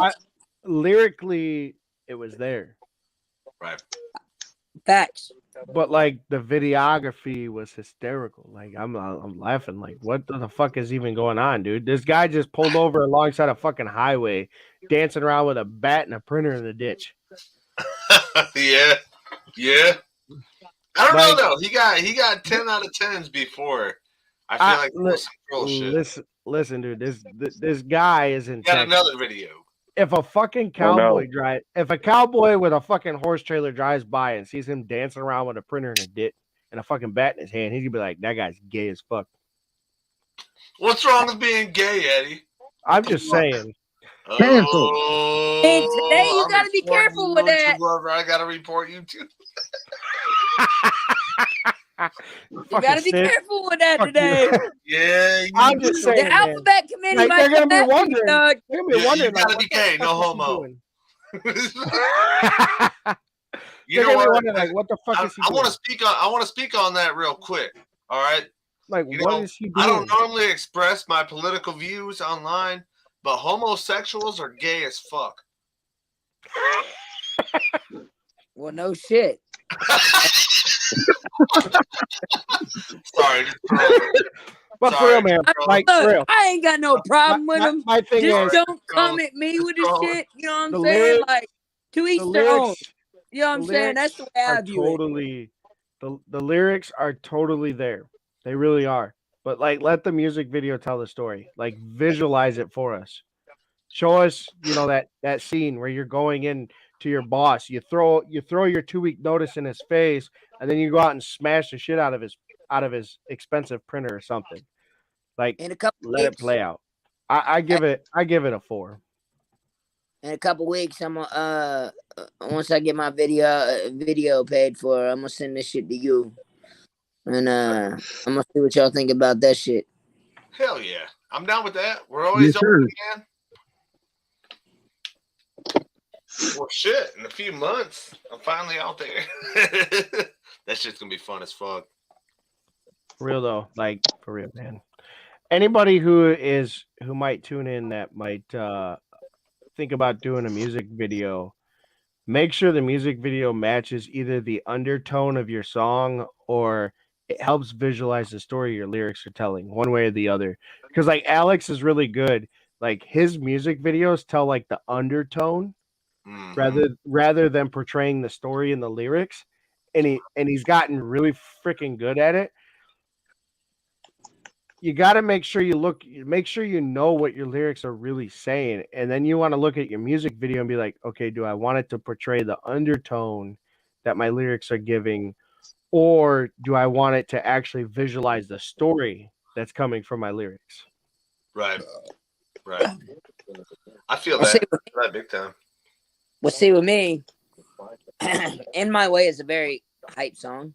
Lyrically, it was there. Right. Facts. But like the videography was hysterical. Like I'm laughing. Like, what the fuck is even going on, dude? This guy just pulled over alongside a fucking highway, dancing around with a bat and a printer in the ditch. Yeah. I don't know though. He got 10 out of 10s before. I feel like it was some troll shit. Listen, dude. This guy is in. Got another video. If a fucking cowboy if a cowboy with a fucking horse trailer drives by and sees him dancing around with a printer in a ditch and a fucking bat in his hand, he's gonna be like, that guy's gay as fuck. What's wrong with being gay, Eddie? I'm just saying. Oh, and today you gotta be careful with that. I gotta report you too. You gotta be careful with that today. Yeah, I'm just saying. The alphabet committee like, might they're gonna come be after wondering. you, dog. They're gonna be wondering. You gotta like, be gay, no homo. You know what? Like, what the fuck is he doing? I want to speak on that real quick. All right. Like, what is he doing? I don't normally express my political views online, but homosexuals are gay as fuck. Well, no shit. Sorry. But for real, man. Like, look, for real. I ain't got no problem with them. My thing Just is, don't come at me with this shit. You know what I'm the saying? lyrics- Like, to each the their own. lyrics- You know what I'm saying? That's the way I view it. totally, the lyrics are totally there. They really are. But like, let the music video tell the story. Like, visualize it for us. Show us, that scene where you're going in to your boss. You throw your 2-week notice in his face, and then you go out and smash the shit out of his expensive printer or something. Like, In a couple let it weeks. play out. I give it a 4. In a couple weeks, I'm gonna once I get my video paid for, I'm gonna send this shit to you, and I'm gonna see what y'all think about that shit. Hell yeah, I'm down with that. We're always open again. Well, shit. In a few months, I'm finally out there. That shit's gonna be fun as fuck. For real though, like for real, man. Anybody who might tune in that might think about doing a music video, make sure the music video matches either the undertone of your song or it helps visualize the story your lyrics are telling, one way or the other. Because like Alex is really good. Like his music videos tell like the undertone rather than portraying the story and the lyrics, and he's gotten really freaking good at it. You got to make sure you know what your lyrics are really saying, and then you want to look at your music video and be like, okay, do I want it to portray the undertone that my lyrics are giving, or do I want it to actually visualize the story that's coming from my lyrics? Right. I feel Well, that big time. Well, see, with me, In My Way is a very hype song.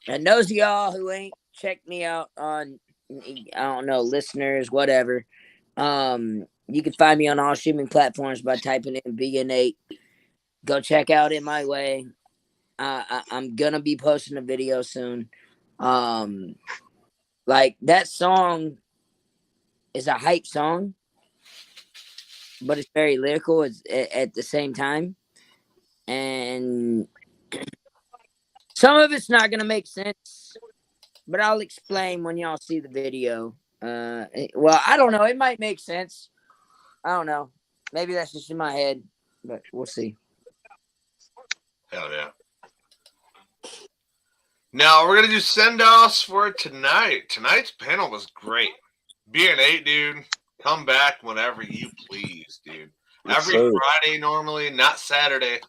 And those of y'all who ain't checked me out on, I don't know, listeners, whatever, you can find me on all streaming platforms by typing in BN8. Go check out In My Way. I'm going to be posting a video soon. Like, that song is a hype song, but it's very lyrical at the same time. And some of it's not gonna make sense, but I'll explain when y'all see the video. Well, I don't know. It might make sense. I don't know. Maybe that's just in my head, but we'll see. Hell yeah. Now we're gonna do send-offs for tonight. Tonight's panel was great. BN8, dude, come back whenever you please, dude. Every Friday normally, not Saturday.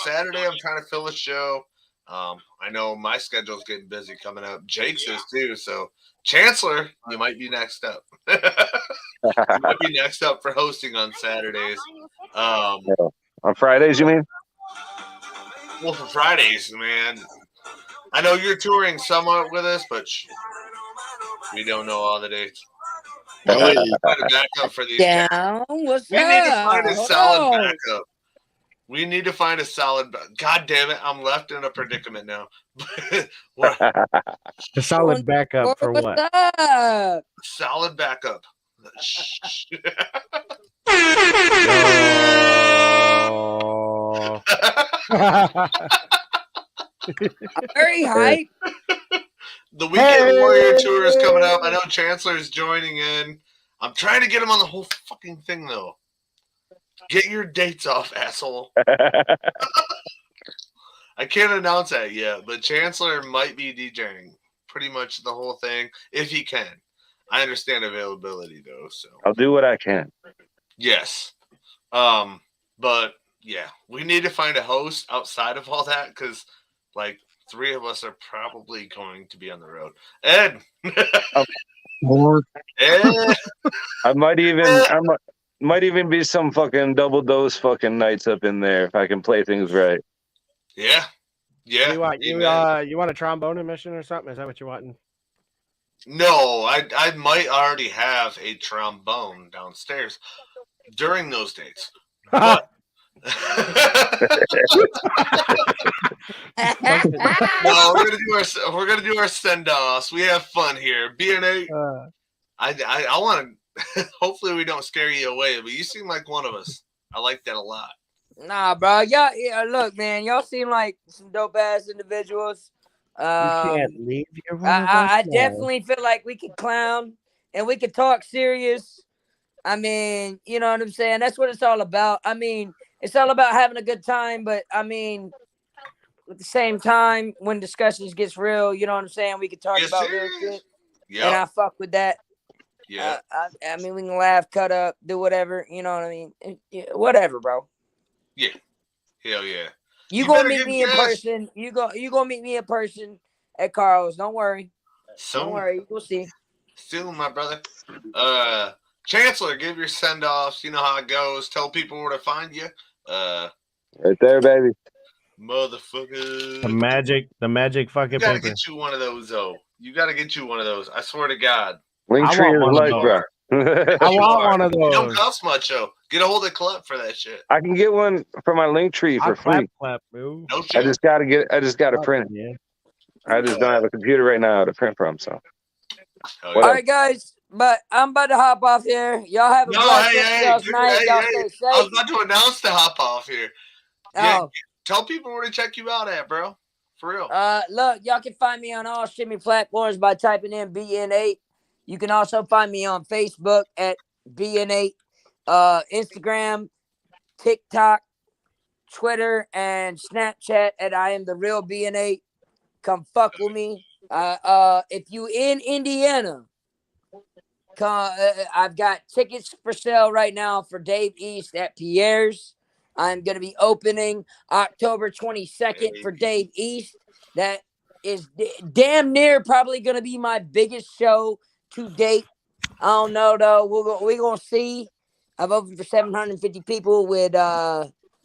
Saturday I'm trying to fill a show. I know my schedule's getting busy coming up. Jake's is too. So Chancellor, you might be next up. You might be next up for hosting on Saturdays. On Fridays, you mean? Well, for Fridays, man. I know you're touring somewhat with us, but we don't know all the dates. We need to find a backup for these. What's we need to find a up? solid backup. We need to find a solid. God damn it! I'm left in a predicament now. A solid backup for what? Up? Solid backup. Very hype. The Weekend Warrior Tour is coming up. I know Chancellor's joining in. I'm trying to get him on the whole fucking thing, though. Get your dates off, asshole. I can't announce that yet, but Chancellor might be DJing pretty much the whole thing if he can. I understand availability, though, so I'll do what I can. Yes. But yeah, we need to find a host outside of all that because, like, 3 of us are probably going to be on the road. Ed. Ed. I might even be some fucking double dose fucking nights up in there if I can play things right. Yeah. Yeah. You want a trombone mission or something? Is that what you're wanting? No, I might already have a trombone downstairs during those dates. But no, we're gonna do our send-offs. We have fun here. BN8. I want to. Hopefully, we don't scare you away, but you seem like one of us. I like that a lot. Nah, bro. Y'all, look, man. Y'all seem like some dope ass individuals. You can't leave your I definitely feel like we could clown and we could talk serious. I mean, you know what I'm saying? That's what it's all about. I mean, it's all about having a good time, but I mean, at the same time, when discussions gets real, you know what I'm saying? We could talk about real shit. Yep. And I fuck with that. Yeah. I mean, we can laugh, cut up, do whatever. You know what I mean? Whatever, bro. Yeah. Hell yeah. You gonna meet me in person. You gonna meet me in person at Carl's. Don't worry. Don't worry. We'll see. Soon, my brother. Chancellor, give your send-offs. You know how it goes. Tell people where to find you. Right there, baby. Motherfucker. The magic fucking You gotta paper. get you one of those, though. You gotta get you one of those. I swear to God. Linktree is life, bro. I want one of those. You don't cost much, though. Get a hold of Club for that shit. I can get one for my Linktree for free. Boo. No shit. I just gotta print it. I just don't have a computer right now to print from, so. All right, guys. But I'm about to hop off here. Y'all have a blessed night. Y'all stay safe. I was about to announce to hop off here. Yeah, tell people where to check you out at, bro. For real. Look, y'all can find me on all streaming platforms by typing in BN8. You can also find me on Facebook at BN8, Instagram TikTok, Twitter, and Snapchat at I am the real BN8. Come fuck with me. If you in Indiana, I've got tickets for sale right now for Dave East at Pierre's. I'm going to be opening October 22nd for Dave East. That is damn near probably going to be my biggest show to date. I don't know, though. We're going to see. I've opened for 750 people with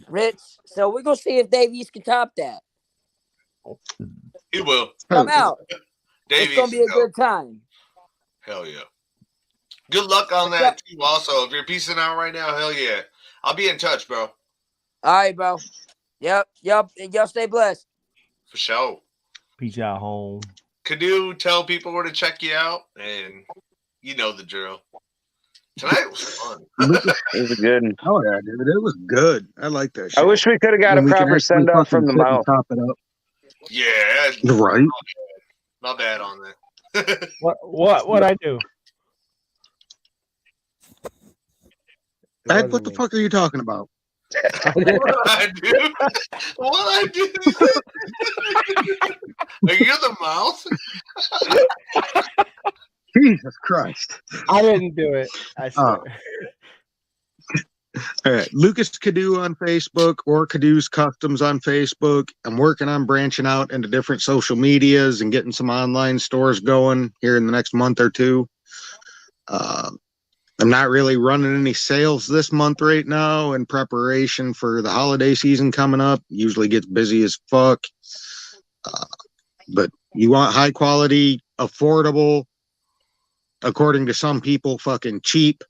Ritz. So we're going to see if Dave East can top that. He will. Come out. Dave It's going to be a good time. Hell yeah. Good luck on that, too. Also, if you're piecing out right now, hell yeah. I'll be in touch, bro. All right, bro. Yep. Y'all stay blessed. For sure. Peace out, home. Cadu, tell people where to check you out, and you know the drill. Tonight was fun. It was good. Oh yeah, dude, it was good. I like that shit. I wish we could have got a proper send off from the mouth. Top it up. Yeah. Right. Not bad on that. What I do? Ed, what the fuck are you talking about? What I do? What I do? Are you the mouse? Jesus Christ. I didn't do it. I swear. All right. Lucas Cadu on Facebook or Cadu's Customs on Facebook. I'm working on branching out into different social medias and getting some online stores going here in the next month or two. I'm not really running any sales this month right now in preparation for the holiday season coming up. Usually gets busy as fuck. But you want high quality, affordable, according to some people, fucking cheap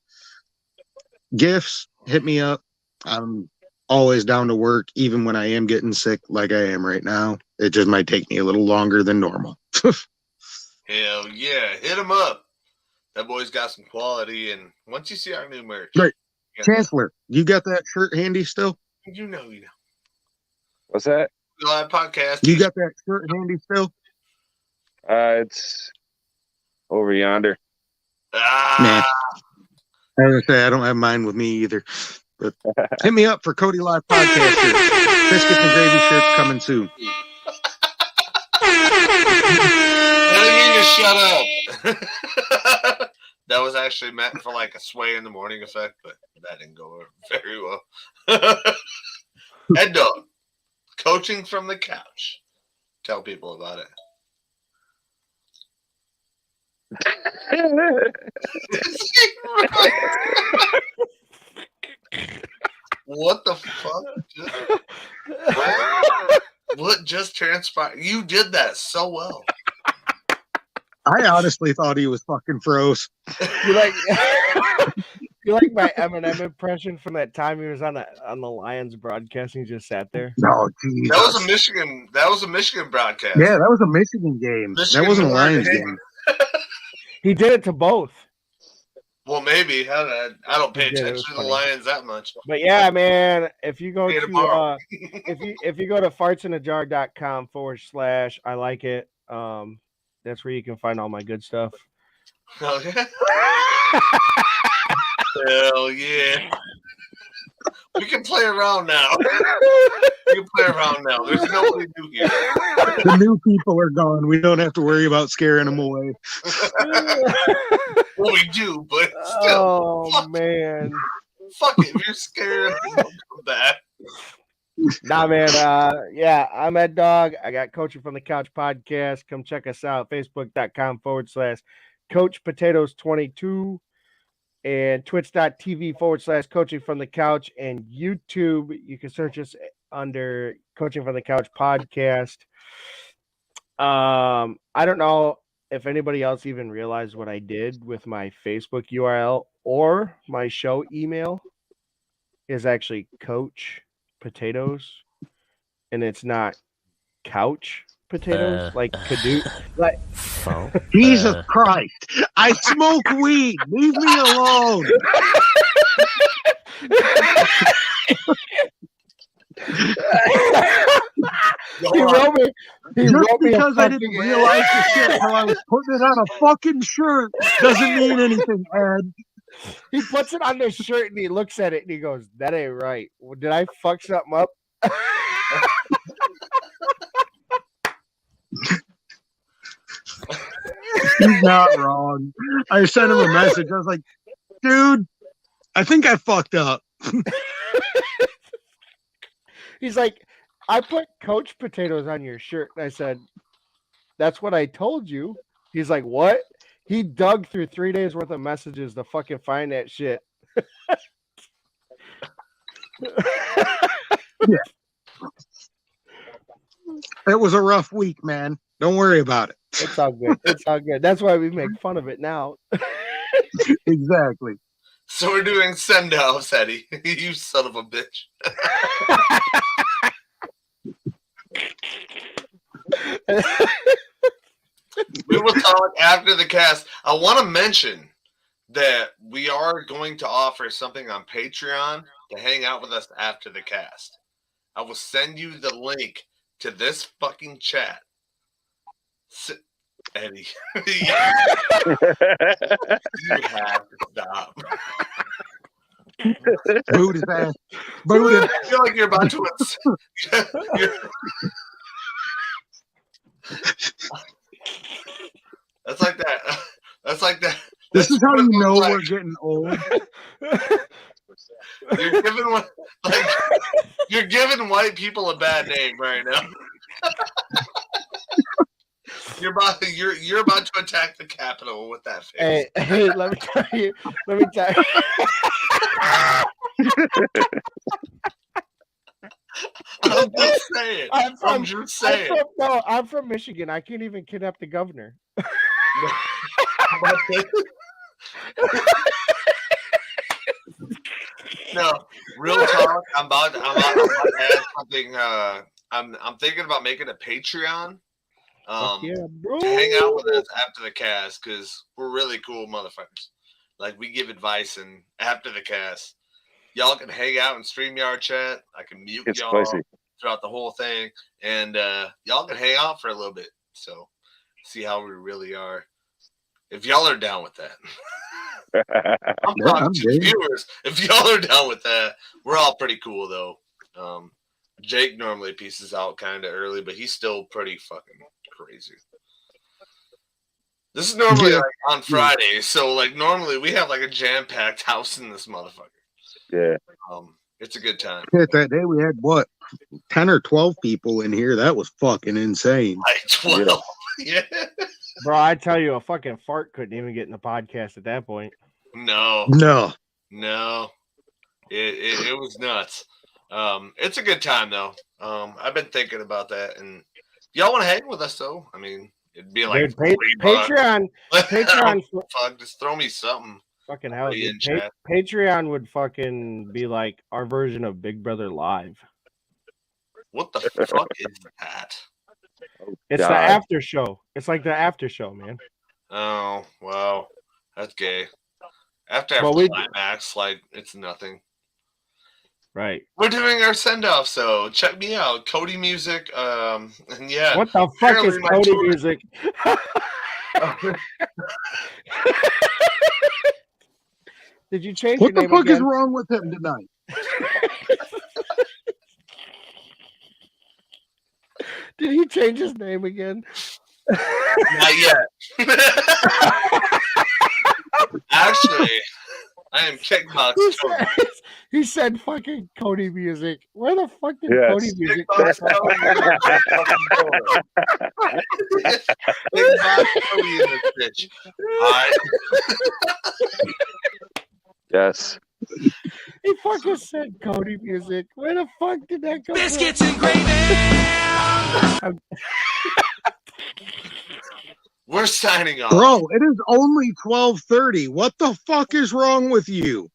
gifts, hit me up. I'm always down to work, even when I am getting sick like I am right now. It just might take me a little longer than normal. Hell yeah. Hit him up. That boy's got some quality, and once you see our new merch. Great. Chancellor, you got that shirt handy still? You know. What's that? Live podcast. You got that shirt handy still? It's over yonder. Nah. I was gonna say I don't have mine with me either. But hit me up for Cody Live podcast shirts. Biscuits and gravy shirts coming soon. I didn't mean to shut up. That was actually meant for like a sway in the morning effect, but that didn't go over very well. Ed Dog, coaching from the couch. Tell people about it. What the fuck? What just transpired? You did that so well. I honestly thought he was fucking froze. You like my Eminem impression from that time he was on the Lions broadcast and he just sat there? No, geez. That was a Michigan broadcast. Yeah, that was a Michigan game. That wasn't a Lions game. He did it to both. Well, maybe. I don't pay attention to the Lions that much. But yeah, man, if you go to if you go to fartsinthejar.com/ I like it. That's where you can find all my good stuff. Oh, yeah. Hell yeah. We can play around now. We can play around now. There's nobody new here. The new people are gone. We don't have to worry about scaring them away. Well, we do, but still. Oh, man. Fuck it. If you're scared, don't come back. Nah, man. Yeah, I'm Ed Dog. I got Coaching from the Couch podcast. Come check us out. Facebook.com/Coach Potatoes 22 and Twitch.tv/ Coaching from the Couch, and YouTube. You can search us under Coaching from the Couch podcast. I don't know if anybody else even realized what I did with my Facebook URL or my show email is actually Coach Potatoes, and it's not Couch Potatoes like Cadu. Like, Jesus Christ! I smoke weed. Leave me alone. He wrote me. Just because I didn't realize the shit while I was putting it on a fucking shirt doesn't mean anything, Ed. He puts it on his shirt and he looks at it and he goes, "That ain't right. Did I fuck something up?" He's not wrong. I sent him a message. I was like, dude, I think I fucked up. He's like, "I put Coach potatoes on your shirt." And I said, "That's what I told you." He's like, "What?" He dug through 3 days worth of messages to fucking find that shit. Yeah. It was a rough week, man. Don't worry about it. It's all good. It's all good. That's why we make fun of it now. Exactly. So we're doing send-offs, Eddie. You son of a bitch. We will talk after the cast. I want to mention that we are going to offer something on Patreon to hang out with us after the cast. I will send you the link to this fucking chat. Eddie, you have to stop. Boot his ass. Boot him. I feel like you're about to. That's like that. That's like that. This is how you know we're getting old. You're giving you're giving white people a bad name right now. You're about to attack the Capitol with that face. Hey, let me tell you. I'm just saying. I'm just saying. I'm from Michigan. I can't even kidnap the governor. No, real talk. I'm about to add something. I'm thinking about making a Patreon. Yeah, bro. To hang out with us after the cast because we're really cool motherfuckers. Like we give advice, and after the cast, y'all can hang out in StreamYard chat. I can mute y'all throughout the whole thing, and y'all can hang out for a little bit. So see how we really are. If y'all are down with that. I'm talking to viewers. If y'all are down with that, we're all pretty cool though. Jake normally pieces out kind of early, but he's still pretty fucking crazy. This is normally like on Friday, so like normally we have like a jam-packed house in this motherfucker. Yeah. It's a good time. That day we had what 10 or 12 people in here. That was fucking insane. Like 12. Yeah. Bro, I tell you, a fucking fart couldn't even get in the podcast at that point. No. It was nuts. It's a good time though. I've been thinking about that, and y'all want to hang with us though? I mean, it'd be like Patreon. Fuck, just throw me something. Fucking hell, dude. Patreon would fucking be like our version of Big Brother Live. What the fuck is that? It's the after show. It's like the after show, man. Oh, wow. That's gay. After climax, like, it's nothing. Right. We're doing our send-off, so check me out. Cody Music. And yeah. What the fuck is Cody Music? Did you change what your the name fuck again? is wrong with him tonight? Did he change his name again? Not yet. Actually, I am Kickbox Cody. He said fucking Cody Music. Where the fuck did Cody Music Kickbox Cody in this bitch. Alright. Yes. He fucking said Cody Music. Where the fuck did that come Biscuits from? and gravy. We're signing off. Bro, it is only 12:30. What the fuck is wrong with you?